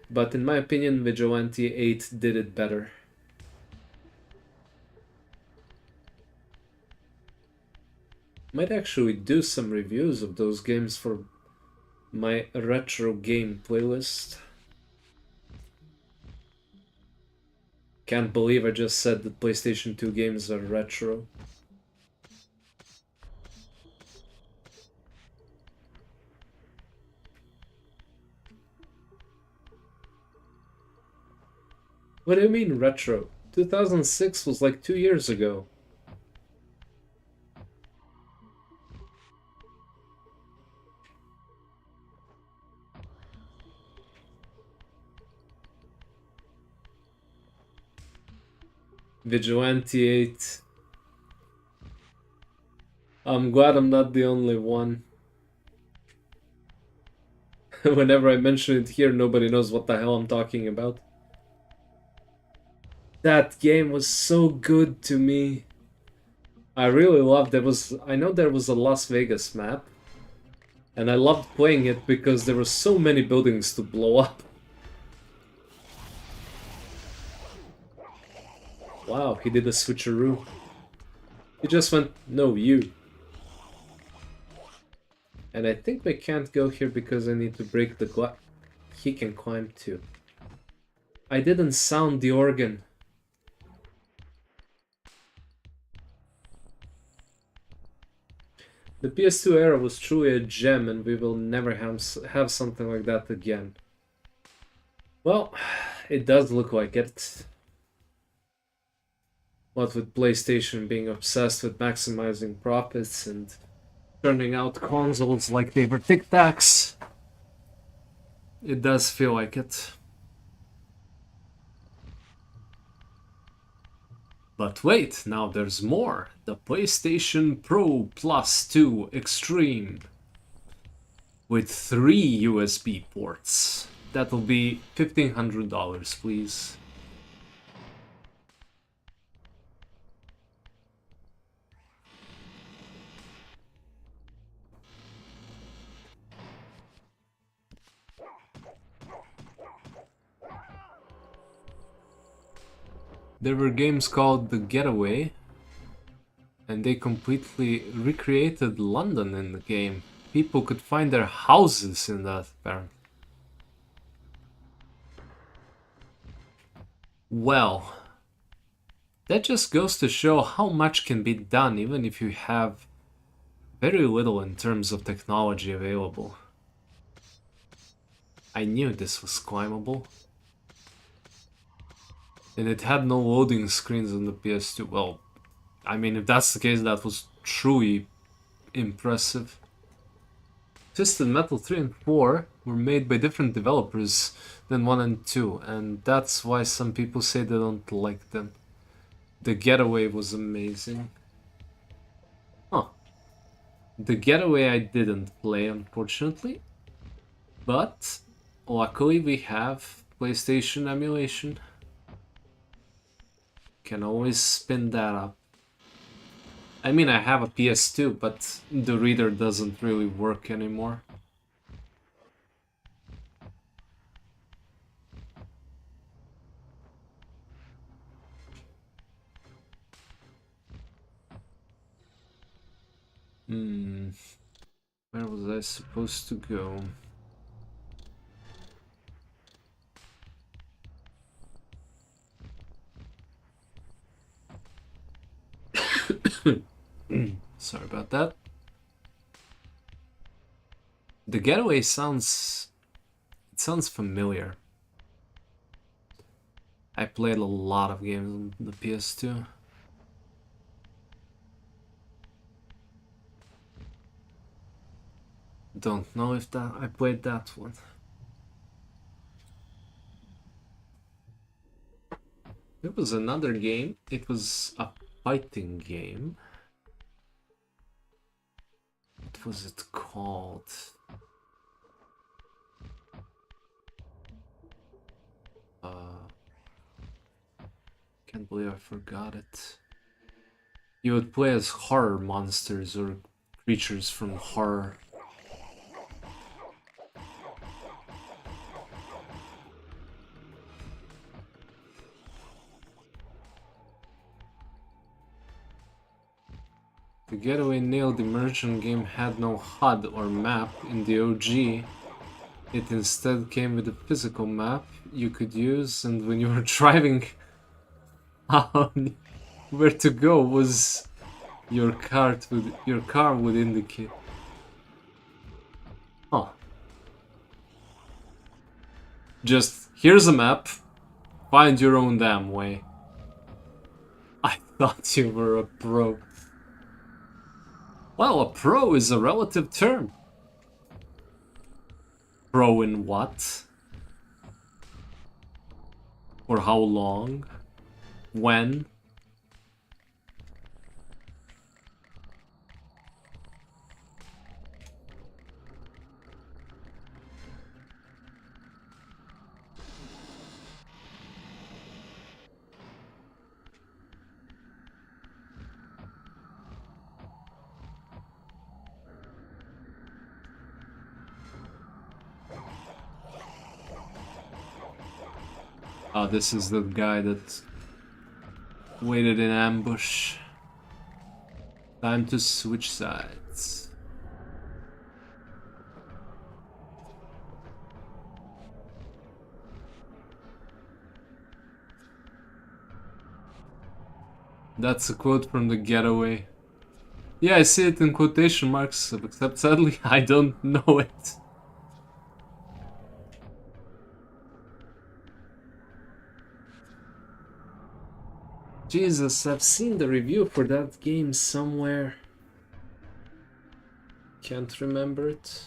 but in my opinion, Vigilante 8 did it better. Might actually do some reviews of those games for my retro game playlist. Can't believe I just said that PlayStation 2 games are retro. What do you mean retro? 2006 was like 2 years ago. Vigilante 8. I'm glad I'm not the only one. Whenever I mention it here, nobody knows what the hell I'm talking about. That game was so good to me. I really loved I know there was a Las Vegas map. And I loved playing it because there were so many buildings to blow up. Wow, he did a switcheroo. He just went, no, you. And I think we can't go here because I need to break the glass. He can climb too. I didn't sound the organ. The PS2 era was truly a gem, and we will never have something like that again. Well, it does look like it. What with PlayStation being obsessed with maximizing profits and turning out consoles like they were Tic Tacs, it does feel like it. But wait, now there's more. The PlayStation Pro Plus 2 Extreme. With 3 USB ports. That'll be $1,500, please. There were games called The Getaway, and they completely recreated London in the game. People could find their houses in that, apparently. Well, that just goes to show how much can be done even if you have very little in terms of technology available. I knew this was climbable. And it had no loading screens on the PS2. Well, I mean, if that's the case, that was truly impressive. Twisted Metal 3 and 4 were made by different developers than 1 and 2, and that's why some people say they don't like them. The Getaway was amazing. Huh. The Getaway I didn't play, unfortunately. But, luckily we have PlayStation emulation. Can always spin that up. I mean, I have a PS2, but the reader doesn't really work anymore. Where was I supposed to go? Sorry about that. The Getaway sounds familiar. I played a lot of games on the PS2. Don't know if that I played that one. There was another game. It was a fighting game. What was it called? Can't believe I forgot it. You would play as horror monsters or creatures from horror. The Getaway nailed immersion game had no HUD or map in the OG. It instead came with a physical map you could use, and when you were driving where to go was your car would indicate. Huh. Just here's a map. Find your own damn way. I thought you were a pro. Well, a pro is a relative term. Pro in what? For how long? When? Oh, this is the guy that waited in ambush. Time to switch sides. That's a quote from The Getaway. Yeah, I see it in quotation marks, except sadly I don't know it. Jesus, I've seen the review for that game somewhere. Can't remember it.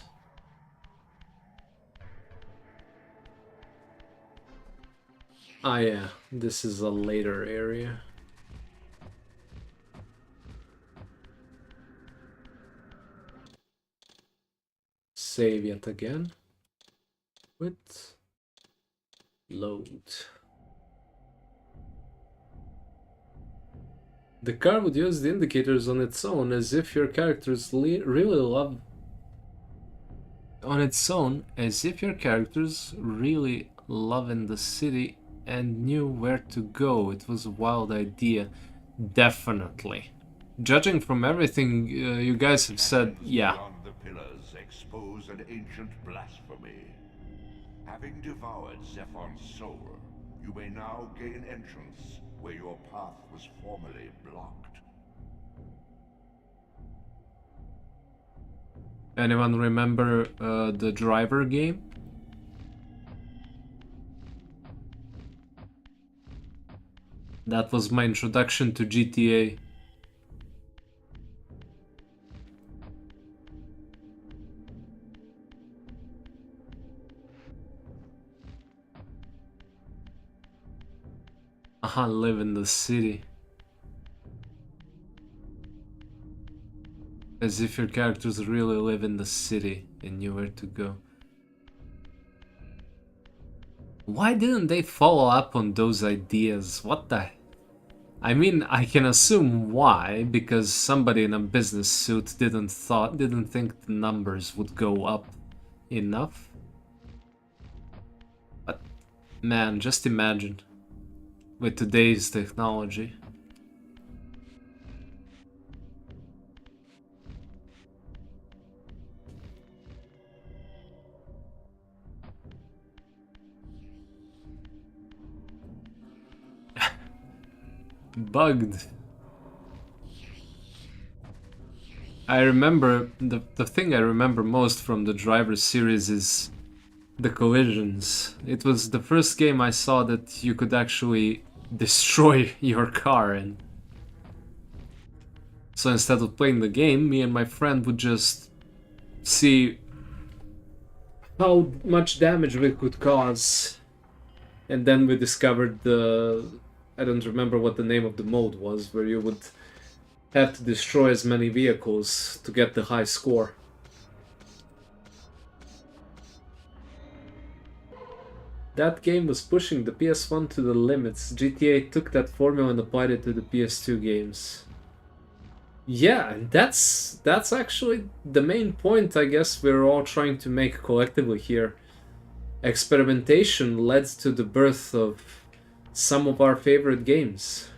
Ah yeah, this is a later area. Save yet again. With load. The car would use the indicators on its own as if your characters really love... On its own, as if your characters really love in the city and knew where to go. It was a wild idea. Definitely. Judging from everything you guys have said, yeah. Beyond the pillars expose an ancient blasphemy. Having devoured Zephon's soul, you may now gain entrance where your path was formerly blocked. Anyone remember the Driver game? That was my introduction to GTA. Live in the city. As if your characters really live in the city and knew where to go. Why didn't they follow up on those ideas? What the... I mean, I can assume why, because somebody in a business suit didn't think the numbers would go up enough. But man, just imagine with today's technology. Bugged. I remember, the thing I remember most from the Driver series is the collisions. It was the first game I saw that you could actually destroy your car in. So instead of playing the game, me and my friend would just see how much damage we could cause. And then we discovered the... I don't remember what the name of the mode was, where you would have to destroy as many vehicles to get the high score. That game was pushing the PS1 to the limits. GTA took that formula and applied it to the PS2 games. Yeah, and that's actually the main point I guess we're all trying to make collectively here. Experimentation led to the birth of some of our favorite games.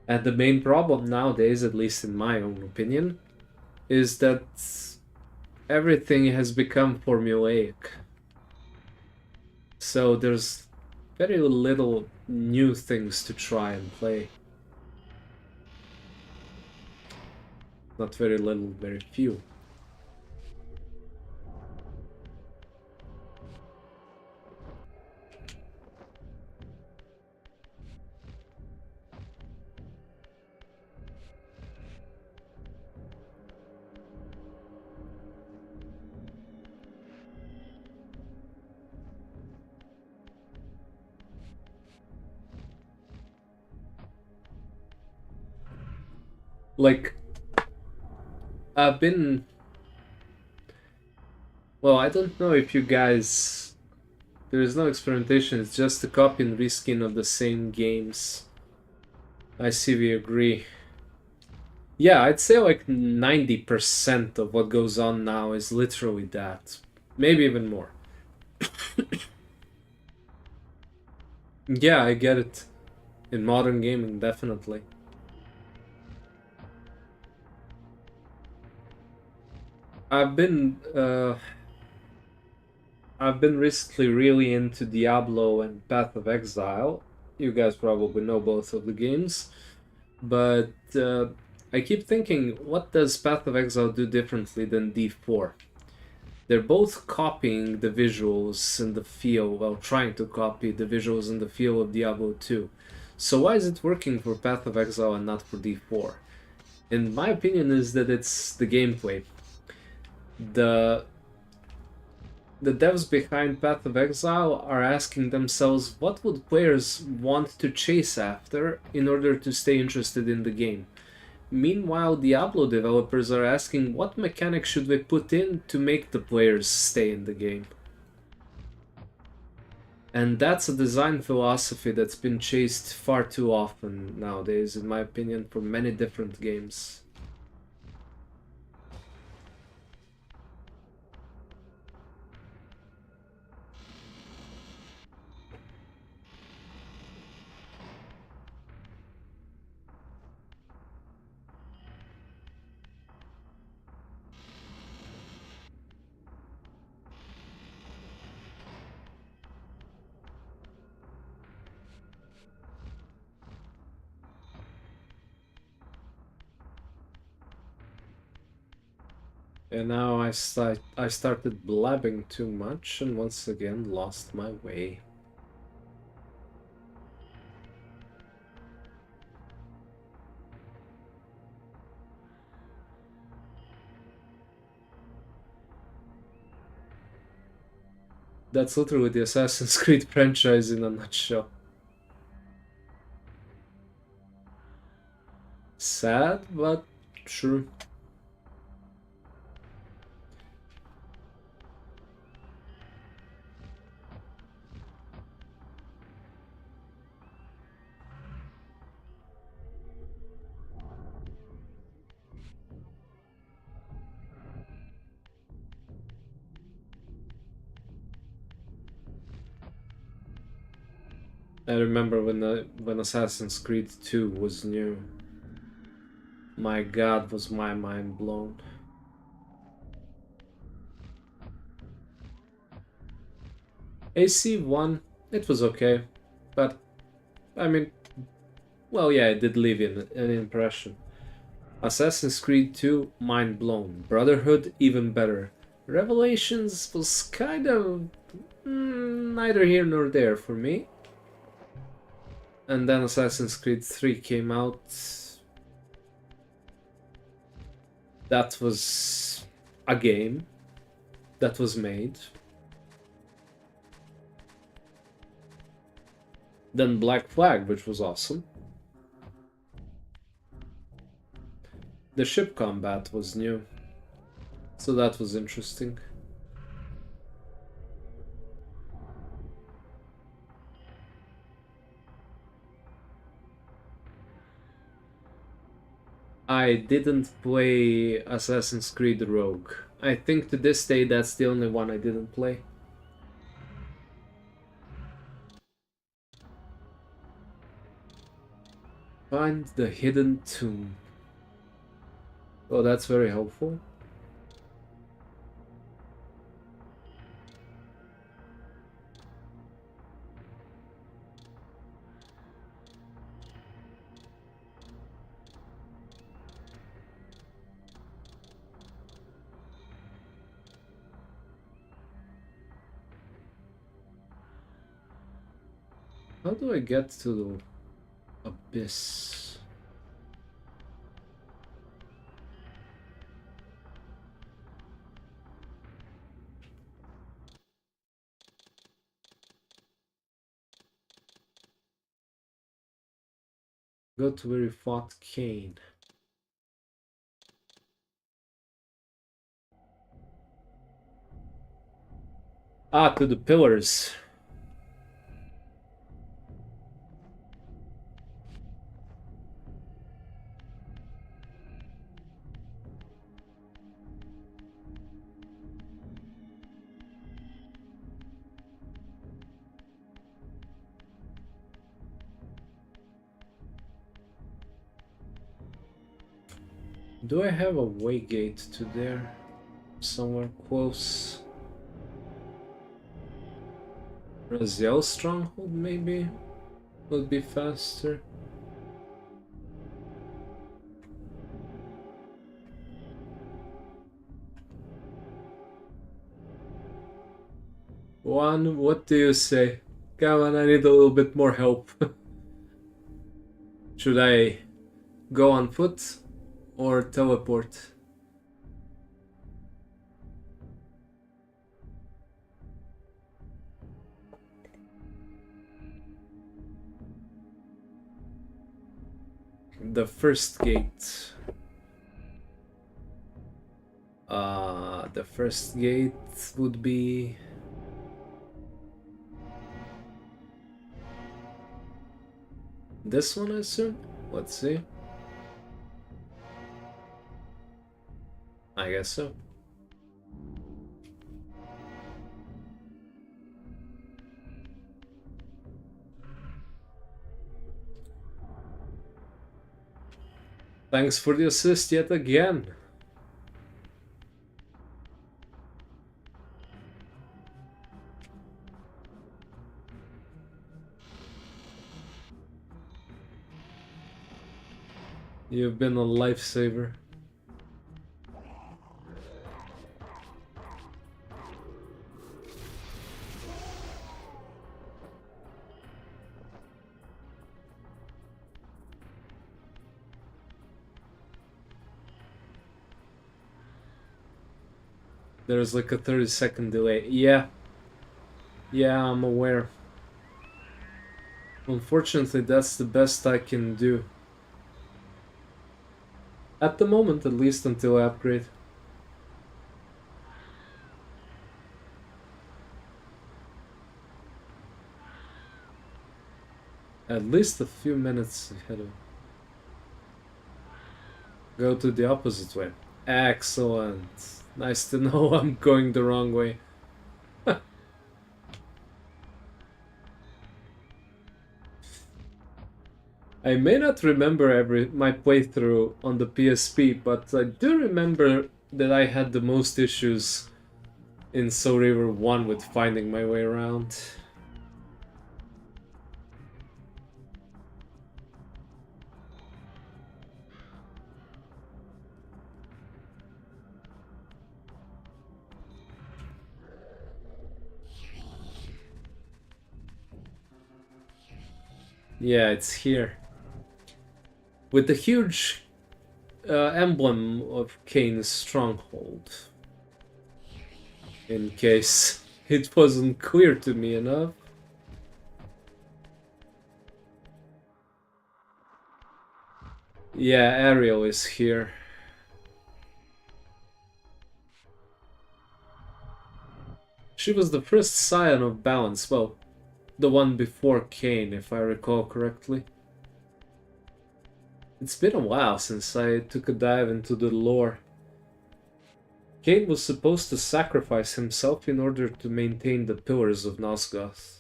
And the main problem nowadays, at least in my own opinion, is that everything has become formulaic. So there's very little new things to try and play. Not very little, very few. Like, I've been... Well, I don't know if you guys... There is no experimentation, it's just a copy and reskin of the same games. I see we agree. Yeah, I'd say like 90% of what goes on now is literally that. Maybe even more. Yeah, I get it. In modern gaming, definitely. I've been recently really into Diablo and Path of Exile. You guys probably know both of the games, but I keep thinking, what does Path of Exile do differently than D4? They're both copying the visuals and the feel, well, trying to copy the visuals and the feel of Diablo 2. So why is it working for Path of Exile and not for D4? In my opinion is that it's the gameplay. The devs behind Path of Exile are asking themselves what would players want to chase after in order to stay interested in the game. Meanwhile, Diablo developers are asking what mechanics should we put in to make the players stay in the game. And that's a design philosophy that's been chased far too often nowadays, in my opinion, for many different games. And now I started blabbing too much and once again lost my way. That's literally the Assassin's Creed franchise in a nutshell. Sad, but true. I remember when Assassin's Creed 2 was new. My god, was my mind blown. AC1, it was okay, but I mean, well, yeah, it did leave an impression. Assassin's Creed 2, mind blown. Brotherhood, even better. Revelations was kind of neither here nor there for me. And then Assassin's Creed 3 came out. That was a game that was made. Then Black Flag, which was awesome. The ship combat was new, so that was interesting. I didn't play Assassin's Creed Rogue. I think to this day that's the only one I didn't play. Find the hidden tomb. Oh, that's very helpful. How do I get to the abyss? Go to where you fought Cain. Ah, to the pillars. Do I have a way gate to there? Somewhere close? Raziel Stronghold, maybe? Would be faster. Juan, what do you say? Come on, I need a little bit more help. Should I go on foot or teleport? The first gate. The first gate would be... this one, I assume? Let's see. I guess so. Thanks for the assist yet again. You've been a lifesaver. There's like a 30-second delay. Yeah, I'm aware. Unfortunately, that's the best I can do. At the moment, at least until I upgrade. At least a few minutes ahead of... Go to the opposite way. Excellent. Nice to know I'm going the wrong way. I may not remember my playthrough on the PSP, but I do remember that I had the most issues in Soul Reaver 1 with finding my way around. Yeah, it's here. With the huge emblem of Kane's stronghold. In case it wasn't clear to me enough. Yeah, Ariel is here. She was the first scion of balance, well, the one before Kane, if I recall correctly. It's been a while since I took a dive into the lore. Kane was supposed to sacrifice himself in order to maintain the pillars of Nosghoth.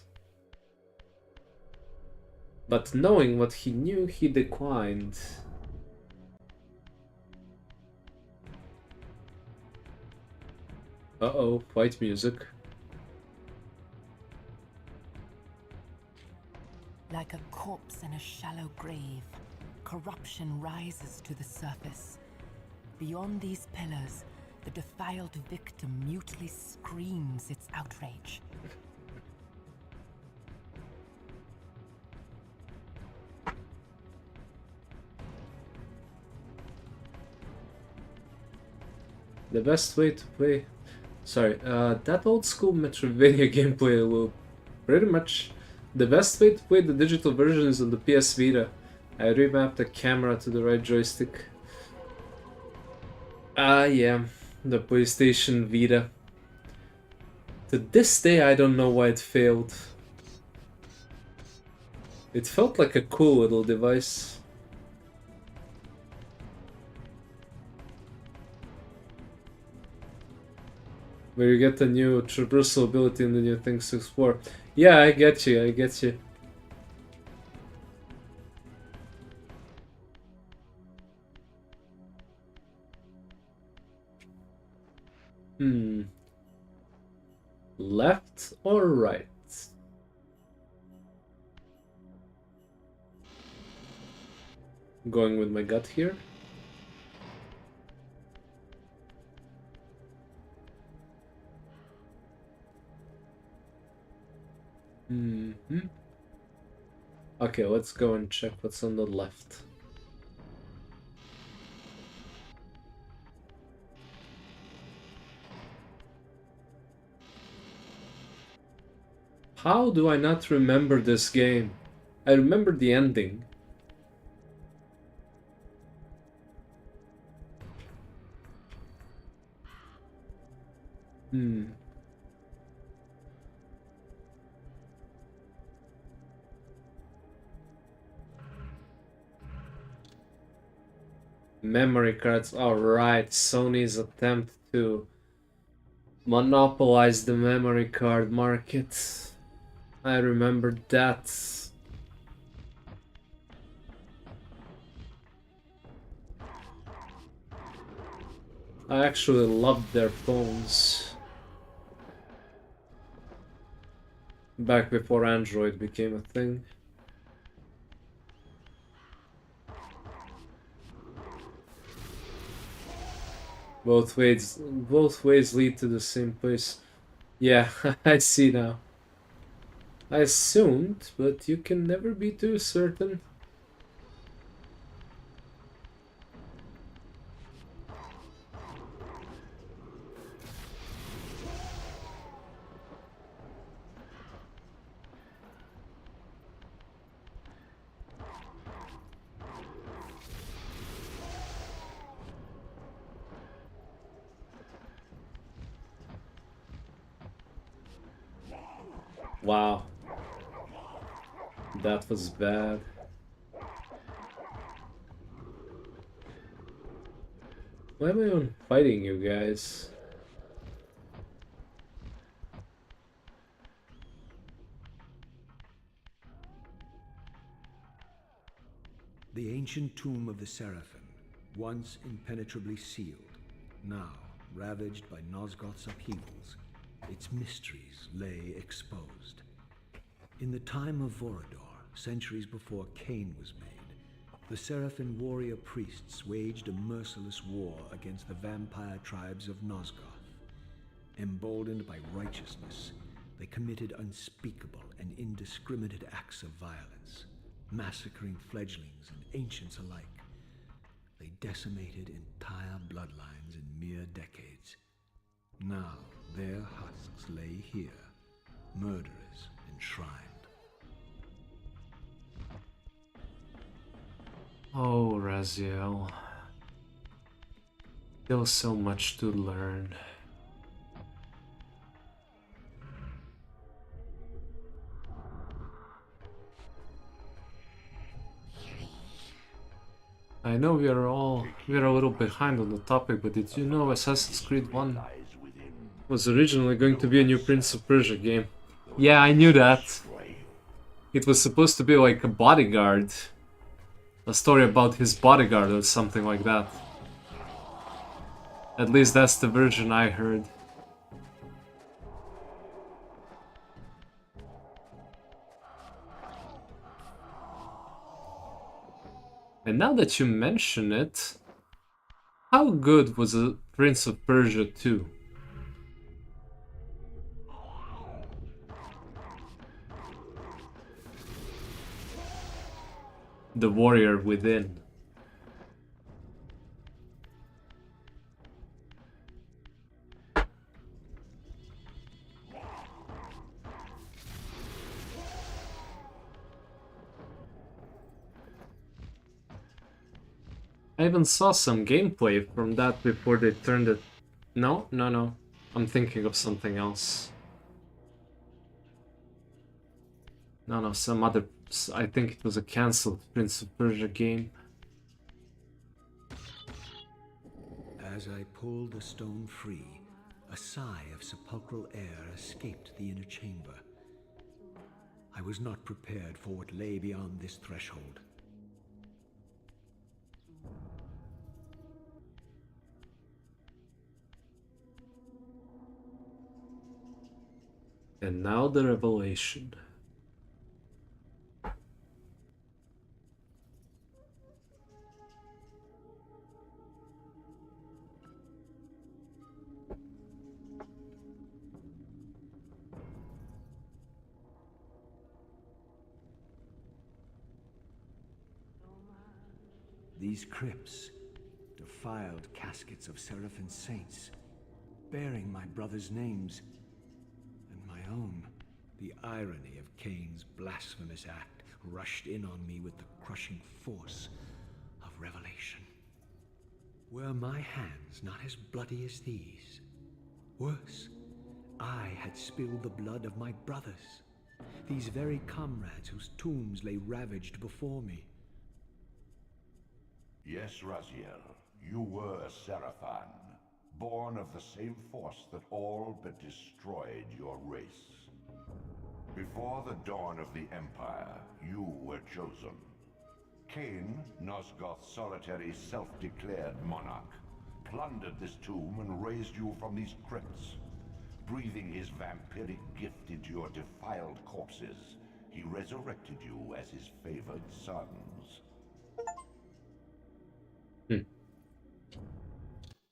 But knowing what he knew, he declined. Uh-oh, fight music. Like a corpse in a shallow grave, corruption rises to the surface. Beyond these pillars, the defiled victim mutely screams its outrage. The best way to play... Sorry, that old school Metroidvania gameplay loop. Pretty much the best way to play the digital version is on the PS Vita. I remapped the camera to the right joystick. Yeah, the PlayStation Vita. To this day, I don't know why it failed. It felt like a cool little device. Where you get the new traversal ability and the new things to explore. Yeah, I get you, I get you. Left or right? Going with my gut here. Mm-hmm. Okay, let's go and check what's on the left. How do I not remember this game? I remember the ending. Hmm. Memory cards. Alright, Sony's attempt to monopolize the memory card market. I remember that. I actually loved their phones. Back before Android became a thing. Both ways lead to the same place. Yeah, I see now. I assumed, but you can never be too certain. Wow. That was bad. Why am I on fighting you guys? The ancient tomb of the Seraphim, once impenetrably sealed, now ravaged by Nosgoth's upheavals, its mysteries lay exposed. In the time of Vorador, centuries before Cain was made, the Seraphim warrior priests waged a merciless war against the vampire tribes of Nosgoth. Emboldened by righteousness, they committed unspeakable and indiscriminate acts of violence, massacring fledglings and ancients alike. They decimated entire bloodlines in mere decades. Now their husks lay here, murderers enshrined. Oh, Raziel. Still so much to learn. I know we are a little behind on the topic, but did you know Assassin's Creed 1 was originally going to be a new Prince of Persia game? Yeah, I knew that. It was supposed to be like a bodyguard. A story about his bodyguard or something like that. At least that's the version I heard. And now that you mention it, how good was a Prince of Persia 2? The Warrior Within. I even saw some gameplay from that before they turned it... No. I'm thinking of something else. No, some other... I think it was a cancelled Prince of Persia game. As I pulled the stone free, a sigh of sepulchral air escaped the inner chamber. I was not prepared for what lay beyond this threshold. And now the revelation. these crypts, defiled caskets of Seraphim saints, bearing my brothers' names, and my own. The irony of Cain's blasphemous act rushed in on me with the crushing force of revelation. Were my hands not as bloody as these? Worse, I had spilled the blood of my brothers, these very comrades whose tombs lay ravaged before me. Yes, Raziel, you were Seraphan, born of the same force that all but destroyed your race. Before the dawn of the Empire, you were chosen. Cain, Nosgoth's solitary self-declared monarch, plundered this tomb and raised you from these crypts. Breathing his vampiric gift into your defiled corpses, he resurrected you as his favored sons.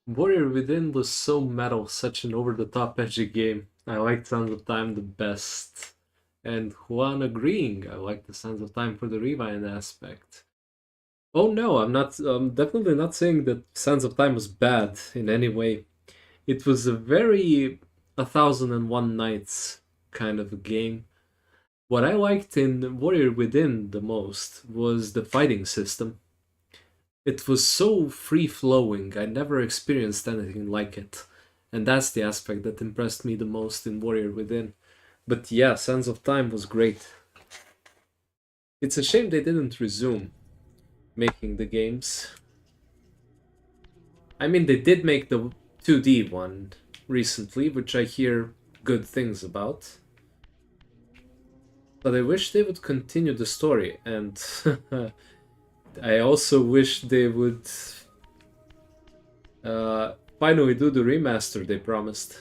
Warrior Within was so metal, such an over-the-top edgy game. I liked Sands of Time the best. And Juan agreeing, I like the Sands of Time for the Rewind aspect. Oh no, I'm definitely not saying that Sands of Time was bad in any way. It was a very 1001 Nights kind of a game. What I liked in Warrior Within the most was the fighting system. It was so free-flowing, I never experienced anything like it. And that's the aspect that impressed me the most in Warrior Within. But yeah, Sands of Time was great. It's a shame they didn't resume making the games. I mean, they did make the 2D one recently, which I hear good things about. But I wish they would continue the story, and I also wish they would finally do the remaster they promised.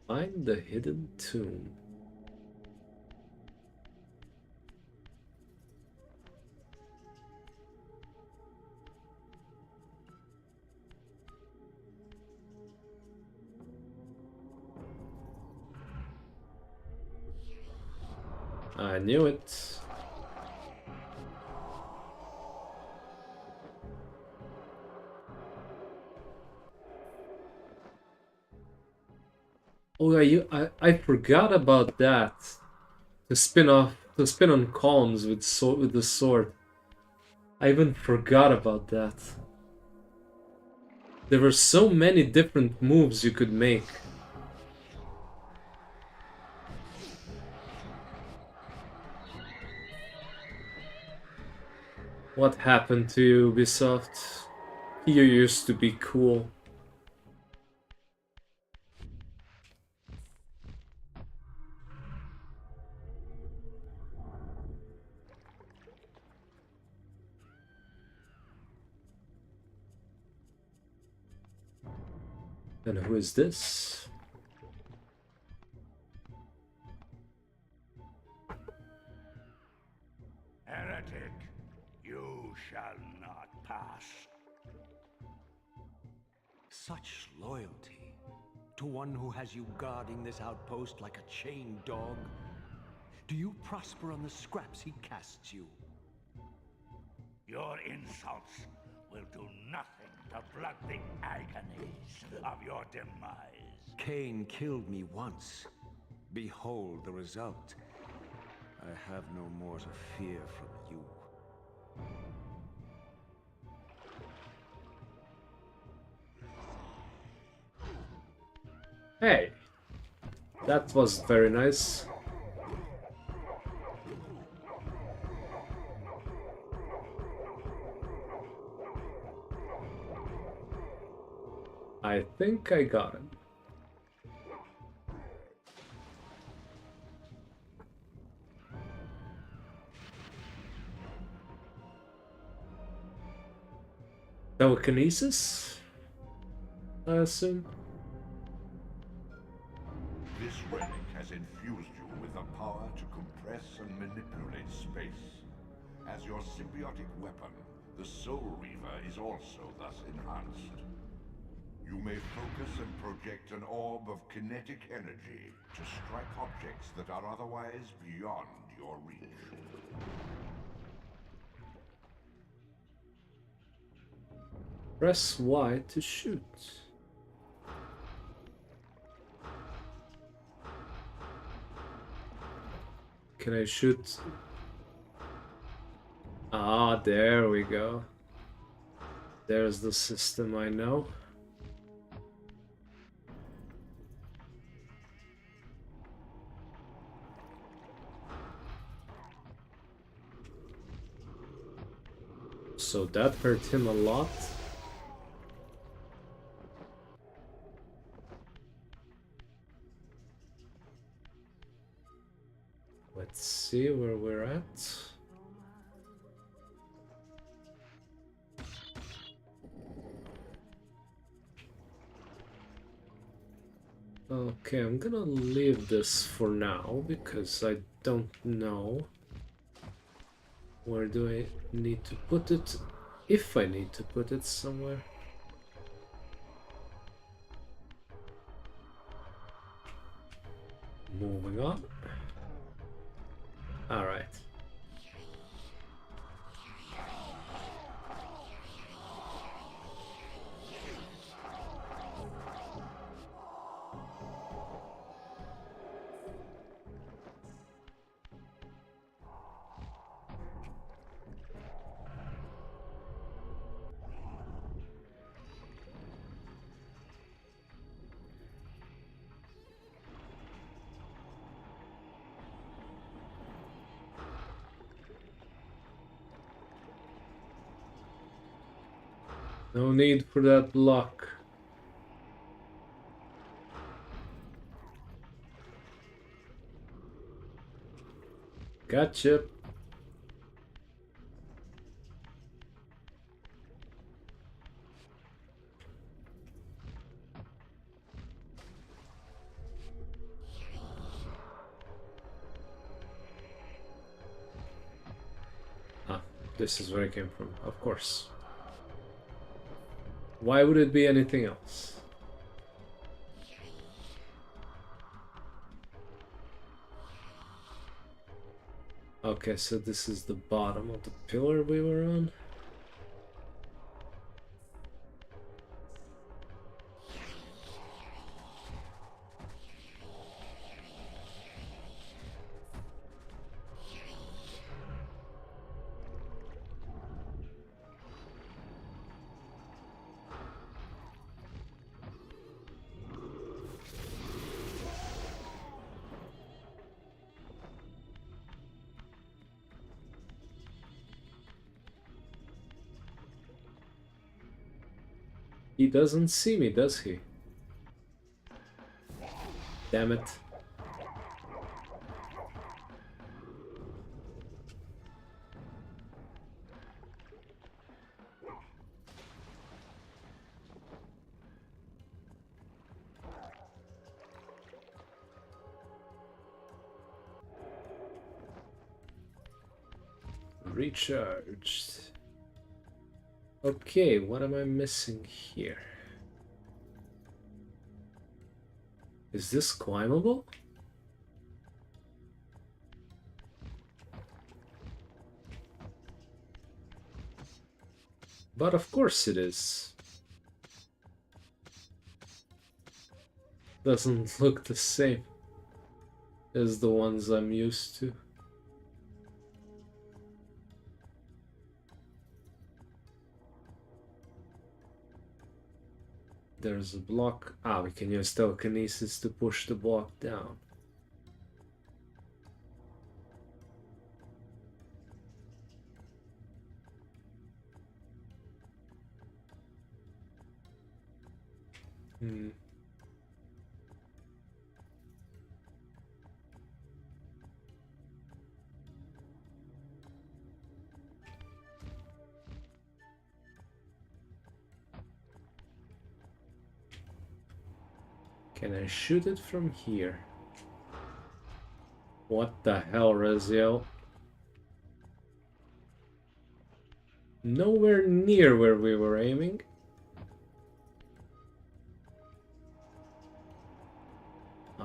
Find the hidden tomb. I knew it. Oh, I forgot about that. To spin on columns with the sword. I even forgot about that. There were so many different moves you could make. What happened to you, Ubisoft? You used to be cool. And who is this? Heretic, you shall not pass. Such loyalty to one who has you guarding this outpost like a chained dog. Do you prosper on the scraps he casts you? Your insults will do nothing to flood the agonies of your demise. Cain killed me once. Behold the result. I have no more to fear from you. Hey, that was very nice. I think I got him. Telekinesis? I assume. This relic has infused you with the power to compress and manipulate space. As your symbiotic weapon, the Soul Reaver is also thus enhanced. You may focus and project an orb of kinetic energy to strike objects that are otherwise beyond your reach. Press Y to shoot. Can I shoot? Ah, there we go. There's the system I know. So that hurt him a lot. Let's see where we're at. Okay, I'm gonna leave this for now because I don't know. Where do I need to put it? If I need to put it somewhere. Moving on. All right. No need for that block. Gotcha. Ah, this is where I came from, of course. Why would it be anything else? Okay, so this is the bottom of the pillar we were on. He doesn't see me, does he? Damn it. Recharged. Okay, what am I missing here? Is this climbable? But of course it is. Doesn't look the same as the ones I'm used to. There's a block. Ah, we can use telekinesis to push the block down. Can I shoot it from here? What the hell, Raziel? Nowhere near where we were aiming.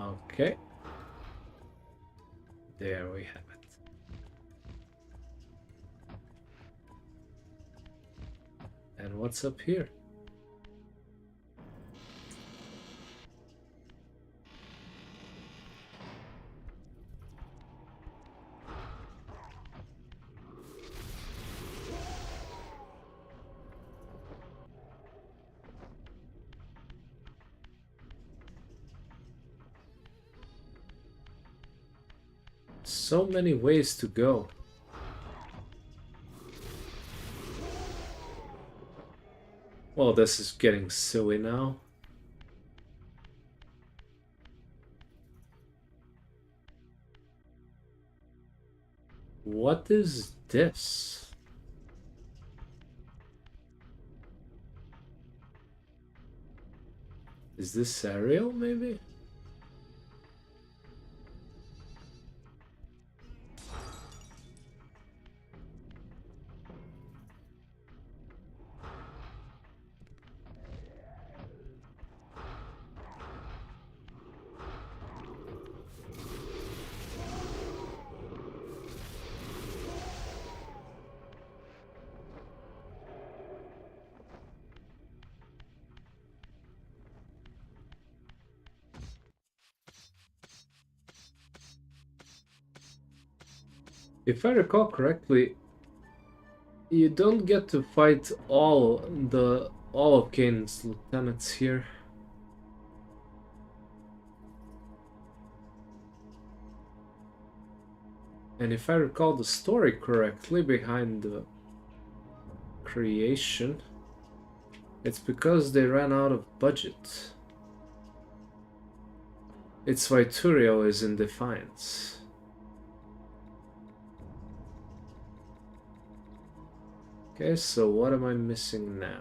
Okay. There we have it. And what's up here? So many ways to go. Well, this is getting silly now. What is this? Is this Ariel, maybe? If I recall correctly, you don't get to fight all of Kane's lieutenants here. And if I recall the story correctly behind the creation, it's because they ran out of budget. It's why Turiel is in defiance. Okay, so what am I missing now?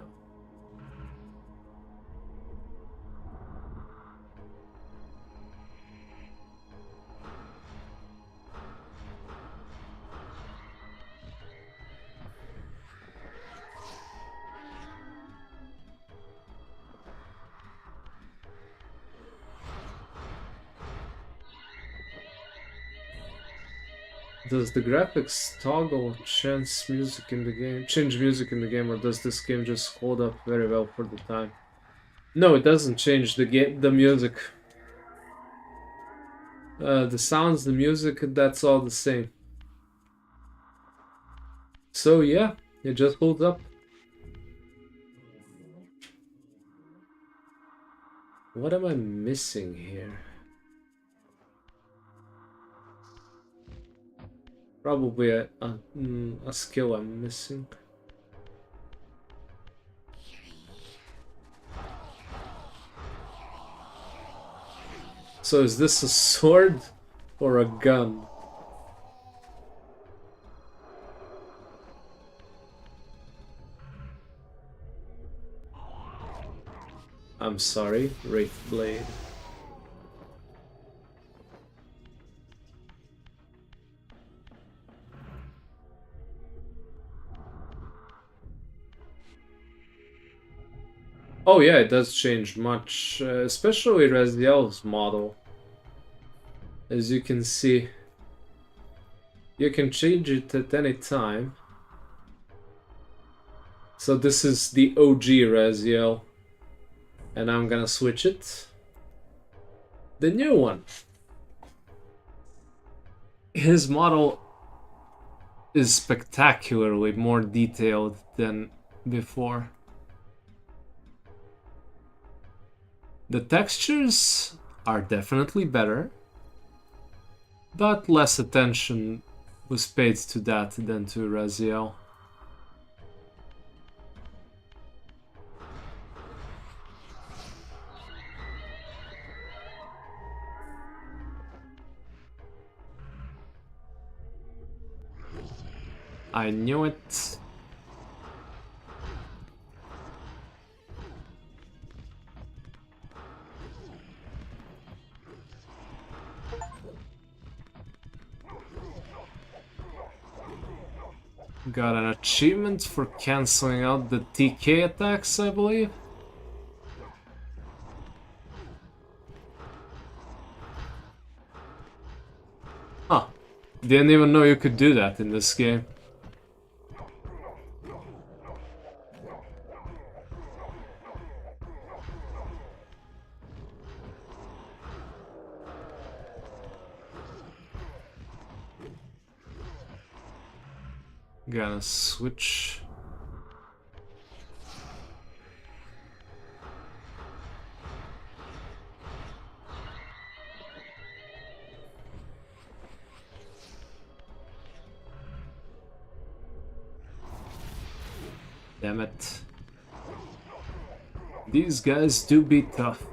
Does the graphics toggle change music in the game, or does this game just hold up very well for the time? No, it doesn't change the music. The sounds, the music, that's all the same. So yeah, it just holds up. What am I missing here? Probably a skill I'm missing. So is this a sword or a gun? I'm sorry, Wraith Blade. Oh yeah, it does change much, especially Raziel's model. As you can see, you can change it at any time. So this is the OG Raziel, and I'm gonna switch it. The new one. His model is spectacularly more detailed than before. The textures are definitely better, but less attention was paid to that than to Raziel. I knew it. Got an achievement for cancelling out the TK attacks, I believe. Didn't even know you could do that in this game. Gonna switch. Damn it. These guys do be tough.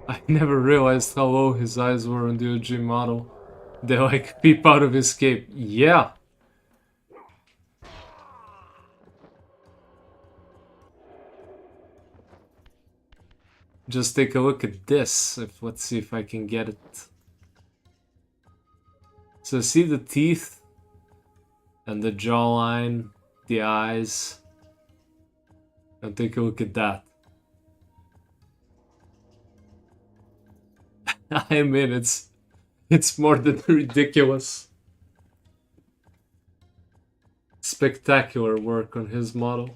I never realized how low his eyes were on the OG model. They like peep out of his cape. Yeah. Just take a look at this. Let's see if I can get it. So see the teeth and the jawline, the eyes. And take a look at that. I mean, it's more than ridiculous. Spectacular work on his model.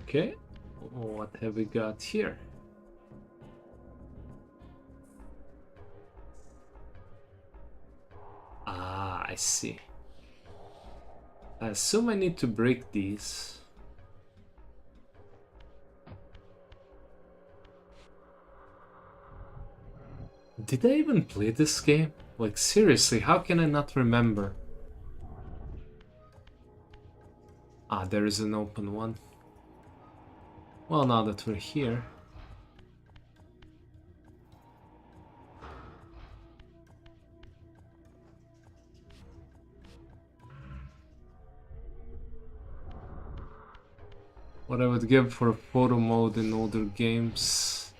Okay, what have we got here? Ah, I see. I assume I need to break these. Did I even play this game? Like, seriously, how can I not remember? Ah, there is an open one. Well, now that we're here... What I would give for a photo mode in older games.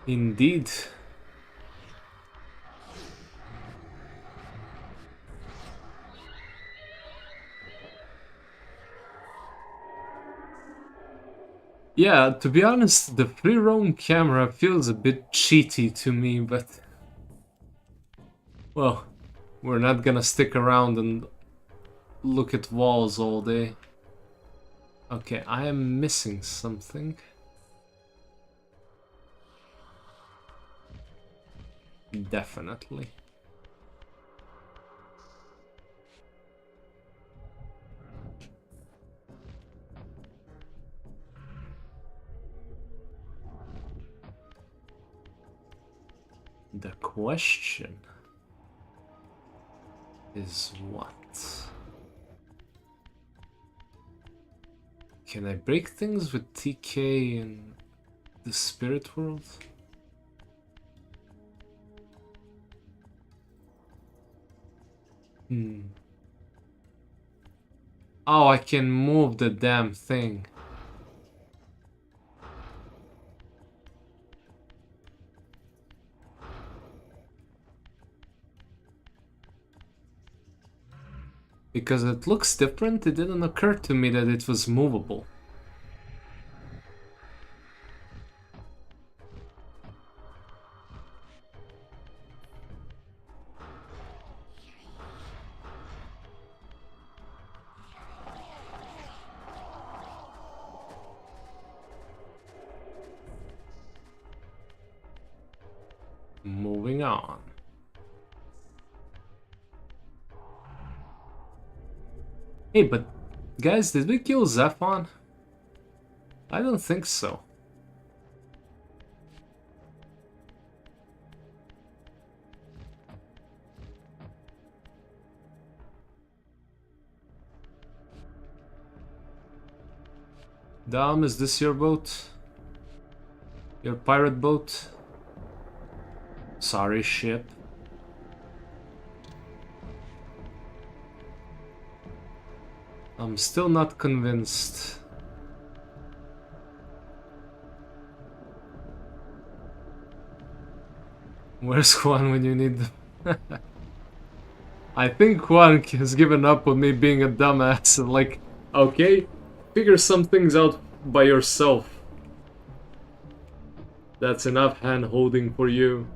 Indeed. Yeah, to be honest, the free roam camera feels a bit cheaty to me, but... Well, we're not gonna stick around and look at walls all day. Okay, I am missing something. Definitely. The question is what? Can I break things with TK in the spirit world? Oh, I can move the damn thing. Because it looks different, it didn't occur to me that it was movable. Moving on. Hey, but guys, did we kill Zephon? I don't think so. Dom, is this your boat? Your pirate boat? Sorry, ship. I'm still not convinced. Where's Juan when you need them? I think Juan has given up on me being a dumbass and like, okay, figure some things out by yourself. That's enough hand-holding for you.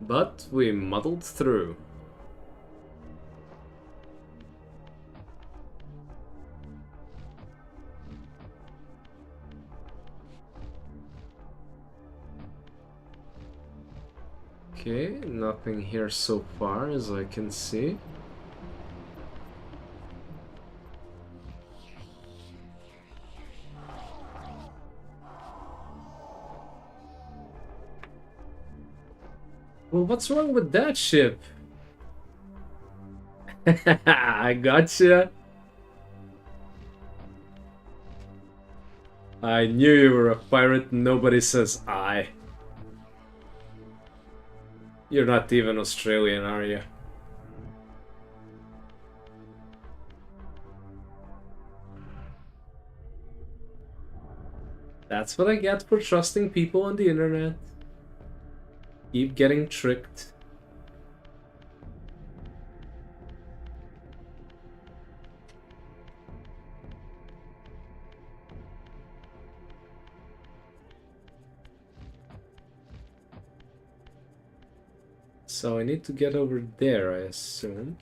But we muddled through. Okay, nothing here so far as I can see. Well, what's wrong with that ship? I gotcha. I knew you were a pirate. Nobody says I. You're not even Australian, are you? That's what I get for trusting people on the internet. Keep getting tricked. So I need to get over there, I assume.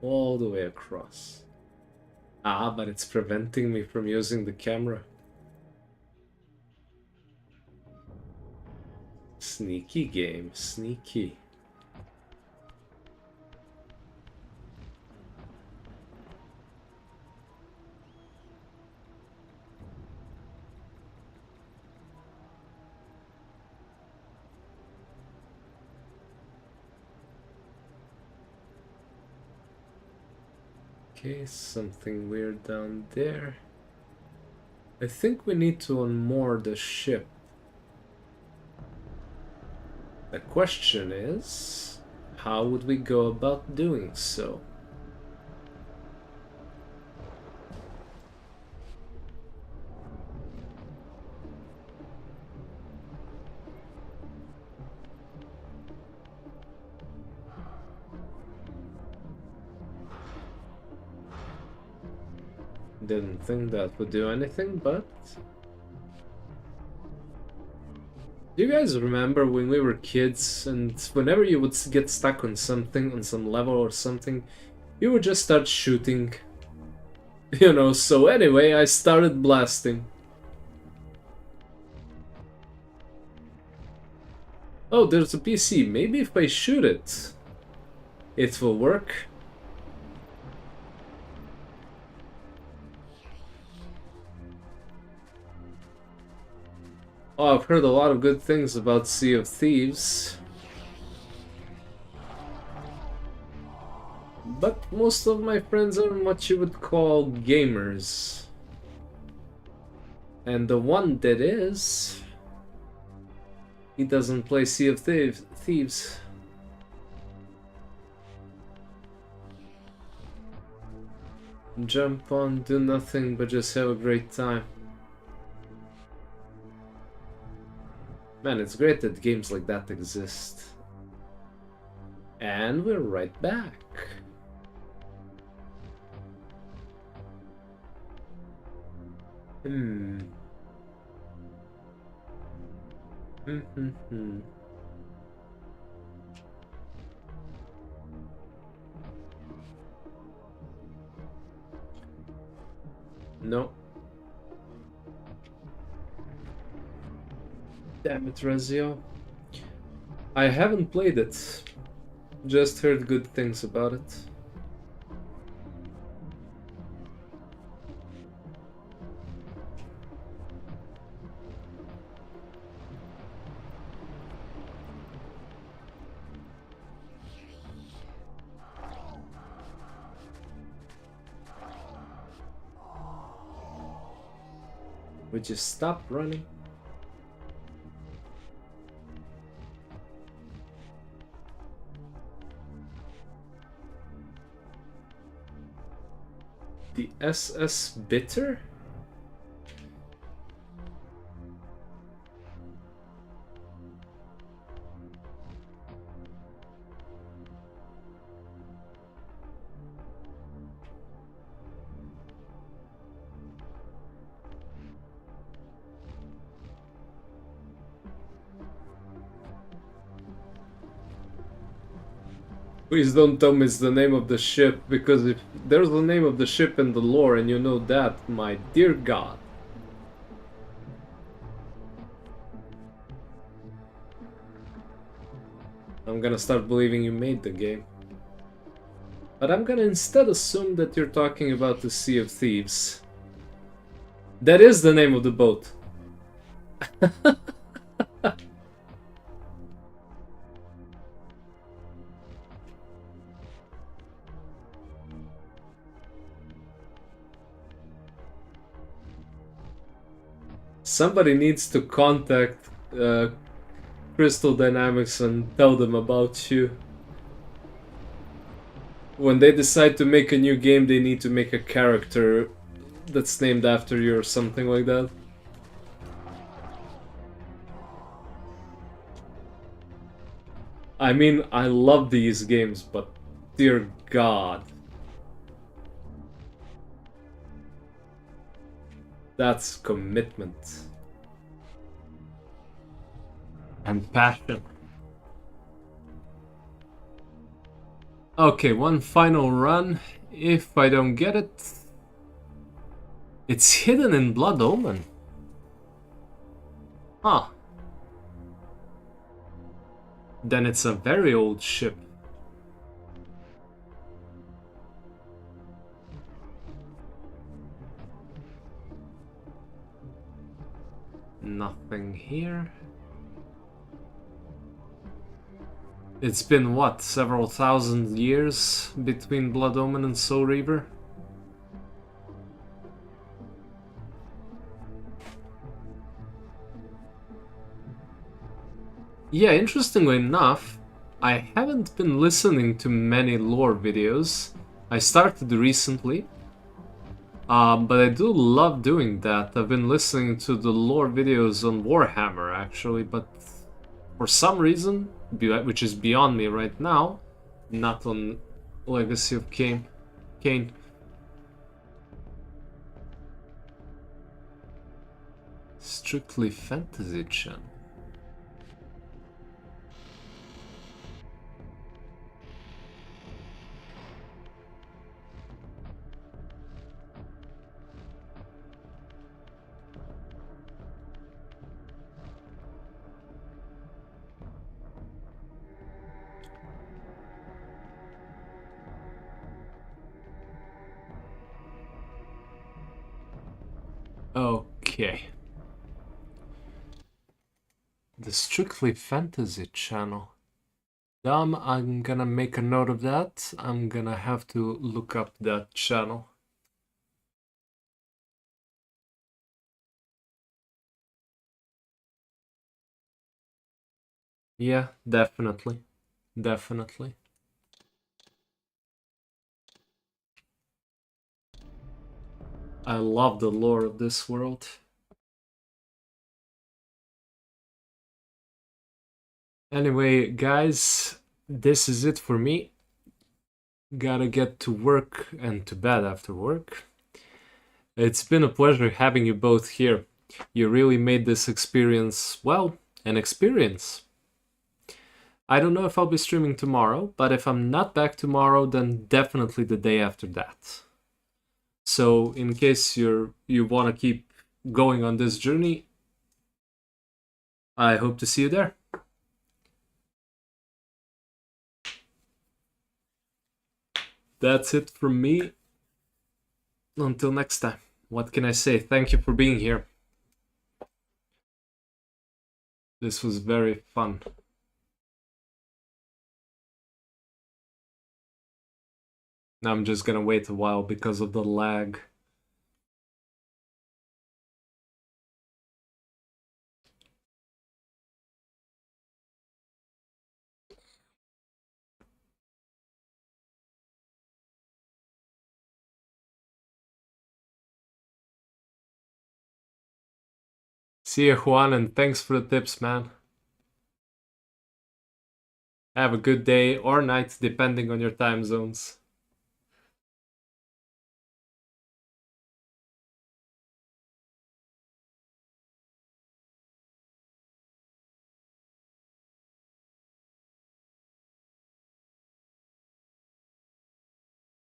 All the way across. Ah, but it's preventing me from using the camera. Sneaky game, sneaky. Okay, something weird down there. I think we need to unmoor the ship. The question is, how would we go about doing so? Didn't think that would do anything, but... Do you guys remember when we were kids and whenever you would get stuck on something, on some level or something, you would just start shooting? You know, so anyway, I started blasting. Oh, there's a PC. Maybe if I shoot it, it will work. Oh, I've heard a lot of good things about Sea of Thieves. But most of my friends are what you would call gamers. And the one that is... he doesn't play Sea of Thieves. Jump on, do nothing but just have a great time. Man, it's great that games like that exist. And we're right back. No. Damn it, Rezio. I haven't played it. Just heard good things about it. Would you stop running? The SS Bitter? Please don't tell me it's the name of the ship, because if there's the name of the ship in the lore and you know that, my dear god. I'm gonna start believing you made the game. But I'm gonna instead assume that you're talking about the Sea of Thieves. That is the name of the boat. Somebody needs to contact Crystal Dynamics and tell them about you. When they decide to make a new game, they need to make a character that's named after you or something like that. I mean, I love these games, but dear god. That's commitment. And passion. Okay, one final run. If I don't get it... It's hidden in Blood Omen. Huh. Then it's a very old ship. Nothing here. It's been, what, several thousand years between Blood Omen and Soul Reaver? Yeah, interestingly enough, I haven't been listening to many lore videos. I started recently, but I do love doing that. I've been listening to the lore videos on Warhammer, actually, but for some reason, which is beyond me right now, not on Legacy of Kain. Strictly Fantasy Channel. Okay. The Strictly Fantasy Channel. I'm gonna make a note of that. I'm gonna have to look up that channel. Yeah, definitely. Definitely. I love the lore of this world. Anyway, guys, this is it for me. Gotta get to work and to bed after work. It's been a pleasure having you both here. You really made this experience, well, an experience. I don't know if I'll be streaming tomorrow, but if I'm not back tomorrow, then definitely the day after that. So in case you want to keep going on this journey, I hope to see you there. That's it from me. Until next time, what can I say? Thank you for being here. This was very fun. I'm just gonna wait a while because of the lag. See you, Juan, and thanks for the tips, man. Have a good day or night, depending on your time zones.